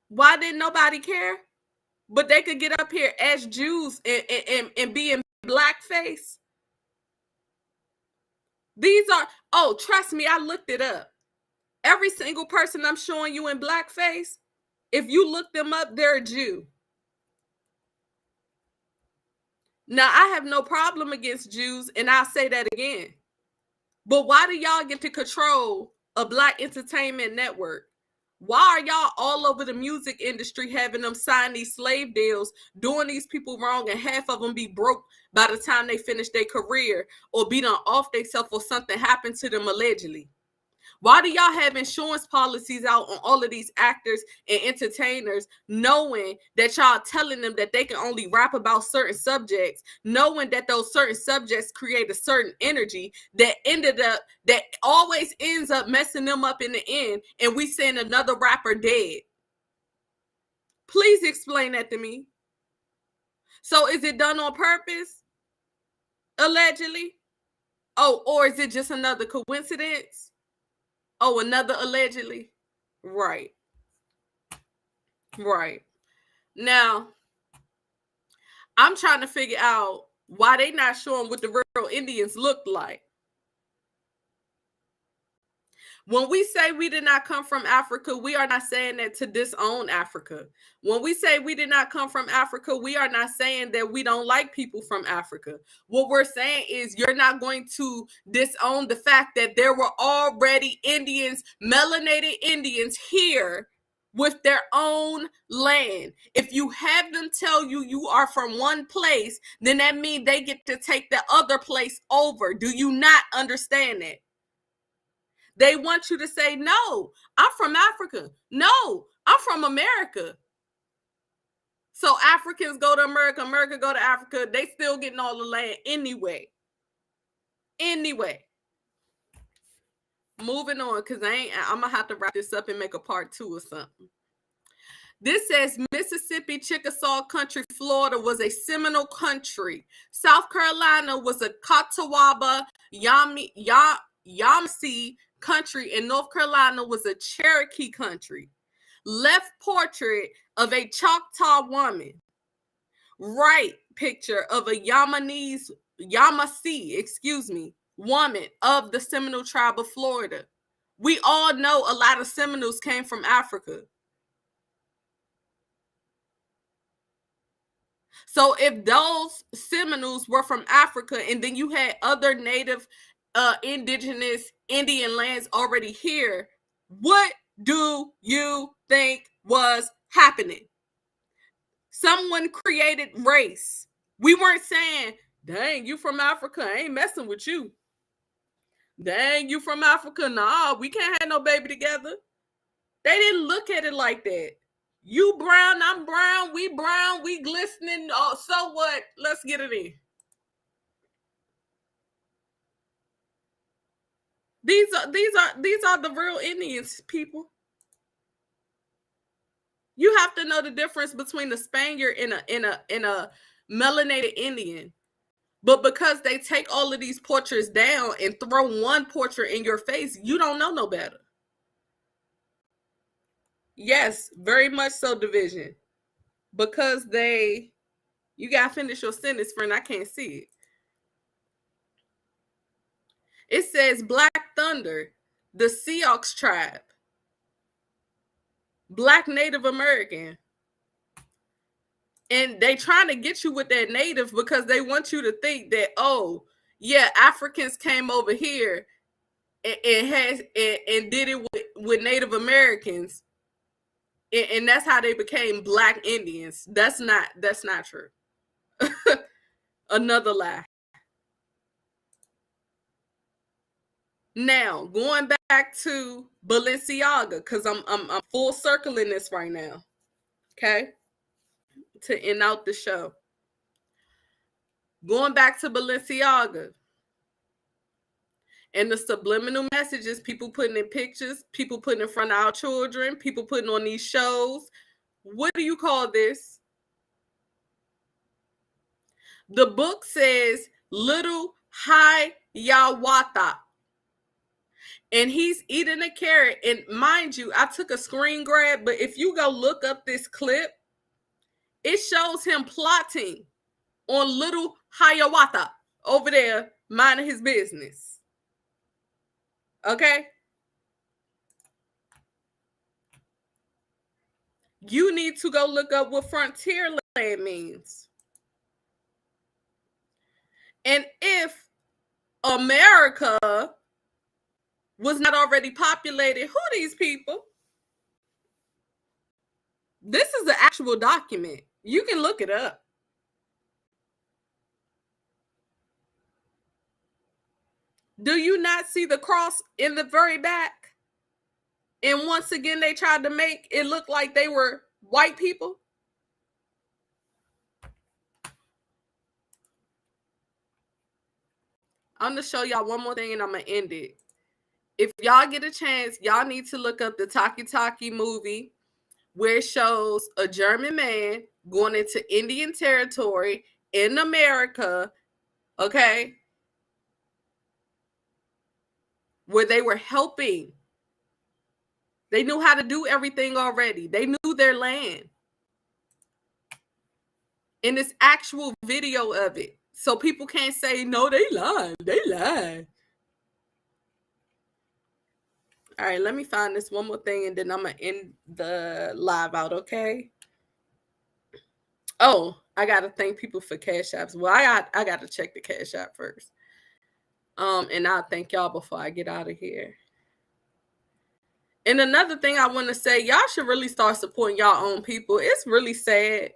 Why didn't nobody care? But they could get up here as Jews and be in blackface. These are, oh, trust me, I looked it up. Every single person I'm showing you in blackface, if you look them up, they're a Jew. Now, I have no problem against Jews, and I'll say that again. But why do y'all get to control a Black Entertainment network? Why are y'all all over the music industry having them sign these slave deals, doing these people wrong, and half of them be broke by the time they finish their career or be done off themselves or something happened to them allegedly? Why do y'all have insurance policies out on all of these actors and entertainers, knowing that y'all telling them that they can only rap about certain subjects, knowing that those certain subjects create a certain energy that always ends up messing them up in the end, and we send another rapper dead? Please explain that to me. So is it done on purpose? Allegedly? Oh, or is it just another coincidence? Oh, another allegedly? Right. Right. Now, I'm trying to figure out why they not showing what the real Indians looked like. When we say we did not come from Africa, we are not saying that to disown Africa. When we say we did not come from Africa, we are not saying that we don't like people from Africa. What we're saying is you're not going to disown the fact that there were already Indians, melanated Indians here with their own land. If you have them tell you you are from one place, then that means they get to take the other place over. Do you not understand that? They want you to say, no, I'm from Africa. No, I'm from America. So Africans go to America, America go to Africa. They still getting all the land anyway. Anyway. Moving on, because I'm going to have to wrap this up and make a part 2 or something. This says Mississippi, Chickasaw Country, Florida was a Seminole country. South Carolina was a Catawba, Yamasee country, and North Carolina was a Cherokee country. Left portrait of a Choctaw woman. Right picture of a Yamasee, woman of the Seminole tribe of Florida. We all know a lot of Seminoles came from Africa. So if those Seminoles were from Africa and then you had other native indigenous Indian lands already here, what do you think was happening? Someone created race. We weren't saying, dang, you from Africa, I ain't messing with you. Dang, you from Africa, nah, we can't have no baby together. They didn't look at it like that. You brown, I'm brown, we glistening. Oh, so what? Let's get it in. These are the real Indians, people. You have to know the difference between a Spaniard and a melanated Indian. But because they take all of these portraits down and throw one portrait in your face, you don't know no better. Yes, very much so, division. Because you gotta finish your sentence, friend. I can't see it. It says Black Thunder, the Sioux tribe, Black Native American. And they trying to get you with that native because they want you to think that, oh, yeah, Africans came over here and did it with Native Americans. And that's how they became Black Indians. That's not true. Another lie. Now, going back to Balenciaga, because I'm full circling this right now. Okay? To end out the show. Going back to Balenciaga. And the subliminal messages people putting in pictures, people putting in front of our children, people putting on these shows. What do you call this? The book says Little Hiawatha. And he's eating a carrot. And mind you, I took a screen grab, but if you go look up this clip, it shows him plotting on Little Hiawatha over there, minding his business. Okay? You need to go look up what frontier land means. And if America was not already populated, who are these people? This is the actual document. You can look it up. Do you not see the cross in the very back? And once again, they tried to make it look like they were white people. I'm going to show y'all one more thing and I'm going to end it. If y'all get a chance, y'all need to look up the Taki Taki movie where it shows a German man going into Indian territory in America, okay, where they were helping. They knew how to do everything already. They knew their land. And this actual video of it. So people can't say, no, they lied. They lied. All right, let me find this one more thing and then I'm going to end the live out, okay? Oh, I got to thank people for Cash Apps. Well, I got to check the Cash App first. And I'll thank y'all before I get out of here. And another thing I want to say, y'all should really start supporting y'all own people. It's really sad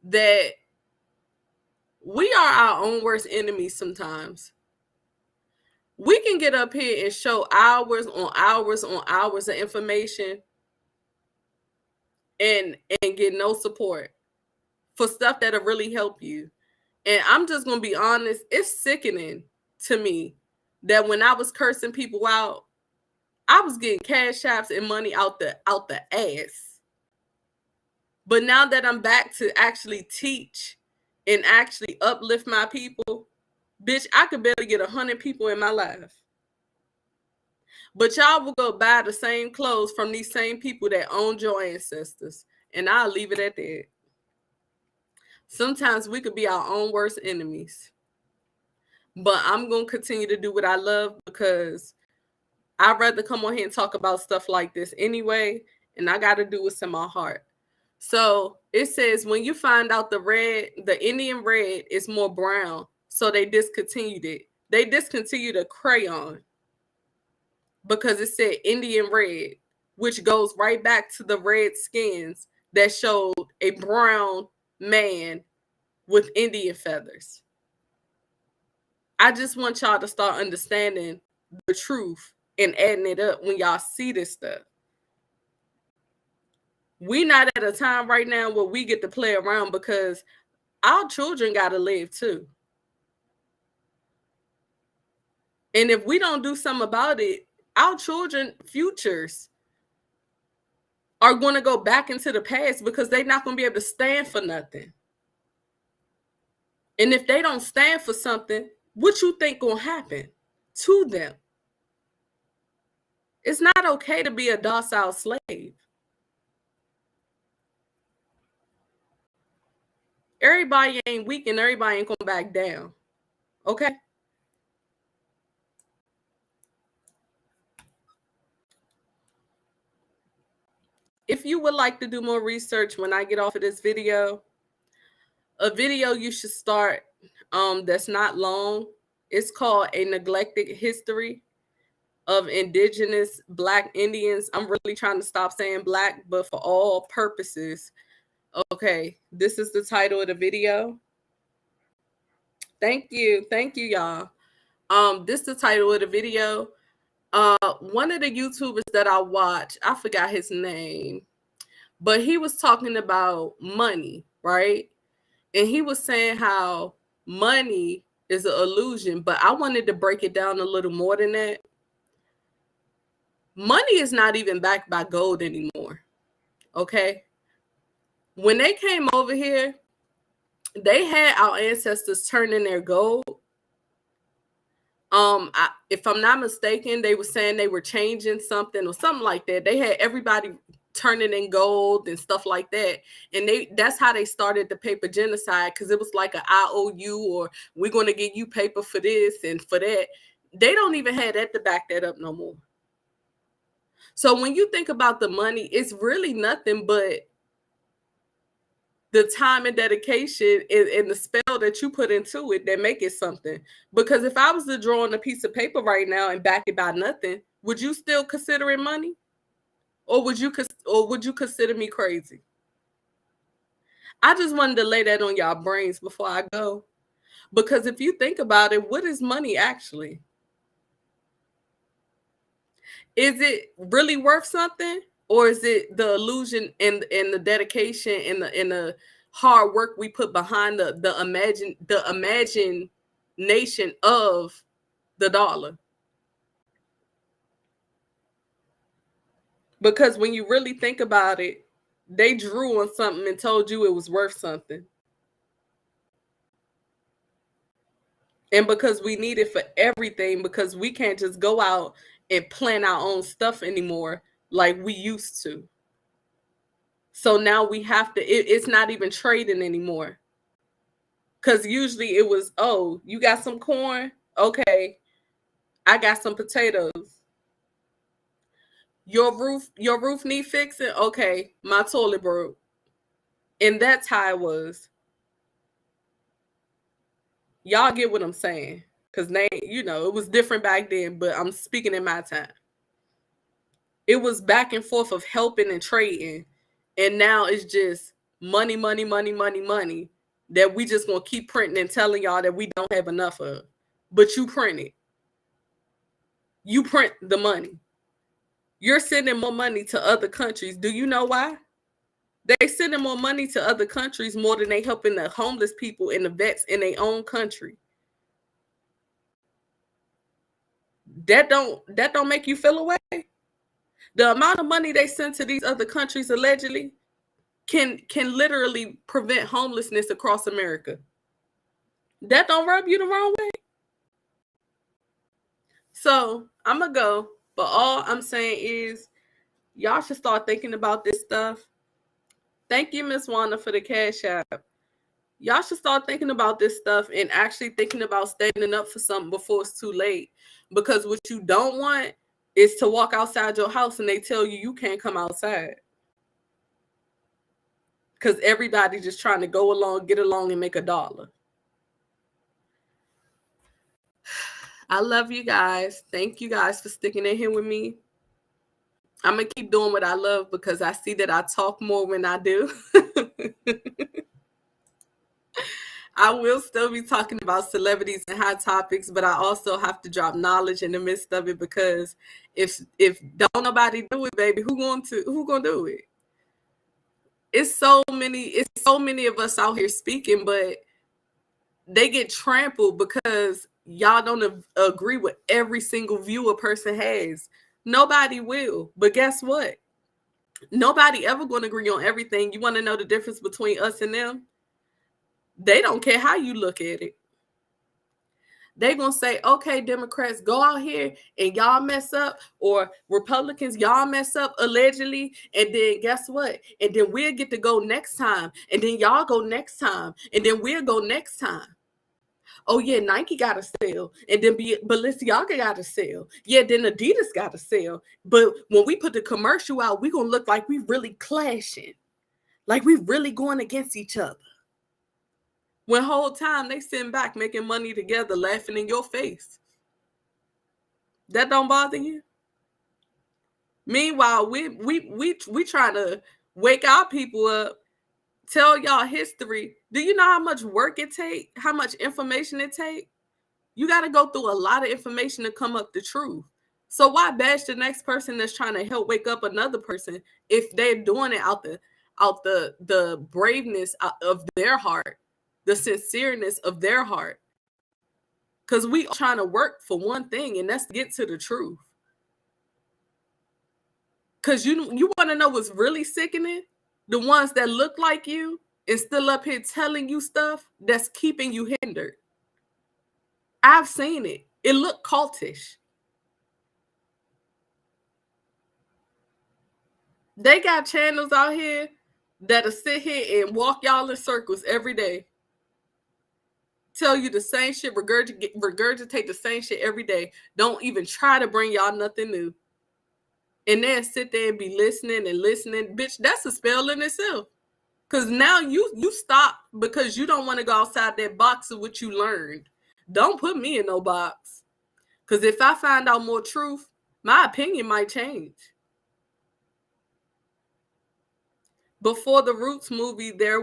that we are our own worst enemies sometimes. We can get up here and show hours on hours on hours of information and get no support for stuff that'll really help you. And I'm just going to be honest, it's sickening to me that when I was cursing people out, I was getting Cash Apps and money out the ass. But now that I'm back to actually teach and actually uplift my people, bitch, I could barely get 100 people in my life. But y'all will go buy the same clothes from these same people that owned your ancestors. And I'll leave it at that. Sometimes we could be our own worst enemies. But I'm going to continue to do what I love because I'd rather come on here and talk about stuff like this anyway. And I got to do what's in my heart. So it says, when you find out the Indian red is more brown, so they discontinued it. They discontinued a crayon because it said Indian red, which goes right back to the red skins that showed a brown man with Indian feathers. I just want y'all to start understanding the truth and adding it up when y'all see this stuff. We're not at a time right now where we get to play around because our children got to live too. And if we don't do something about it, our children futures are going to go back into the past because they're not going to be able to stand for nothing. And if they don't stand for something, what you think going to happen to them? It's not okay to be a docile slave. Everybody ain't weak and everybody ain't going to back down. Okay? If you would like to do more research when I get off of this video, a video you should start that's not long. It's called A Neglected History of Indigenous Black Indians. I'm really trying to stop saying black, but for all purposes. Okay, this is the title of the video. Thank you, y'all. This is the title of the video. One of the YouTubers that I watch, I forgot his name, but he was talking about money, right? And he was saying how money is an illusion, but I wanted to break it down a little more than that. Money is not even backed by gold anymore, okay? When they came over here, they had our ancestors turn in their gold. If I'm not mistaken, they were saying they were changing something or something like that. They had everybody turning in gold and stuff like that. And that's how they started the paper genocide, because it was like an IOU, or we're going to give you paper for this and for that. They don't even have that to back that up no more. So when you think about the money, it's really nothing but the time and dedication and the spell that you put into it that make it something. Because if I was to draw on a piece of paper right now and back it by nothing, would you still consider it money? Or would you consider me crazy? I just wanted to lay that on y'all brains before I go. Because if you think about it, what is money actually? Is it really worth something? Or is it the illusion and the dedication and the hard work we put behind the imagination of the dollar? Because when you really think about it, they drew on something and told you it was worth something. And because we need it for everything, because we can't just go out and plan our own stuff anymore like we used to. So now we have to, it's not even trading anymore. Because usually it was, oh, you got some corn? Okay, I got some potatoes. Your roof need fixing? Okay, my toilet broke. And that's how it was. Y'all get what I'm saying? Because it was different back then, but I'm speaking in my time. It was back and forth of helping and trading. And now it's just money, money, money, money, money that we just gonna keep printing and telling y'all that we don't have enough of. But you print it. You print the money. You're sending more money to other countries. Do you know why? They sending more money to other countries more than they helping the homeless people and the vets in their own country. That don't make you feel away. The amount of money they send to these other countries allegedly can literally prevent homelessness across America. That don't rub you the wrong way. So I'm gonna go, but all I'm saying is y'all should start thinking about this stuff. Thank you, Miss Wanda, for the cash app. Y'all should start thinking about this stuff and actually thinking about standing up for something before it's too late. Because what you don't want is to walk outside your house and they tell you you can't come outside. Because everybody just trying to go along, get along, and make a dollar. I love you guys. Thank you guys for sticking in here with me. I'm going to keep doing what I love because I see that I talk more when I do. I will still be talking about celebrities and hot topics, but I also have to drop knowledge in the midst of it because if don't nobody do it, baby, who gonna do it? It's so many of us out here speaking, but they get trampled because y'all don't agree with every single view a person has. Nobody will, but guess what? Nobody ever gonna agree on everything. You want to know the difference between us and them? They don't care how you look at it. They're going to say, okay, Democrats, go out here and y'all mess up, or Republicans, y'all mess up allegedly, and then guess what? And then we'll get to go next time, and then y'all go next time, and then we'll go next time. Oh, yeah, Nike got to sell, and then Balenciaga got to sell. Yeah, then Adidas got to sell. But when we put the commercial out, we're going to look like we really clashing, like we really going against each other. When whole time they sitting back making money together, laughing in your face. That don't bother you? Meanwhile, we trying to wake our people up, tell y'all history. Do you know how much work it take? How much information it take? You got to go through a lot of information to come up the truth. So why bash the next person that's trying to help wake up another person if they're doing it out the braveness of their heart? The sincereness of their heart. Because we are trying to work for one thing, and that's to get to the truth. Because you want to know what's really sickening? The ones that look like you and still up here telling you stuff that's keeping you hindered. I've seen it. It looked cultish. They got channels out here that'll sit here and walk y'all in circles every day. Tell you the same shit, regurgitate the same shit every day. Don't even try to bring y'all nothing new. And then sit there and be listening and listening. Bitch, that's a spell in itself. Because now you stop because you don't want to go outside that box of what you learned. Don't put me in no box. Because if I find out more truth, my opinion might change. Before the Roots movie, the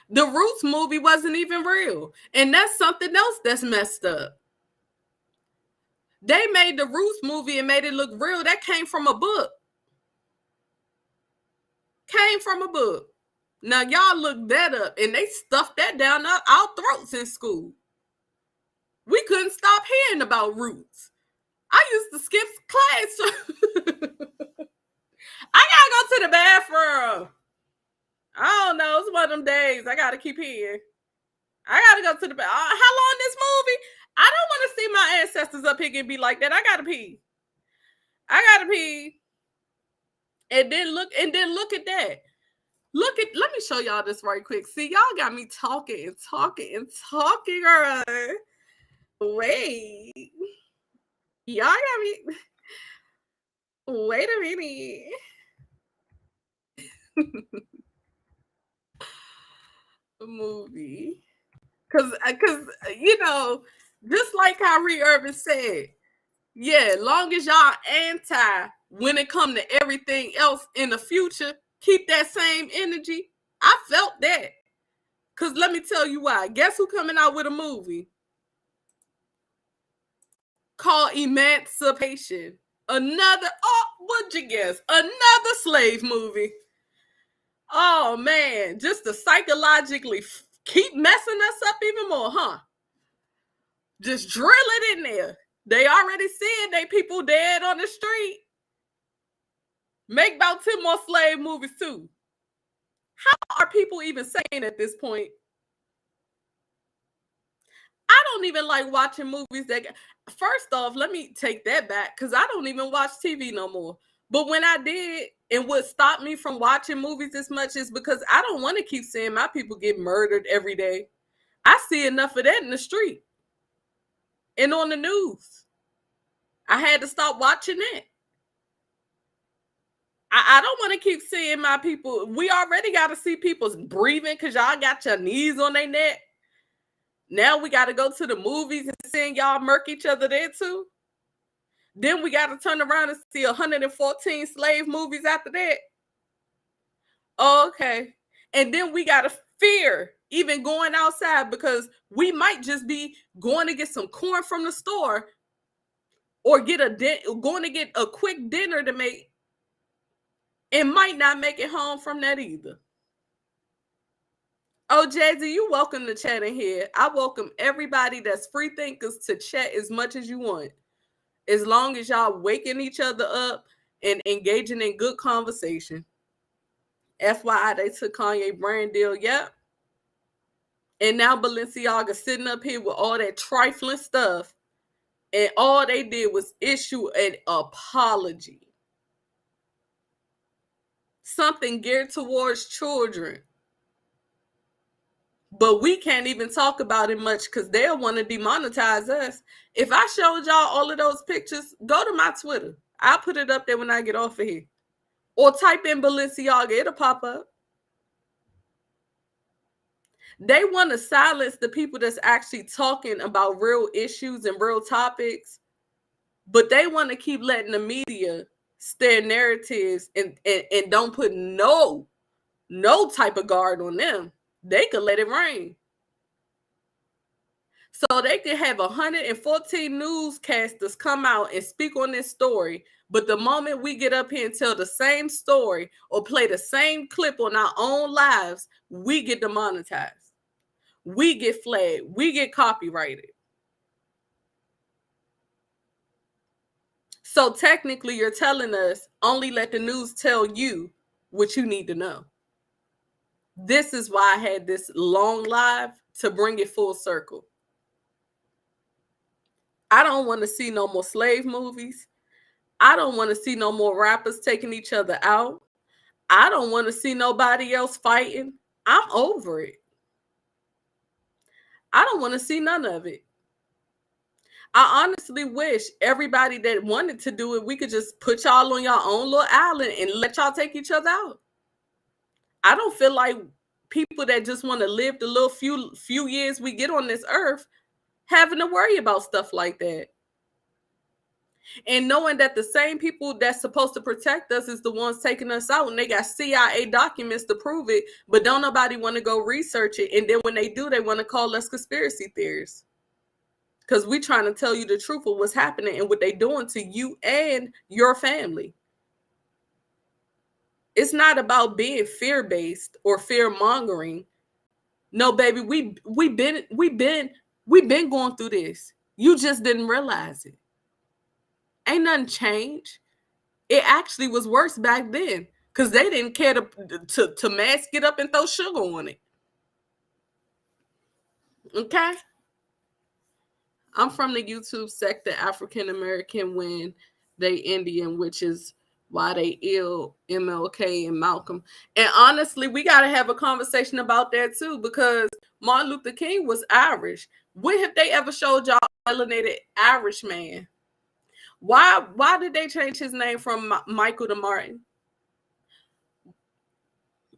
Roots movie wasn't even real. And that's something else that's messed up. They made the Roots movie and made it look real. That came from a book. Came from a book. Now y'all look that up, and they stuffed that down our throats in school. We couldn't stop hearing about Roots. I used to skip class. I gotta go to the bathroom. I don't know. It's one of them days. I gotta keep hearing. I gotta go to the bathroom. How long this movie? I don't want to see my ancestors up here and be like that. I gotta pee. I gotta pee. And then look at that. Let me show y'all this right quick. See, y'all got me talking and talking and talking. All right. Wait. Y'all got me. Wait a minute. Movie. Cause you know, just like Kyrie Irving said, yeah, long as y'all anti when it come to everything else in the future, keep that same energy. I felt that. Cause let me tell you why. Guess who coming out with a movie called Emancipation? What'd you guess? Another slave movie. Oh man, just to psychologically keep messing us up even more, huh? Just drill it in there. They already said they people dead on the street. Make about 10 more slave movies too. How are people even saying at this point? I don't even like watching movies that... First off, let me take that back because I don't even watch TV no more. But when I did, and what stopped me from watching movies as much is because I don't want to keep seeing my people get murdered every day. I see enough of that in the street and on the news. I had to stop watching it. I don't want to keep seeing my people. We already got to see people breathing because y'all got your knees on their neck. Now we got to go to the movies and seeing y'all murk each other there too. Then we got to turn around and see 114 slave movies after that. Okay. And then we got to fear even going outside because we might just be going to get some corn from the store or going to get a quick dinner to make and might not make it home from that either. Oh, Jay-Z, you welcome to chat in here. I welcome everybody that's free thinkers to chat as much as you want. As long as y'all waking each other up and engaging in good conversation. FYI, they took Kanye brand deal, yep. And now Balenciaga sitting up here with all that trifling stuff. And all they did was issue an apology. Something geared towards children. But we can't even talk about it much because they'll want to demonetize us. If I showed y'all all of those pictures, go to my Twitter. I'll put it up there when I get off of here. Or type in Balenciaga, it'll pop up. They want to silence the people that's actually talking about real issues and real topics. But they want to keep letting the media steer narratives and don't put no type of guard on them. They could let it rain. So they could have 114 newscasters come out and speak on this story. But the moment we get up here and tell the same story or play the same clip on our own lives, we get demonetized. We get flagged. We get copyrighted. So technically, you're telling us only let the news tell you what you need to know. This is why I had this long live to bring it full circle. I don't want to see no more slave movies. I don't want to see no more rappers taking each other out. I don't want to see nobody else fighting. I'm over it. I don't want to see none of it. I honestly wish everybody that wanted to do it, we could just put y'all on your own little island and let y'all take each other out. I don't feel like people that just want to live the little few years we get on this earth having to worry about stuff like that. And knowing that the same people that's supposed to protect us is the ones taking us out, and they got CIA documents to prove it, but don't nobody want to go research it. And then when they do, they want to call us conspiracy theorists. because we trying to tell you the truth of what's happening and what they doing to you and your family. It's not about being fear-based or fear-mongering. No, baby, we been going through this. You just didn't realize it. Ain't nothing changed. It actually was worse back then because they didn't care to mask it up and throw sugar on it. Okay? I'm from the YouTube sector, African American when they Indian, which is why they ill MLK and Malcolm. And honestly, we got to have a conversation about that too, because Martin Luther King was Irish. When have they ever showed y'all a melanated Irish man? Why did they change his name from Michael to Martin?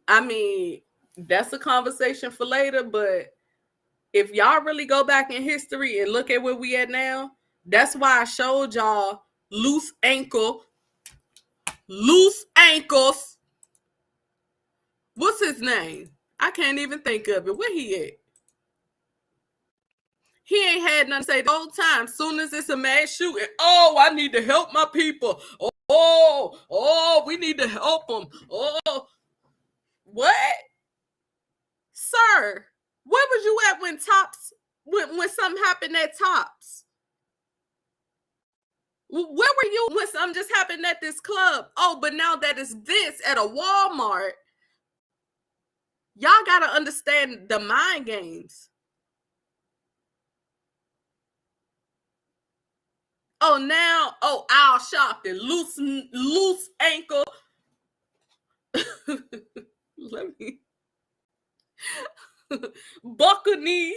I mean, that's a conversation for later, but if y'all really go back in history and look at where we at now, that's why I showed y'all loose ankles. What's his name? I can't even think of it. Where he at? He ain't had nothing to say the whole time. Soon as it's a mass shooting, oh, I need to help my people. Oh, we need to help them. Oh, what? Sir, where was you at when something happened at Tops? Where were you when something just happened at this club? Oh, but now that it's this at a Walmart, y'all got to understand the mind games. Al Sharpton, loose ankle. Let me buckle knee.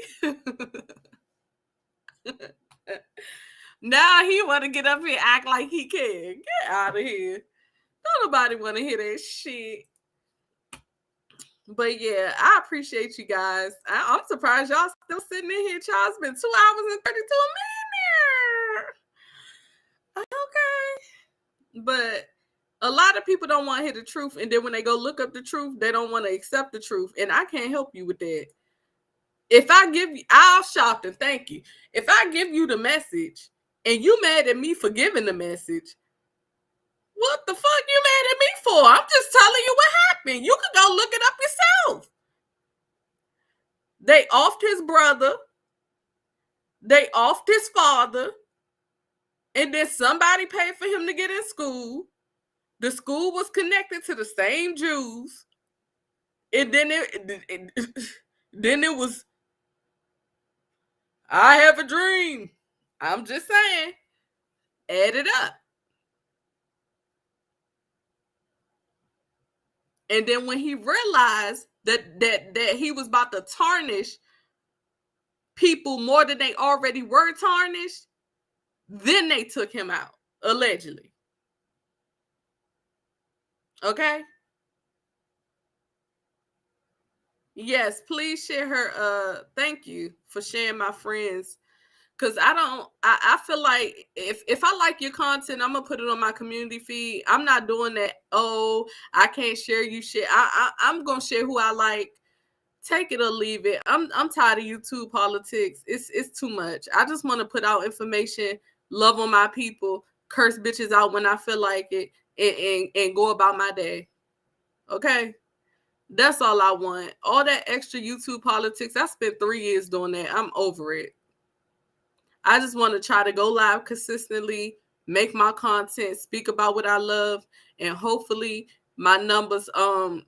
Now he want to get up here and act like he can. Get out of here. Don't nobody want to hear that shit. But yeah, I appreciate you guys. I'm surprised y'all still sitting in here. Y'all's been 2 hours and 32 minutes. Okay. But a lot of people don't want to hear the truth. And then when they go look up the truth, they don't want to accept the truth. And I can't help you with that. If I give you, I'll shop and thank you. If I give you the message and you mad at me for giving the message, what the fuck you mad at me for? I'm just telling you what happened. You can go look it up yourself. They offed his brother. They offed his father. And then somebody paid for him to get in school. The school was connected to the same Jews. And then it was, I have a dream. I'm just saying. Add it up. And then when he realized that he was about to tarnish people more than they already were tarnished, then they took him out, allegedly. Okay? Yes, please share her. Thank you for sharing my friends. Because I feel like if I like your content, I'm going to put it on my community feed. I'm not doing that. Oh, I can't share you shit. I'm going to share who I like. Take it or leave it. I'm tired of YouTube politics. It's too much. I just want to put out information, love on my people, curse bitches out when I feel like it, and go about my day. Okay? That's all I want. All that extra YouTube politics, I spent 3 years doing that. I'm over it. I just want to try to go live consistently, make my content, speak about what I love, and hopefully my numbers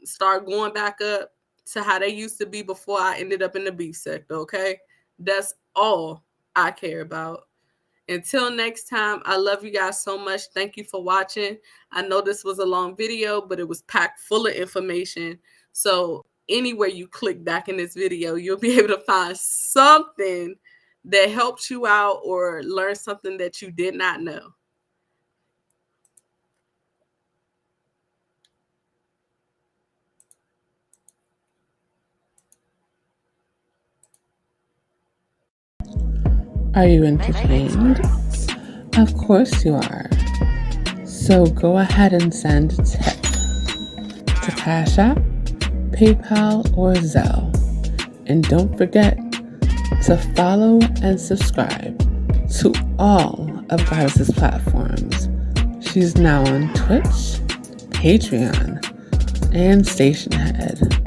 start going back up to how they used to be before I ended up in the beef sector, okay? That's all I care about. Until next time, I love you guys so much. Thank you for watching. I know this was a long video, but it was packed full of information. So anywhere you click back in this video, you'll be able to find something that helps you out or learn something that you did not know. Are you entertained? Of course you are. So go ahead and send a tip to Cash App, PayPal, or Zelle. And don't forget to follow and subscribe. to all of Goddess's platforms. She's now on Twitch, Patreon, and Stationhead.